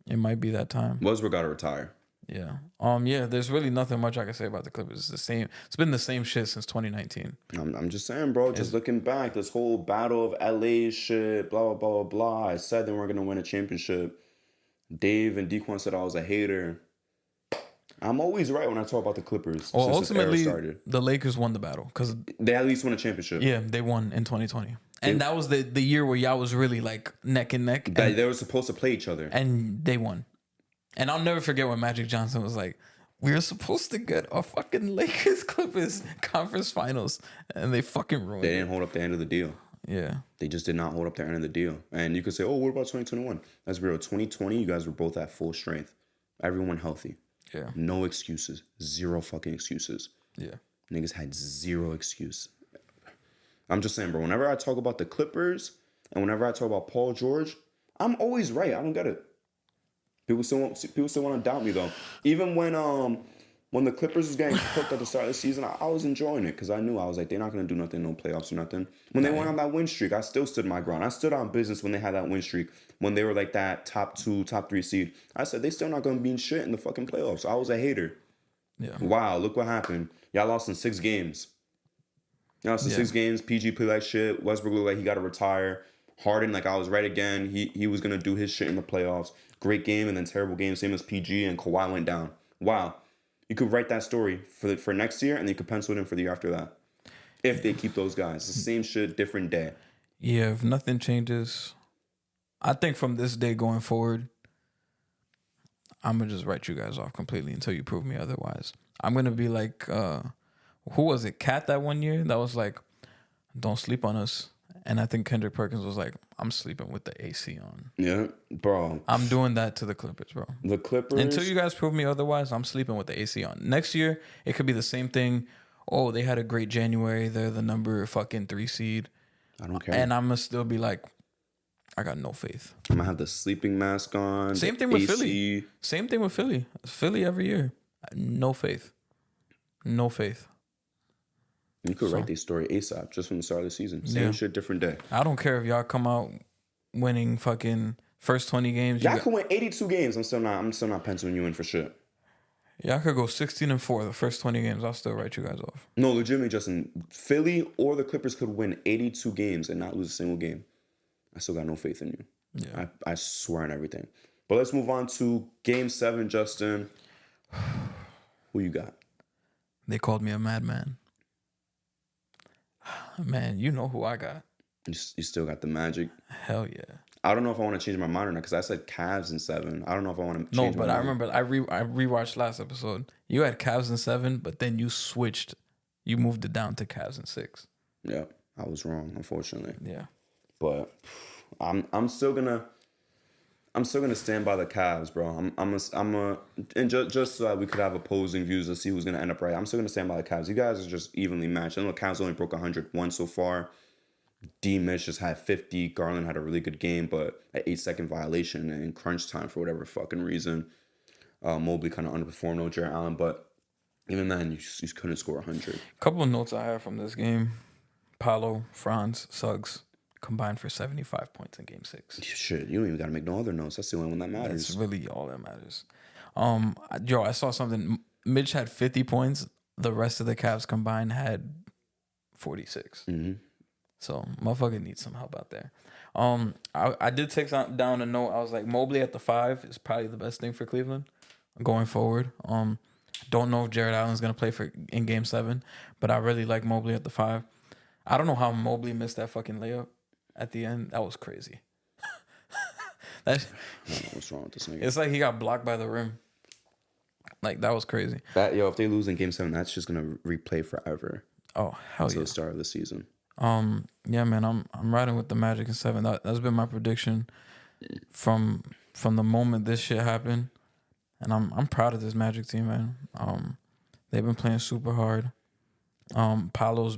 it might be that time. Westbrook got to retire. Yeah. Yeah. There's really nothing much I can say about the Clippers. It's the same. It's been the same shit since 2019. I'm just saying, bro. Just looking back, this whole battle of LA shit, blah blah blah blah blah. I said they weren't gonna win a championship. Dave and Dequan said I was a hater. I'm always right when I talk about the Clippers. Well, since ultimately, this era started. the Lakers won the battle because they at least won a championship. Yeah, they won in 2020, and that was the year where y'all was really like neck and neck. And they were supposed to play each other, and they won. And I'll never forget when Magic Johnson was like, "We were supposed to get a fucking Lakers Clippers conference finals, and they fucking ruined it." They didn't hold up the end of the deal. Yeah, they just did not hold up the end of the deal. And you could say, "Oh, what about 2021?" That's real. 2020, you guys were both at full strength, everyone healthy. Yeah. No excuses. Zero fucking excuses. Yeah. Niggas had zero excuse. I'm just saying, bro, whenever I talk about the Clippers and whenever I talk about Paul George, I'm always right. I don't get it. People still want to doubt me though. Even when the Clippers was getting cooked at the start of the season, I was enjoying it because I knew I was like, they're not gonna do nothing, no playoffs or nothing. When they went on that win streak, I still stood my ground. I stood on business when they had that win streak. When they were like that top 2, top 3 seed, I said they still not gonna be in shit in the fucking playoffs. I was a hater. Yeah. Wow, look what happened. Y'all lost in 6 games. Y'all lost in 6 games. PG played like shit. Westbrook looked like he got to retire. Harden, like I was right again. He was gonna do his shit in the playoffs. Great game and then terrible game, same as PG, and Kawhi went down. Wow, you could write that story for next year, and then you could pencil it in for the year after that. If they keep those guys, the same shit, different day. Yeah, if nothing changes, I think from this day going forward, I'm gonna just write you guys off completely until you prove me otherwise. I'm gonna be like, who was it? Cat that one year that was like, "Don't sleep on us," and I think Kendrick Perkins was like, "I'm sleeping with the AC on." Yeah, bro. I'm doing that to the Clippers, bro. The Clippers. Until you guys prove me otherwise, I'm sleeping with the AC on. Next year, it could be the same thing. Oh, they had a great January. They're the number fucking 3 seed. I don't care. And I'm going to still be like, I got no faith. I'm gonna have the sleeping mask on. Same thing with Philly. Same thing with Philly. Philly every year. No faith. No faith. You could write this story ASAP just from the start of the season. Same shit, different day. I don't care if y'all come out winning fucking first 20 games. Y'all could win 82 games. I'm still not penciling you in for shit. Y'all could go 16-4 the first 20 games. I'll still write you guys off. No, legitimately, Justin. Philly or the Clippers could win 82 games and not lose a single game. I still got no faith in you. Yeah. I swear on everything. But let's move on to Game 7, Justin. Who you got? They called me a madman. Man, you know who I got. You still got the Magic. Hell yeah. I don't know if I want to change my mind or not because I said Cavs in 7. I don't know if I want to change my mind. No, but I remember I rewatched last episode. You had Cavs in 7, but then you switched. You moved it down to Cavs in 6. Yeah, I was wrong, unfortunately. Yeah. But I'm still gonna stand by the Cavs, bro. And just so that we could have opposing views to see who's gonna end up right. I'm still gonna stand by the Cavs. You guys are just evenly matched. I know the Cavs only broke 101 so far. D. Mitch just had 50. Garland had a really good game, but an 8-second violation in crunch time for whatever fucking reason. Mobley kind of underperformed. No Jarrett Allen, but even then, you couldn't score 100. Couple of notes I have from this game: Paolo, Franz, Suggs combined for 75 points in Game 6. Shit, you don't even gotta make no other notes. That's the only one that matters. That's really all that matters. I saw something. Mitch had 50 points. The rest of the Cavs combined had 46. Mm-hmm. So motherfucker needs some help out there. I did take down a note. I was like, Mobley at the 5 is probably the best thing for Cleveland going forward. Don't know if Jared Allen's gonna play in Game 7, but I really like Mobley at the 5. I don't know how Mobley missed that fucking layup at the end. That was crazy. I don't know what's wrong with this nigga. It's like he got blocked by the rim. Like that was crazy. If they lose in Game 7, that's just gonna replay forever. Oh hell Until yeah! the start of the season. Yeah, man, I'm riding with the Magic in 7. That's been my prediction from the moment this shit happened, and I'm proud of this Magic team, man. They've been playing super hard. Paolo's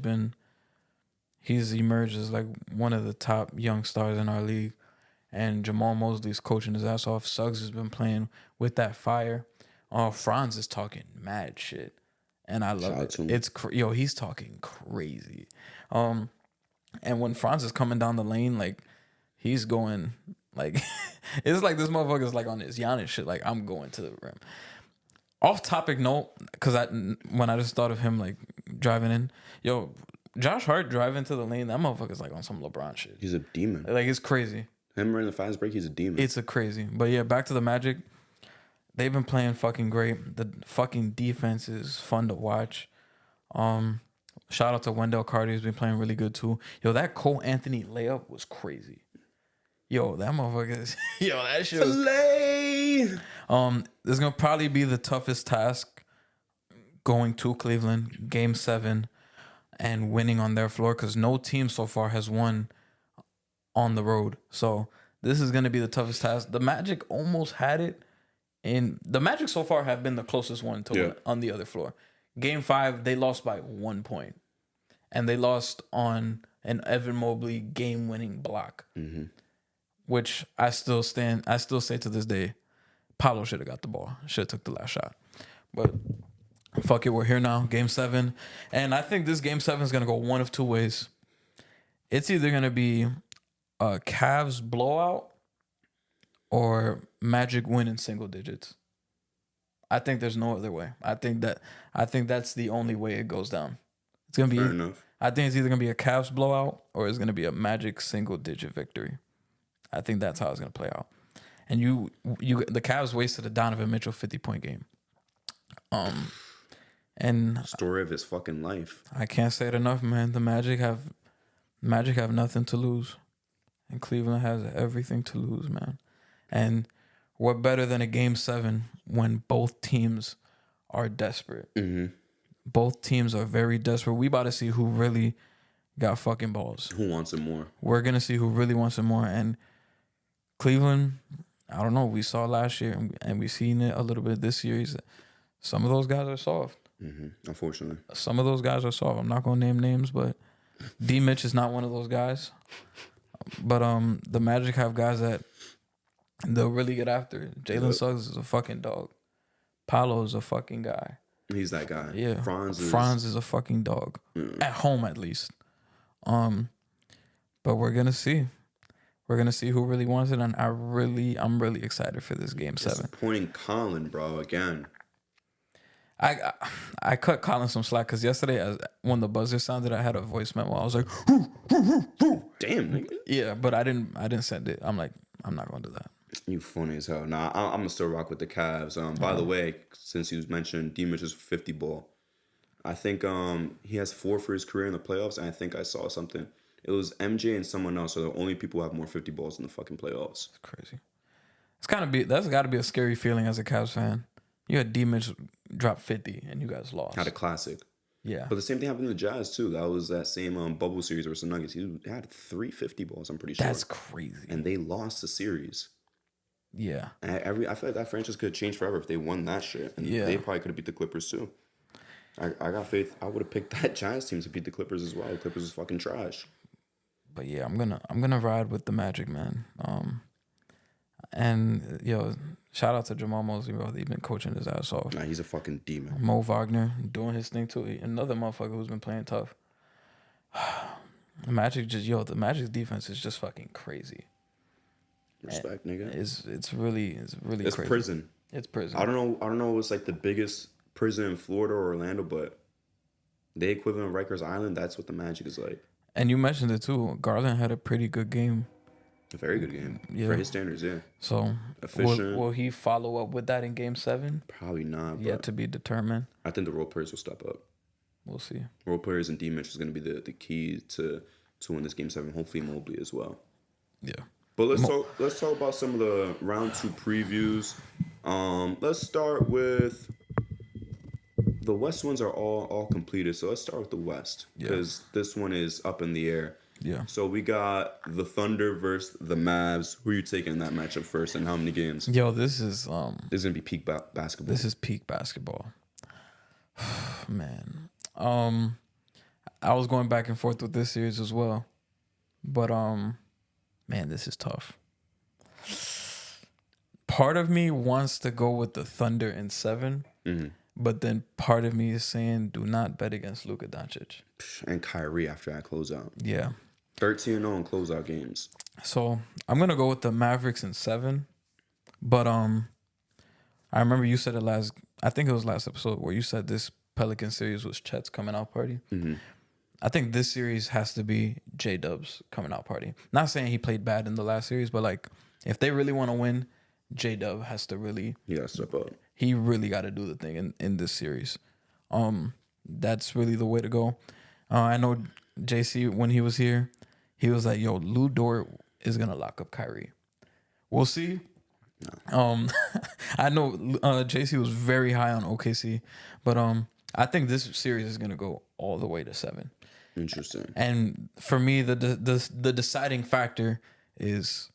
he's emerged as like one of the top young stars in our league, and Jamal Mosley's coaching his ass off. Suggs has been playing with that fire. Franz is talking mad shit, and I love it. It's he's talking crazy. And when Franz is coming down the lane, like he's going like it's like this motherfucker's like on his Giannis shit. Like I'm going to the rim. Off topic note, because when I just thought of him like driving in, Josh Hart driving to the lane, that motherfucker's like on some LeBron shit. He's a demon. Like it's crazy. Him running the fast break, he's a demon. It's a crazy. But yeah, back to the Magic. They've been playing fucking great. The fucking defense is fun to watch. Shout out to Wendell Carter. He's been playing really good too. That Cole Anthony layup was crazy. That motherfucker is... that shit was... Filet! This is going to probably be the toughest task going to Cleveland, Game 7, and winning on their floor because no team so far has won on the road. So this is going to be the toughest task. The Magic almost had it. And the Magic so far have been the closest one to win on the other floor. Game 5, they lost by 1 point. And they lost on an Evan Mobley game-winning block. Mm-hmm. Which I still say to this day, Paolo should have got the ball. Should have took the last shot. But fuck it, we're here now. Game 7. And I think this Game 7 is going to go one of two ways. It's either going to be a Cavs blowout or Magic win in single digits. I think there's no other way. I think that's the only way it goes down. It's gonna be. Fair enough. I think it's either gonna be a Cavs blowout or it's gonna be a Magic single digit victory. I think that's how it's gonna play out. And the Cavs wasted a Donovan Mitchell 50-point game. And Story of his fucking life. I can't say it enough, man. The Magic have nothing to lose, and Cleveland has everything to lose, man. And what better than a Game 7 when both teams are desperate? Mm-hmm. Both teams are very desperate. We about to see who really got fucking balls. Who wants it more? We're gonna see who really wants it more. And Cleveland, I don't know. We saw last year, and we've seen it a little bit this series. Some of those guys are soft. Mm-hmm. Unfortunately, Some of those guys are soft. I'm not gonna name names, but D. Mitch is not one of those guys. But the Magic have guys that they'll really get after it. Jalen Suggs is a fucking dog. Paolo is a fucking guy. he's that guy. Yeah, Franz is a fucking dog at home at least. But we're gonna see. We're gonna see who really wants it, and I'm really excited for this Game 7. Disappointing Colin, bro. Again, I cut Colin some slack because yesterday, when the buzzer sounded, I had a voice memo. I was like, damn, nigga. yeah, but I didn't send it. I'm like, I'm not gonna do that. You funny as hell. Nah, I'm gonna still rock with the Cavs. By the way, since you mentioned D Mitch's 50 ball, I think he has 4 for his career in the playoffs, and I think I saw something. It was MJ and someone else are the only people who have more 50 balls in the fucking playoffs. It's crazy. That's got to be a scary feeling as a Cavs fan. You had D Mitch drop 50 and you guys lost. Had a classic. Yeah. But the same thing happened to the Jazz too. That was that same bubble series versus the Nuggets. He had 3 50 balls, I'm pretty sure. That's crazy. And they lost the series. Yeah. And I feel like that franchise could have changed forever if they won that shit. And they probably could have beat the Clippers too. I got faith. I would have picked that Giants team to beat the Clippers as well. The Clippers is fucking trash. But yeah, I'm gonna ride with the Magic, man. And yo, shout out to Jamal Mosley, bro. He's been coaching his ass off. Nah, he's a fucking demon. Mo Wagner doing his thing too. Another motherfucker who's been playing tough. The Magic's defense is just fucking crazy. Respect, nigga. It's really crazy. It's prison. It's prison. I don't know what's like the biggest prison in Florida or Orlando, but the equivalent of Rikers Island, that's what the Magic is like. And you mentioned it too. Garland had a pretty good game. A very good game for his standards, yeah. So efficient. Will he follow up with that in Game 7? Probably not. Yet to be determined. I think the role players will step up. We'll see. Role players and D Mitch is going to be the key to win this Game 7. Hopefully Mobley as well. Yeah. But let's talk about some of the round 2 previews. Let's start with the West ones are all completed. So let's start with the West because this one is up in the air. Yeah. So we got the Thunder versus the Mavs. Who are you taking in that matchup first, and how many games? Yo, this is gonna be peak basketball. This is peak basketball. Man, I was going back and forth with this series as well, but man, this is tough. Part of me wants to go with the Thunder in 7, but then part of me is saying, do not bet against Luka Doncic and Kyrie after that closeout. Yeah. 13-0 in closeout games. So I'm gonna go with the Mavericks in 7, but I remember you said I think it was last episode where you said this Pelican series was Chet's coming out party. Mm-hmm. I think this series has to be J-Dub's coming out party. Not saying he played bad in the last series, but like if they really want to win, J-Dub has to really. He got to step up. He really got to do the thing in this series. That's really the way to go. I know JC when he was here. He was like, yo, Lou Dort is going to lock up Kyrie. We'll see. No. I know JC was very high on OKC, but I think this series is going to go all the way to 7. Interesting. And for me, the deciding factor is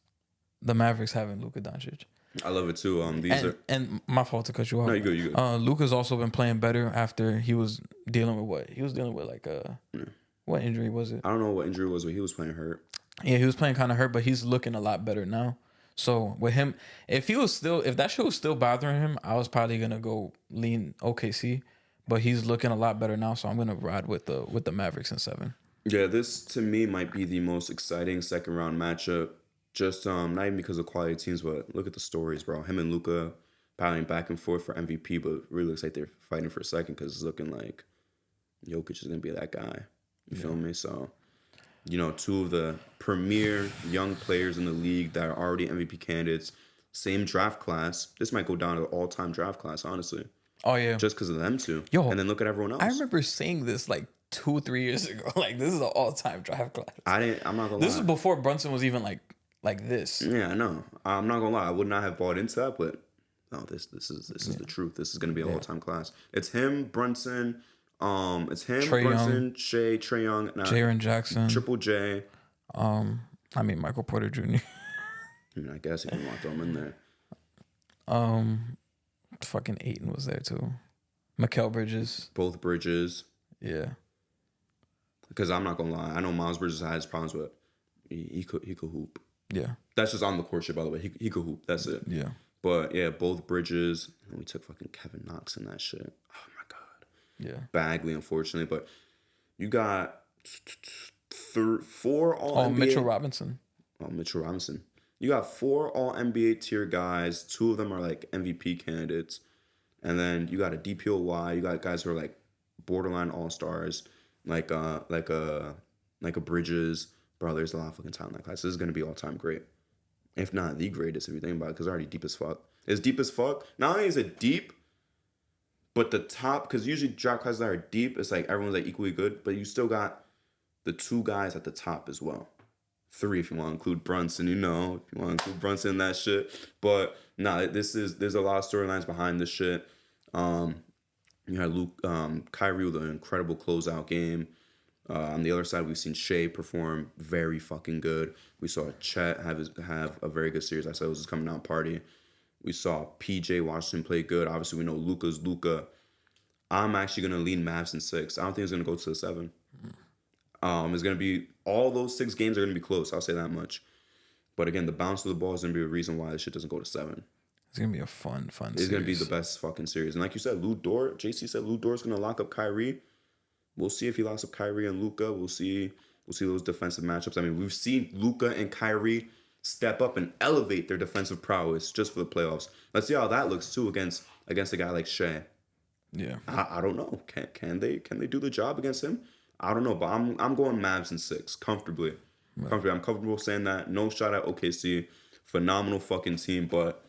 the Mavericks having Luka Doncic. I love it too. And my fault to cut you off. No, you good. Luka's also been playing better after he was dealing with what? He was dealing with like what injury was it? I don't know what injury it was, but he was playing hurt. Yeah, he was playing kind of hurt, but he's looking a lot better now. So with him, if that shit was still bothering him, I was probably gonna go lean OKC. But he's looking a lot better now, so I'm gonna ride with the Mavericks in 7. Yeah, this to me might be the most exciting second round matchup. Just not even because of quality teams, but look at the stories, bro. Him and Luka battling back and forth for MVP, but it really looks like they're fighting for a second because it's looking like Jokic is gonna be that guy. You feel me? So, two of the premier young players in the league that are already MVP candidates, same draft class. This might go down to the all-time draft class, honestly. Oh yeah. Just because of them two. Yo, and then look at everyone else. I remember saying this like 2-3 years ago. Like this is an all-time draft class. I'm not gonna lie. This is before Brunson was even like this. Yeah, I know. I'm not gonna lie. I would not have bought into that, but no, this is the truth. This is gonna be an all-time class. It's him, Brunson. It's him, Trae Brunson, Young. Shea, Trae Young, Jaren Jackson. Triple J. Michael Porter Jr. I guess if you want to throw him in there. Fucking Ayton was there too. Mikal Bridges. Both Bridges. Yeah. Because I'm not gonna lie, I know Miles Bridges has problems with. He could hoop. Yeah. That's just on the court shit, by the way. He could hoop. That's it. Yeah. But yeah, both Bridges. And we took fucking Kevin Knox in that shit. Oh my god. Yeah. Bagley, unfortunately, but you got 4 all. Oh, NBA. Mitchell Robinson. Oh, Mitchell Robinson. You got 4 all NBA tier guys. 2 of them are like MVP candidates, and then you got a DPOY. You got guys who are like borderline all stars, like a Bridges. Bro, there's a lot of fucking talent in that class. This is gonna be all time great, if not the greatest if you think about it, because it's already deep as fuck. It's deep as fuck. Not only is it deep, but the top, because usually draft classes that are deep, it's like everyone's like equally good, but you still got the 2 guys at the top as well. 3 if you want to include Brunson, if you want to include Brunson in that shit. But there's a lot of storylines behind this shit. You had Kyrie with an incredible closeout game. On the other side, we've seen Shea perform very fucking good. We saw Chet have a very good series. I said it was his coming out party. We saw PJ Washington play good. Obviously, we know Luka's Luka. I'm actually going to lean Mavs in 6. I don't think it's going to go to the 7. It's going to be, all those 6 games are going to be close. I'll say that much. But again, the bounce of the ball is going to be a reason why this shit doesn't go to 7. It's going to be a fun series. It's going to be the best fucking series. And like you said, JC said Lou Dort's going to lock up Kyrie. We'll see if he locks up Kyrie and Luka. We'll see those defensive matchups. I mean, we've seen Luka and Kyrie step up and elevate their defensive prowess just for the playoffs. Let's see how that looks too against a guy like Shea. Yeah. I don't know. Can they do the job against him? I don't know, but I'm going Mavs in 6 comfortably. Right. I'm comfortable saying that. No shot at OKC. Phenomenal fucking team, but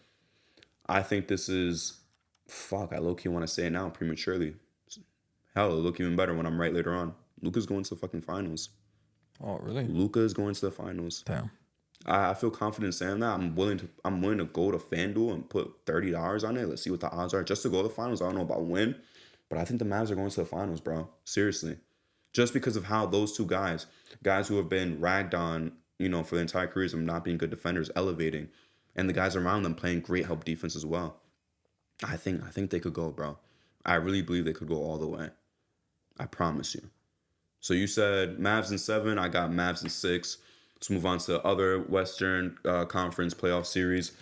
I think this is I low-key want to say it now prematurely. Hell, it'll look even better when I'm right later on. Luka's going to the fucking finals. Oh, really? Luka is going to the finals. Damn. I feel confident saying that. I'm willing to go to FanDuel and put $30 on it. Let's see what the odds are just to go to the finals. I don't know about win, but I think the Mavs are going to the finals, bro. Seriously. Just because of how those 2 guys who have been ragged on, for their entire careers of not being good defenders, elevating, and the guys around them playing great help defense as well. I think they could go, bro. I really believe they could go all the way. I promise you. So you said Mavs in 7. I got Mavs in 6. Let's move on to other Western Conference playoff series.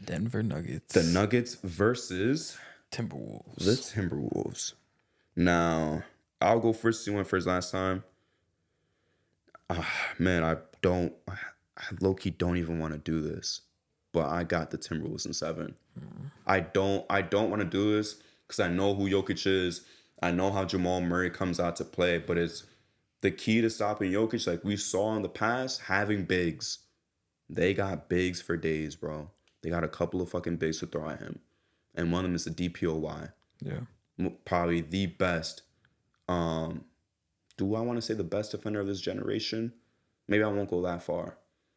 Denver Nuggets. The Nuggets versus Timberwolves. The Timberwolves. Now, I'll go first. You went first last time. Man, I low-key don't even want to do this, but I got the Timberwolves in 7. I don't want to do this because I know who Jokic is. I know how Jamal Murray comes out to play, but it's the key to stopping Jokic, like we saw in the past, having bigs. They got bigs for days, bro. They got a couple of fucking bigs to throw at him. And one of them is the DPOY. Yeah. Probably the best. Do I want to say the best defender of this generation? Maybe I won't go that far.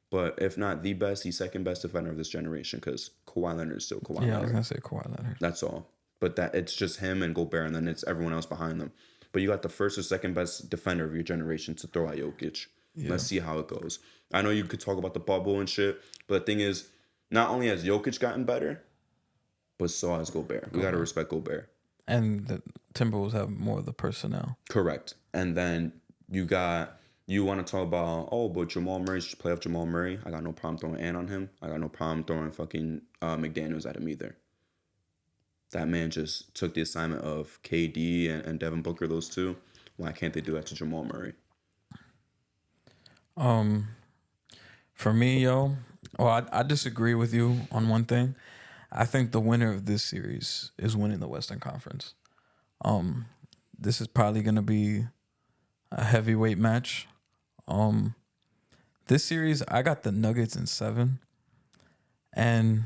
But if not the best, he's second best defender of this generation because Kawhi Leonard is still Kawhi Leonard. Yeah, I was going to say Kawhi Leonard. That's all. But that it's just him and Gobert, and then it's everyone else behind them. But you got the first or second best defender of your generation to throw at Jokic. Yeah. Let's see how it goes. I know you could talk about the bubble and shit, but the thing is, not only has Jokic gotten better, but so has Gobert. We got to respect Gobert. And the Timberwolves have more of the personnel. Correct. And then you want to talk about, but Jamal Murray, playoff Jamal Murray. I got no problem throwing Ant on him. I got no problem throwing fucking McDaniels at him either. That man just took the assignment of KD and Devin Booker, those 2. Why can't they do that to Jamal Murray? For me, I disagree with you on one thing. I think the winner of this series is winning the Western Conference. This is probably going to be a heavyweight match. This series I got the Nuggets in 7, and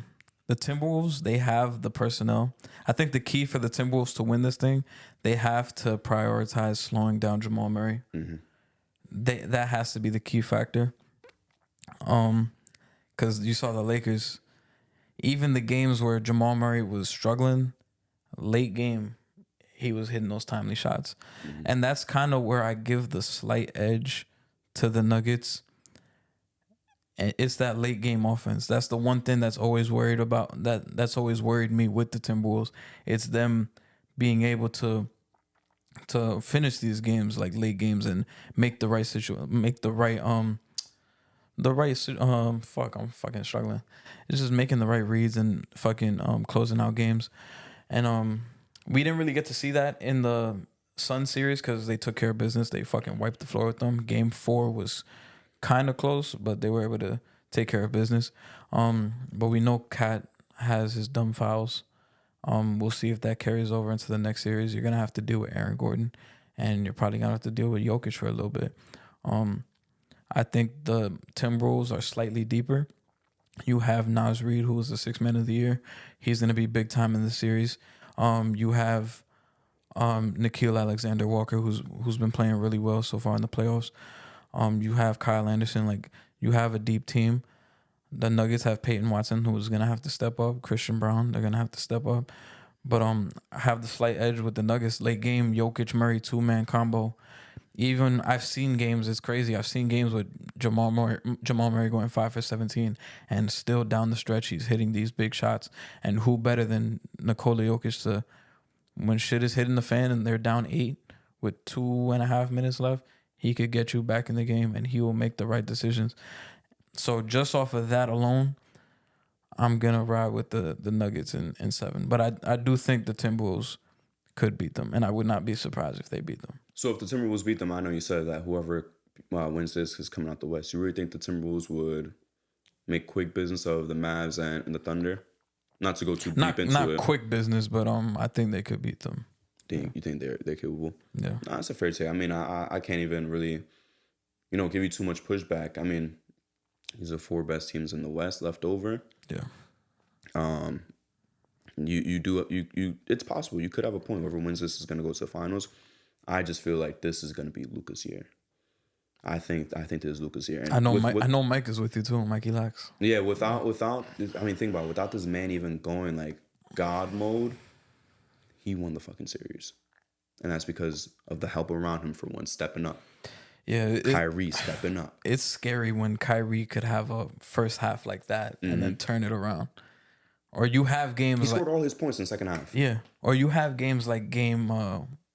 the Timberwolves, they have the personnel. I think the key for the Timberwolves to win this thing, they have to prioritize slowing down Jamal Murray. That has to be the key factor. Because you saw the Lakers, even the games where Jamal Murray was struggling, late game, he was hitting those timely shots. And that's kind of where I give the slight edge to the Nuggets. And it's that late game offense. That's the one thing that's always worried about. That's always worried me with the Timberwolves. It's them being able to finish these games, like late games, and make the right fuck, I'm fucking struggling. It's just making the right reads and fucking closing out games. And we didn't really get to see that in the Sun series because they took care of business. They fucking wiped the floor with them. Game 4 was kind of close, but they were able to take care of business. But we know Cat has his dumb fouls. We'll see if that carries over into the next series. You're gonna have to deal with Aaron Gordon, and you're probably gonna have to deal with Jokic for a little bit. I think the Timberwolves are slightly deeper. You have Naz Reid, who was the 6th man of the year. He's gonna be big time in the series. You have Nickeil Alexander-Walker, who's been playing really well so far in the playoffs. You have Kyle Anderson. Like, you have a deep team. The Nuggets have Peyton Watson, who's gonna have to step up. Christian Brown, they're gonna have to step up. But I have the slight edge with the Nuggets. Late game, Jokic Murray 2-man combo. Even I've seen games, it's crazy. I've seen games with Jamal Murray going 5 for 17, and still down the stretch he's hitting these big shots. And who better than Nikola Jokic to, when shit is hitting the fan and they're down 8 with 2.5 minutes left, he could get you back in the game and he will make the right decisions. So just off of that alone, I'm gonna ride with the Nuggets in 7. But I do think the Timberwolves could beat them, and I would not be surprised if they beat them. So if the Timberwolves beat them, I know you said that whoever wins this is coming out the West. You really think the Timberwolves would make quick business of the Mavs and the Thunder? Not to go too deep into it. Not quick business, but I think they could beat them. You think they're capable? Yeah. Nah, that's a fair take. I mean, I can't even really, give you too much pushback. I mean, these are 4 best teams in the West left over. Yeah. You it's possible. You could have a point. Whoever wins this is going to go to the finals. I just feel like this is going to be Luka's year. I think this is Luka's year. And I know Mike is with you too, Mikey Lax. Yeah, without I mean, think about it. Without this man even going like God mode, he won the fucking series. And that's because of the help around him, for one, stepping up. Yeah, Kyrie stepping up. It's scary when Kyrie could have a first half like that and then turn it around. Or you have games he scored all his points in the second half. Yeah. Or you have games like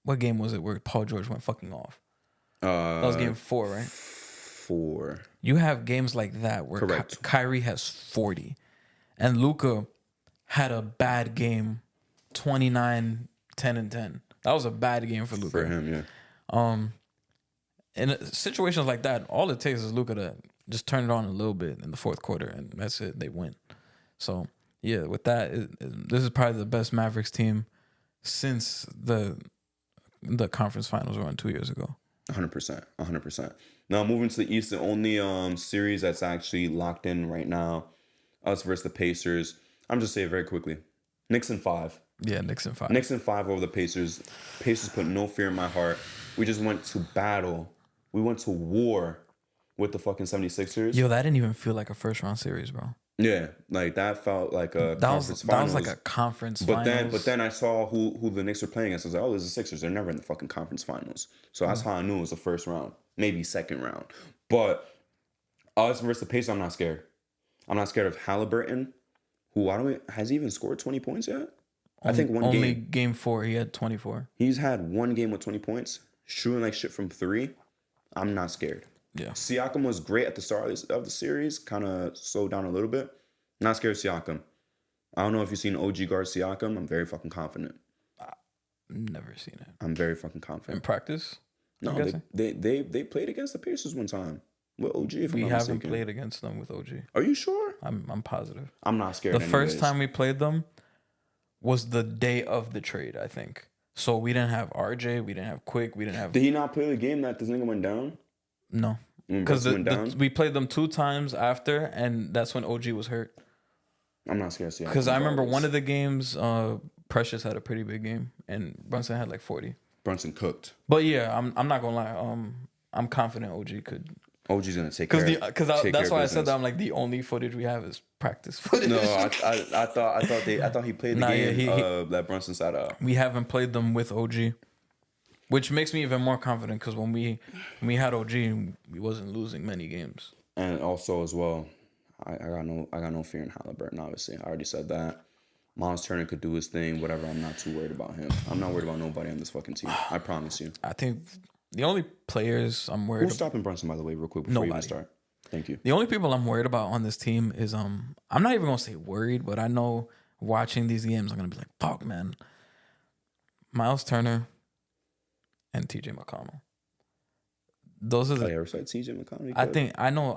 what game was it where Paul George went fucking off? That was game 4, right? 4. You have games like that where Kyrie has 40. And Luka had a bad game, 29, 10, and 10. That was a bad game for Luka. For him, yeah. In situations like that, all it takes is Luka to just turn it on a little bit in the 4th quarter, and that's it. They win. So, yeah, with that, this is probably the best Mavericks team since the conference finals were 2 years ago. 100%. Now, moving to the East, the only series that's actually locked in right now, us versus the Pacers. I'm just saying very quickly. Knicks in 5. Yeah, Knicks in 5. Knicks in 5 over the Pacers. Pacers put no fear in my heart. We just went to battle. We went to war with the fucking 76ers. Yo, that didn't even feel like a first-round series, bro. Yeah, like that felt like a conference finals. That was like a conference finals. But then I saw who the Knicks were playing against. I was like, oh, there's the Sixers. They're never in the fucking conference finals. So that's how I knew it was the first round, maybe second round. But us versus the Pacers, I'm not scared. I'm not scared of Halliburton, who has he even scored 20 points yet? I think only game 4 he had 24. He's had one game with 20 points, shooting like shit from 3. I'm not scared. Yeah. Siakam was great at the start of the series, kind of slowed down a little bit. Not scared of Siakam. I don't know if you've seen OG guard Siakam. I'm very fucking confident. Never seen it. I'm very fucking confident. In practice? No, they played against the Pacers one time with OG. We haven't played against them with OG. Are you sure? I'm positive. I'm not scared. The first time we played them was the day of the trade, I think. So we didn't have RJ, we didn't have Quick, we didn't have Did he not play the game that this nigga went down? no, When because Brunson went down? we played them 2 times after, and that's when OG was hurt. I'm not scared to see. Because I remember one of the games, Precious had a pretty big game, and Brunson had like 40. Brunson cooked. But yeah, I'm not gonna lie. I'm confident OG could. OG's gonna take care. Because that's why I said that. I'm like, the only footage we have is practice footage. No, I thought he played the game that Brunson sat out. We haven't played them with OG, which makes me even more confident because when we had OG, we wasn't losing many games. And also as well, I got no fear in Halliburton. Obviously, I already said that. Miles Turner could do his thing, whatever. I'm not too worried about him. I'm not worried about nobody on this fucking team. I promise you. I think the only players I'm worried Who's stopping Brunson, by the way, real quick before you even start? Thank you. The only people I'm worried about on this team is I'm not even gonna say worried, but I know watching these games I'm gonna be like, fuck, man. Miles Turner and TJ McConnell. Those are the. I respect TJ McConnell.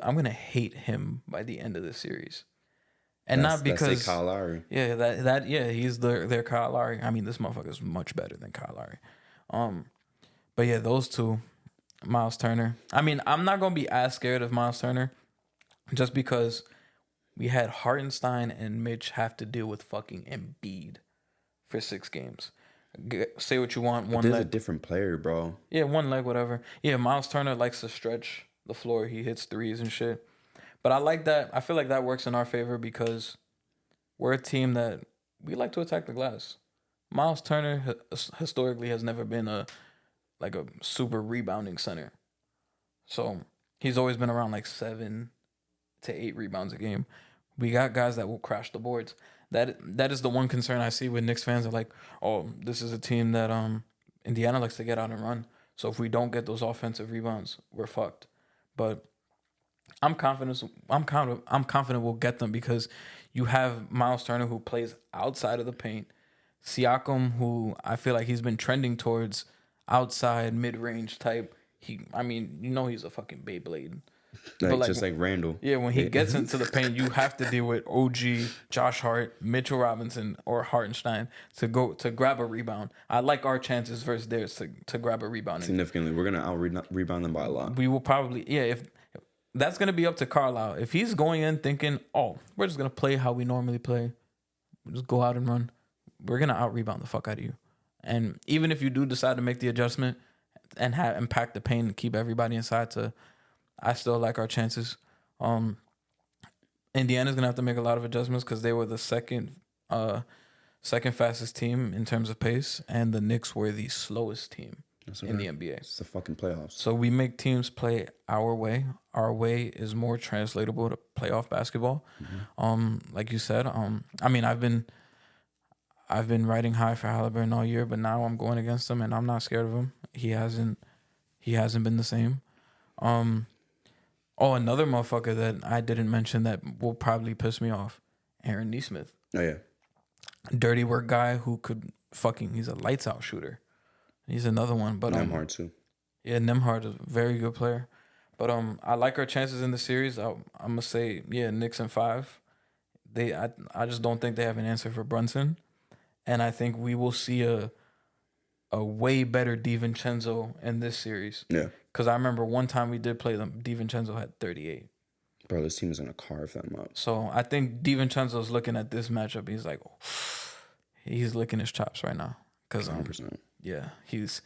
I'm gonna hate him by the end of the series, and not because that's Kyle Lowry. Yeah, he's their Kyle Lowry. I mean, this motherfucker is much better than Kyle Lowry. But yeah, those two, Miles Turner. I mean, I'm not gonna be as scared of Miles Turner, just because we had Hartenstein and Mitch have to deal with fucking Embiid for 6 games. Say what you want. One leg, a different player, bro. Yeah, one leg, whatever. Yeah, Miles Turner likes to stretch the floor. He hits threes and shit. But I like that. I feel like that works in our favor because we're a team that we like to attack the glass. Miles Turner historically has never been a super rebounding center. So he's always been around like 7 to 8 rebounds a game. We got guys that will crash the boards. That is the one concern I see with Knicks fans. Are like, oh, this is a team that Indiana likes to get out and run. So if we don't get those offensive rebounds, we're fucked. But I'm confident we'll get them because you have Miles Turner who plays outside of the paint. Siakam, who I feel like he's been trending towards outside mid-range type. He's a fucking Beyblade. Just like Randall. Yeah, when he gets into the paint, you have to deal with OG, Josh Hart, Mitchell Robinson, or Hartenstein to grab a rebound. I like our chances versus theirs to grab a rebound. Significantly. We're going to out-rebound them by a lot. We will probably, if that's going to be up to Carlisle. If he's going in thinking, oh, we're just going to play how we normally play, we'll just go out and run, we're going to out-rebound the fuck out of you. And even if you do decide to make the adjustment and pack the paint and keep everybody inside I still like our chances. Indiana's gonna have to make a lot of adjustments because they were the second fastest team in terms of pace, and the Knicks were the slowest team in the NBA. It's the fucking playoffs. So we make teams play our way. Our way is more translatable to playoff basketball. Mm-hmm. Like you said, I mean, I've been riding high for Halliburton all year, but now I'm going against him, and I'm not scared of him. He hasn't been the same. Oh, another motherfucker that I didn't mention that will probably piss me off. Aaron Nesmith. Oh, yeah. Dirty work guy who could he's a lights out shooter. He's another one. But Nembhard too. Yeah, Nembhard is a very good player. But I like our chances in the series. I'm going to say, Knicks in 5. I just don't think they have an answer for Brunson. And I think we will see a way better DiVincenzo in this series. Yeah. Because I remember one time we did play them, DiVincenzo had 38. Bro, this team is going to carve them up. So I think DiVincenzo's looking at this matchup. He's like, he's licking his chops right now. 100%. Yeah, he's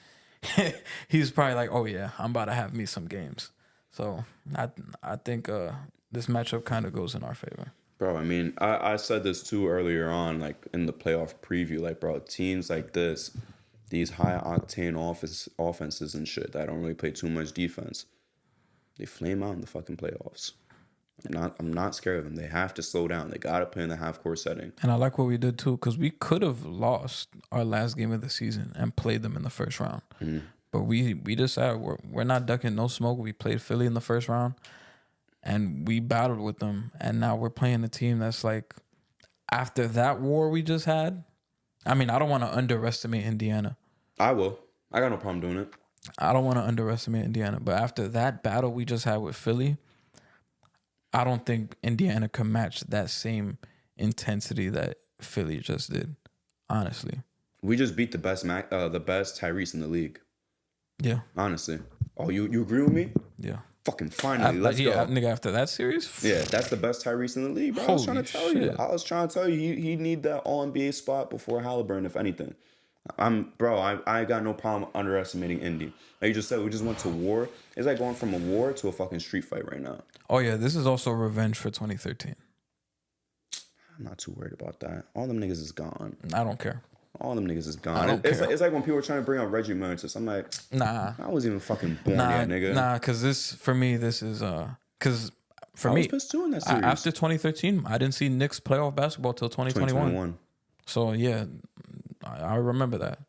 probably like, oh yeah, I'm about to have me some games. So I think this matchup kind of goes in our favor. Bro, I mean, I said this too earlier on, like in the playoff preview. Like, bro, teams like this, these high-octane offenses and shit that don't really play too much defense, they flame out in the fucking playoffs. I'm not scared of them. They have to slow down. They got to play in the half-court setting. And I like what we did, too, because we could have lost our last game of the season and played them in the first round. Mm-hmm. But we decided we're not ducking no smoke. We played Philly in the first round, and we battled with them. And now we're playing a team that's like, after that war we just had, I mean, I don't want to underestimate Indiana. I will. I got no problem doing it. I don't want to underestimate Indiana. But after that battle we just had with Philly, I don't think Indiana can match that same intensity that Philly just did, honestly. We just beat the best Tyrese in the league. Yeah, Honestly. Oh, you agree with me? yeah. Fucking finally, let's Yeah, go. nigga. After that series, Yeah, that's the best Tyrese in the league, bro. I was trying Holy to tell you. shit. I was trying to tell you he need that All NBA spot before Halliburton, if anything. I got no problem underestimating Indy. Like you just said, we just went to war. It's like going from a war to a fucking street fight right now. Oh yeah, this is also revenge for 2013. I'm not too worried about that. All them niggas is gone. I don't care. All them niggas is I gone. don't It's care. like when people were trying to bring up Reggie Miller. I'm like, Nah, I wasn't even fucking born nah, yet, nigga. nah. Because this for me, this is because for I me was pissed too in that series. after 2013, I didn't see Knicks playoff basketball till 2021. So yeah, I remember that.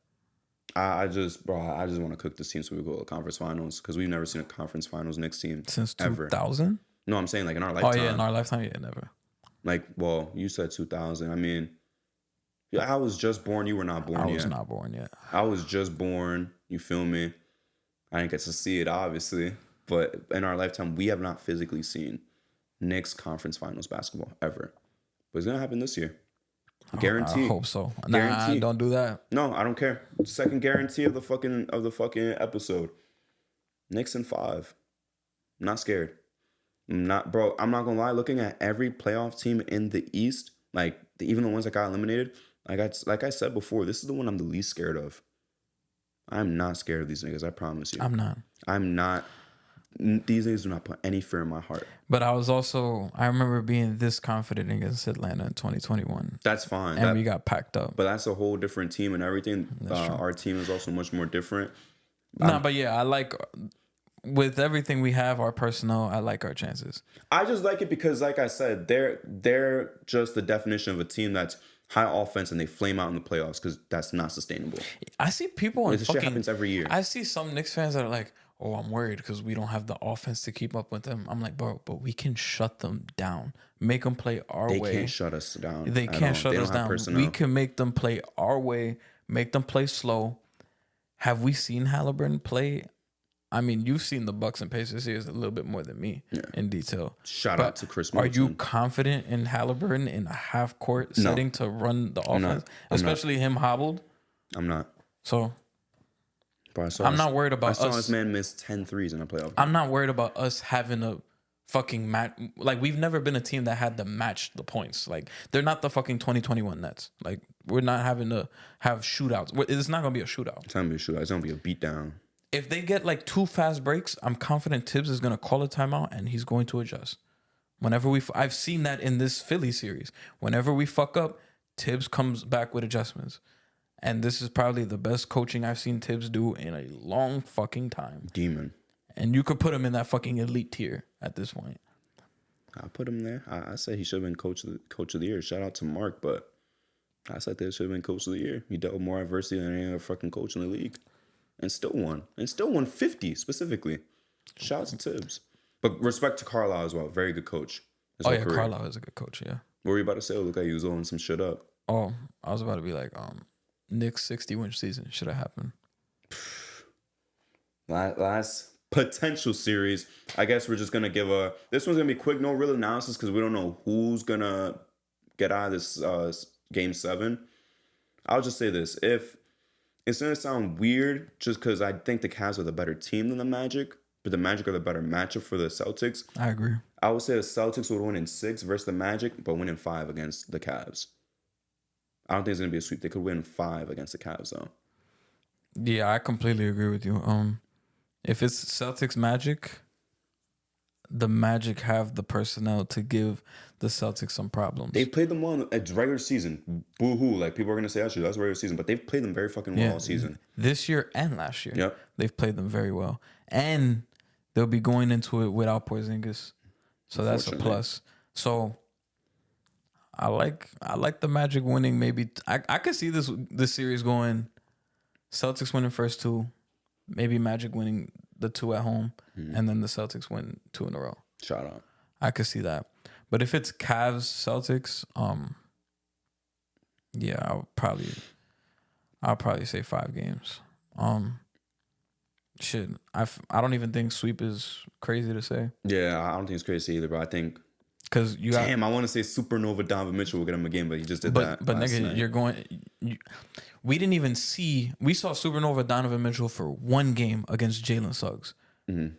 I just want to cook this team so we go to the conference finals because we've never seen a conference finals Knicks team Since ever. 2000. No, I'm saying like in our Oh lifetime. yeah, in our lifetime, yeah, never. Like, well, you said 2000. I mean, yeah, I was just born. You were not born yet. I was not born yet. I was just born. You feel me? I didn't get to see it, obviously. But in our lifetime, we have not physically seen Knicks conference finals basketball ever. But it's going to happen this year. Guarantee. I hope so. Nah, Guarantee. don't do that. No, I don't care. Second guarantee of the fucking episode. Knicks in 5. I'm not scared. I'm not gonna lie. Looking at every playoff team in the East, like even the ones that got eliminated, like I said before, this is the one I'm the least scared of. I'm not scared of these niggas. I promise you. I'm not. I'm not. These niggas do not put any fear in my heart. But I remember being this confident against Atlanta in 2021. That's fine. And we got packed up. But that's a whole different team and everything. Our team is also much more different. But yeah, I like with everything we have, our personnel, I like our chances. I just like it because, like I said, they're just the definition of a team that's high offense and they flame out in the playoffs because that's not sustainable. I see people This shit happens every year. I see some Knicks fans that are like, "Oh, I'm worried because we don't have the offense to keep up with them." I'm like, bro, but we can shut them down, make them play our way. They can't shut us down. They can't shut us down. We can make them play our way, make them play slow. Have we seen Halliburton play? I mean, you've seen the Bucks and Pacers series a little bit more than me in detail. Shout out to Chris Are Middleton. you confident in Halliburton in a half court setting to run the offense, especially him hobbled? I'm not. So Bro, I'm not worried about I saw us. this man miss 10 threes in a playoff game. I'm not worried about us having a fucking match. Like, we've never been a team that had to match the points. Like, they're not the fucking 2021 Nets. Like, we're not having to have shootouts. It's not going to be a shootout. It's not gonna be a shootout. It's gonna be a beatdown. If they get like 2 fast breaks, I'm confident Tibbs is going to call a timeout and he's going to adjust. Whenever I've seen that in this Philly series. Whenever we fuck up, Tibbs comes back with adjustments. And this is probably the best coaching I've seen Tibbs do in a long fucking time. Demon. And you could put him in that fucking elite tier at this point. I put him there. I said he should have been coach of the year. Shout out to Mark, but I said they should have been coach of the year. He dealt with more adversity than any other fucking coach in the league. And still won. And still won 50 specifically. Shout out to Tibbs. But respect to Carlisle as well. Very good coach. Carlisle is a good coach, yeah. What were you about to say? Look like you was blowing some shit up. Oh, I was about to be like, Knicks 60-win season should have happened. Last potential series. I guess we're just going to give this one's going to be quick, no real analysis because we don't know who's going to get out of this game 7. I'll just say this. If it's going to sound weird just because I think the Cavs are the better team than the Magic, but the Magic are the better matchup for the Celtics. I agree. I would say the Celtics would win in 6 versus the Magic, but win in 5 against the Cavs. I don't think it's going to be a sweep. They could win 5 against the Cavs, though. Yeah, I completely agree with you. If it's Celtics Magic, the Magic have the personnel to give the Celtics some problems. They've played them well at regular season. Boo-hoo. Like, people are going to say, actually, that's regular season. But they've played them very fucking well all season. This year and last year. Yep. They've played them very well. And they'll be going into it without Porzingis. So that's a plus. So I like the Magic winning. Maybe I could see this series going Celtics winning first 2, maybe Magic winning the 2 at home, and then the Celtics win 2 in a row. Shout out. I could see that. But if it's Cavs Celtics, yeah, I'll probably say 5 games. Shit, I don't even think sweep is crazy to say. Yeah, I don't think it's crazy either, but I think Because you got. Damn, I want to say Supernova Donovan Mitchell will get him a game, but he just did that. But last nigga, night. you're going. We didn't even see. We saw Supernova Donovan Mitchell for one game against Jalen Suggs, and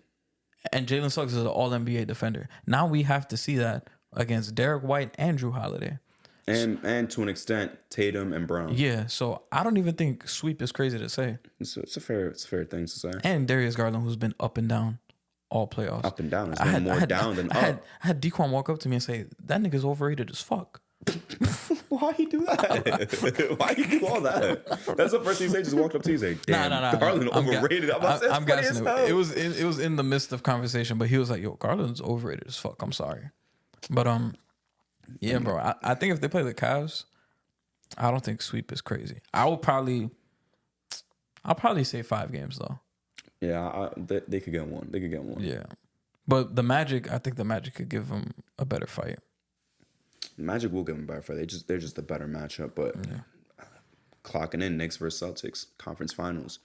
Jalen Suggs is an All NBA defender. Now we have to see that against Derek White and Drew Holiday. And to an extent, Tatum and Brown. Yeah, so I don't even think sweep is crazy to say. It's a fair thing to say. And Darius Garland, who's been up and down all playoffs. Up and down. It's been more down than up. I had Dequan walk up to me and say, "That nigga's overrated as fuck." Why he do that? Why he do all that? That's the first thing he said. Just walked up to you and said, "Damn, Nah. Garland overrated." I'm guessing it was in the midst of conversation, but he was like, "Yo, Garland's overrated as fuck." I'm sorry, but yeah, bro. I think if they play the Cavs, I don't think sweep is crazy. I'll probably say 5 games though. Yeah, they could get one. They could get one. Yeah, but the Magic, I think the Magic could give them a better fight. Magic will give them a better fight. They're just a better matchup. But clocking in Knicks versus Celtics conference finals.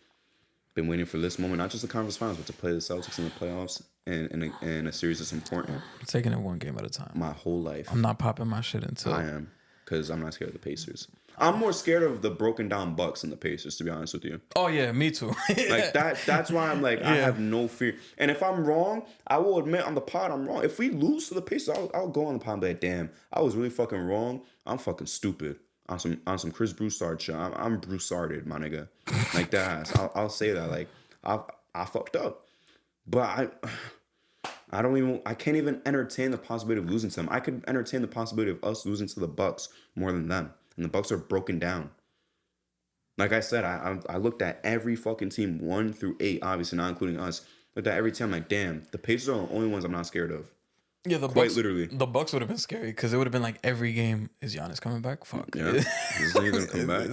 Been waiting for this moment, not just the conference finals, but to play the Celtics in the playoffs and a series that's important. Taking it one game at a time. My whole life, I'm not popping my shit until I am, because I'm not scared of the Pacers. I'm more scared of the broken down Bucks than the Pacers, to be honest with you. Oh yeah, me too. Like that's why I'm like, I have no fear. And if I'm wrong, I will admit on the pod I'm wrong. If we lose to the Pacers, I'll go on the pod and be like, damn, I was really fucking wrong. I'm fucking stupid. On some Chris Broussard shit. I'm Broussarded, my nigga. Like that. I'll say that. Like I fucked up. But I can't even entertain the possibility of losing to them. I could entertain the possibility of us losing to the Bucks more than them. And the Bucks are broken down. Like I said, I looked at every fucking team 1 through 8, obviously not including us. Looked at every team, I'm like, damn, the Pacers are the only ones I'm not scared of. Yeah, the Quite Bucks, literally. The Bucks would have been scary because it would have been like every game, is Giannis coming back? Fuck. Yeah. This nigga gonna come back.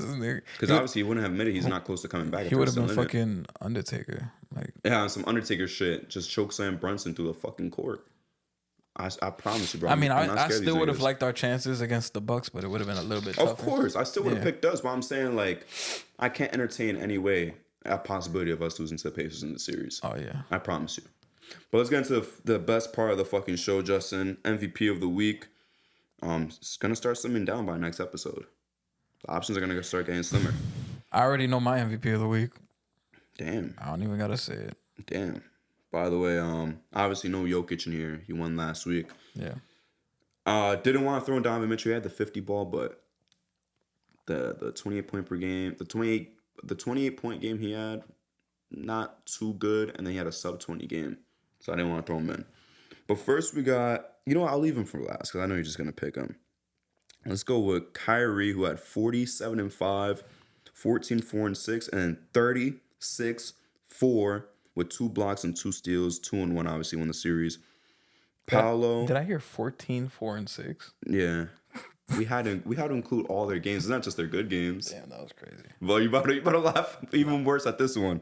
Because obviously he wouldn't have admitted he's not close to coming back. He would have been fucking Undertaker. Like, yeah, on some Undertaker shit. Just chokeslam Brunson through the fucking court. I promise you, bro. I mean, I'm not I scared of still these would have niggas. liked our chances against the Bucks, but it would have been a little bit tougher. Of course. I still would have Yeah. picked us, but I'm saying, like, I can't entertain any way a possibility of us losing to the Pacers in the series. Oh yeah. I promise you. But let's get into the best part of the fucking show, Justin. MVP of the week. It's gonna start slimming down by next episode. The options are gonna start getting slimmer. I already know my MVP of the week. Damn. I don't even gotta say it. Damn. By the way, obviously no Jokic in here. He won last week. Yeah. Didn't want to throw in Donovan Mitchell. He had the 50 ball, but the 28 point per game, the 28 point game he had, not too good, and then he had a sub 20 game. So I didn't want to throw him in. But first we got, you know what, I'll leave him for last because I know you're just going to pick him. Let's go with Kyrie, who had 47-5, 14-4-6, and 36-4 with 2 blocks and 2 steals, 2-1 obviously won the series. Paolo. Did I hear 14, 4, and 6? Yeah. We had to include all their games. It's not just their good games. Damn, that was crazy. Well, you better laugh even worse at this one.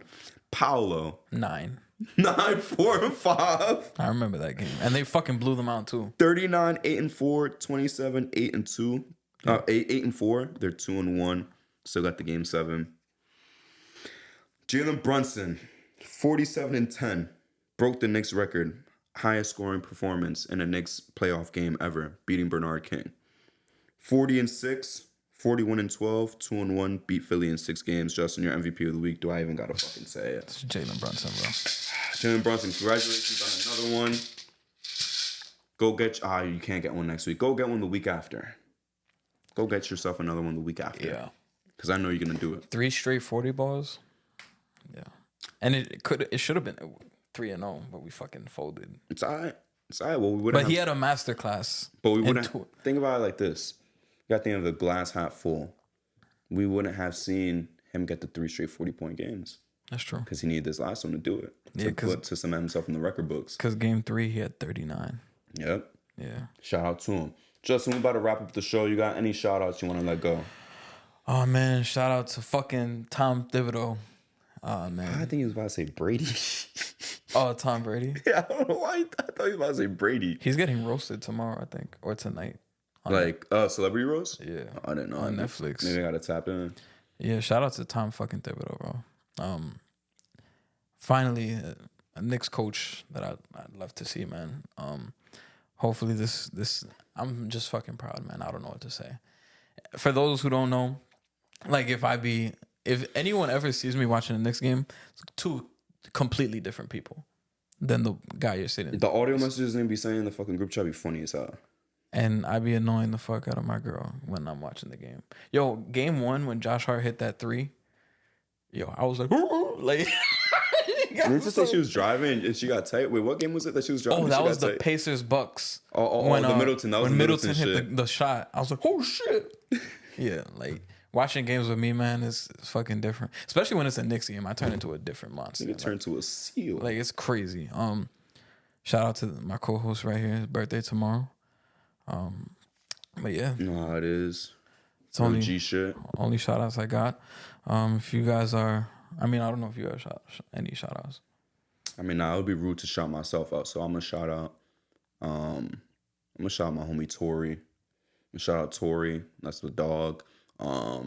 Paolo. 9. 9, 4, and 5. I remember that game. And they fucking blew them out too. 39, 8 and 4, 27, 8 and 2. 8 and 4. They're 2-1. Still got the game 7. Jalen Brunson, 47 and 10. Broke the Knicks record. Highest scoring performance in a Knicks playoff game ever, beating Bernard King. 40 and 6, 41 and 12, 2-1, beat Philly in 6 games. Justin, your MVP of the week. Do I even gotta fucking say it? It's Jalen Brunson, bro. Jalen Brunson, congratulations on another one. Go get you can't get one next week. Go get one the week after. Go get yourself another one the week after. Yeah. Because I know you're gonna do it. 3 straight 40 balls. Yeah. And it should have been 3-0, but we fucking folded. It's alright. It's alright. Well, we wouldn't. But he had a master class. But we wouldn't. Think about it like this. You got to think of the glass half full. We wouldn't have seen him get the 3 straight 40-point games. That's true. Because he needed this last one to do it. Yeah, to cement himself in the record books. Because game 3, he had 39. Yep. Yeah. Shout out to him. Justin, we about to wrap up the show. You got any shout outs you want to let go? Oh, man. Shout out to fucking Tom Thibodeau. Oh, man. I think he was about to say Brady. Oh, Tom Brady? Yeah, I don't know why. I thought he was about to say Brady. He's getting roasted tomorrow, I think. Or tonight. Like, Celebrity Roast? Yeah. Oh, I didn't know. On Netflix. Maybe I got to tap in. Yeah, shout out to Tom fucking Thibodeau, bro. Finally, a Knicks coach that I'd love to see, man. hopefully this I'm just fucking proud, man. I don't know what to say. For those who don't know, like if anyone ever sees me watching the Knicks game, it's two completely different people than the guy you're sitting. The audio messages they be saying in the fucking group chat be funny as hell. And I be annoying the fuck out of my girl when I'm watching the game. Yo, game 1 when Josh Hart hit that 3, yo, I was like, like. Didn't you say she was driving and she got tight? Wait, what game was it that she was driving? Oh, that was the tight? Pacers Bucks. When the Middleton. That was when the Middleton hit shit. the shot. I was like, oh shit. Yeah, like watching games with me, man, is fucking different. Especially when it's a Knicks game, I turn into a different monster. You turn to a seal. Like it's crazy. Shout out to my co-host right here. His birthday tomorrow. But yeah, You know how it is. it's only G shit. only shout outs I got. If you guys are, I mean, I don't know if you have any shout outs. I mean, it would be rude to shout myself out, so I'm gonna shout out. I'm gonna shout out my homie Tori. I'm gonna shout out Tori. That's the dog. I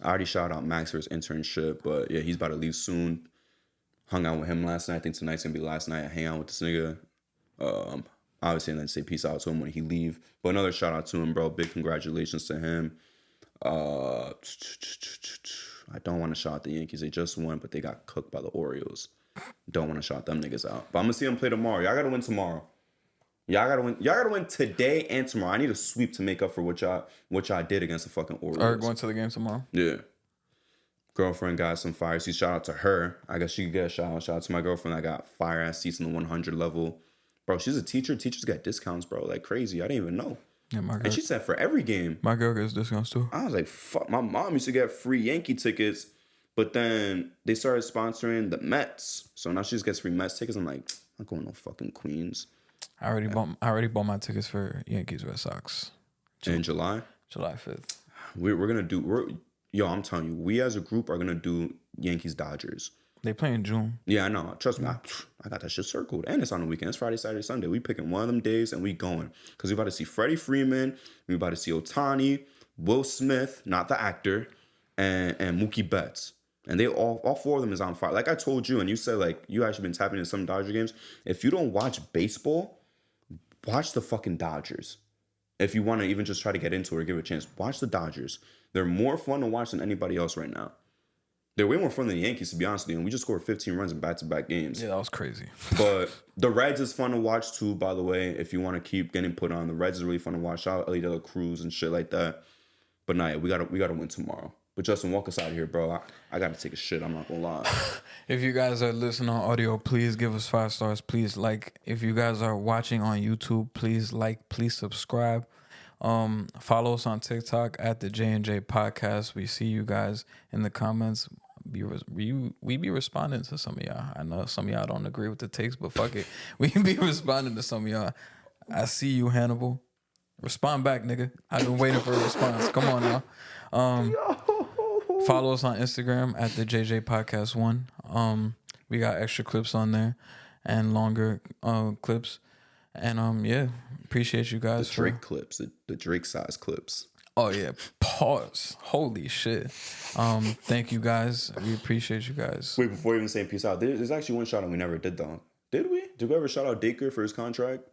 already shout out Max for his internship, but yeah, he's about to leave soon. Hung out with him last night. I think tonight's gonna be the last night I hang out with this nigga. Obviously, and then say peace out to him when he leave. But another shout out to him, bro. Big congratulations to him. I don't want to shout out the Yankees. They just won, but they got cooked by the Orioles. Don't want to shout them niggas out. But I'm gonna see them play tomorrow. Y'all gotta win tomorrow. Y'all gotta win today and tomorrow. I need a sweep to make up for what y'all did against the fucking Orioles. Are going to the game tomorrow? Yeah. Girlfriend got some fire seats. Shout out to her. I guess she could get a shout out. Shout out to my girlfriend that got fire ass seats in the 100 level. Bro, she's a teacher. Teachers get discounts, bro. Like crazy. I didn't even know. Yeah, my girl. And she said for every game. My girl gets discounts too. I was like, fuck. My mom used to get free Yankee tickets, but then they started sponsoring the Mets. So now she just gets free Mets tickets. I'm like, I'm not going no fucking Queens. I already bought my tickets for Yankees Red Sox. In July? July 5th. We're gonna do. Yo, I'm telling you, we as a group are gonna do Yankees Dodgers. They play in June. Yeah, I know. Trust me, I got that shit circled. And it's on the weekend. It's Friday, Saturday, Sunday. We picking one of them days and we going. Because we about to see Freddie Freeman. We about to see Ohtani, Will Smith, not the actor, and Mookie Betts. And they all four of them is on fire. Like I told you, and you said like you actually been tapping into some Dodger games. If you don't watch baseball, watch the fucking Dodgers. If you want to even just try to get into it or give it a chance, watch the Dodgers. They're more fun to watch than anybody else right now. They're way more fun than the Yankees, to be honest with you. And we just scored 15 runs in back-to-back games. Yeah, that was crazy. But the Reds is fun to watch too, by the way, if you want to keep getting put on. The Reds is really fun to watch. Shout out Ellie De La Cruz and shit like that. But nah, yeah, we gotta win tomorrow. But Justin, walk us out of here, bro. I gotta take a shit. I'm not gonna lie. If you guys are listening on audio, please give us 5 stars. Please like. If you guys are watching on YouTube, please like. Please subscribe. Follow us on TikTok at the J&J Podcast. We see you guys in the comments. We be responding to some of y'all. I know some of y'all don't agree with the takes, but fuck it. We be responding to some of y'all. I see you, Hannibal. Respond back, nigga. I've been waiting for a response. Come on now. Follow us on Instagram at the JJ Podcast 1. We got extra clips on there and longer clips. And yeah, appreciate you guys. The Drake clips, the Drake size clips. Oh yeah, pause. Holy shit. Thank you guys. We appreciate you guys. Wait, before even saying peace out, there's actually one shout out we never did though. Did we? Did we ever shout out Dacre for his contract?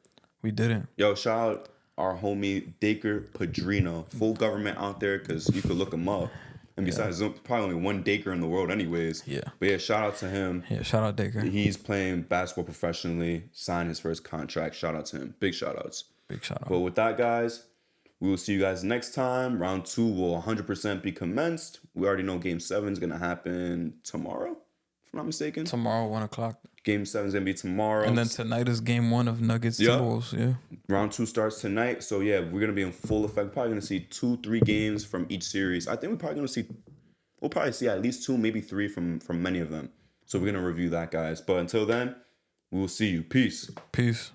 We didn't. Yo, shout out our homie Dacre Padrino, full government out there, because you could look him up. And besides, there's probably only one Dacre in the world anyways. Yeah. But yeah, shout out to him. Yeah, shout out Dacre. He's playing basketball professionally, signed his first contract. Shout out to him. Big shout outs. Big shout out. But with that, guys, we will see you guys next time. Round 2 will 100% be commenced. We already know Game 7 is going to happen tomorrow, if I'm not mistaken. Tomorrow, 1 o'clock. Game 7 is going to be tomorrow. And then tonight is Game 1 of Nuggets Timberwolves. Yeah. Round 2 starts tonight. So, yeah, we're going to be in full effect. Probably going to see 2-3 games from each series. I think we'll probably see at least 2, maybe 3 from many of them. So we're going to review that, guys. But until then, we will see you. Peace. Peace.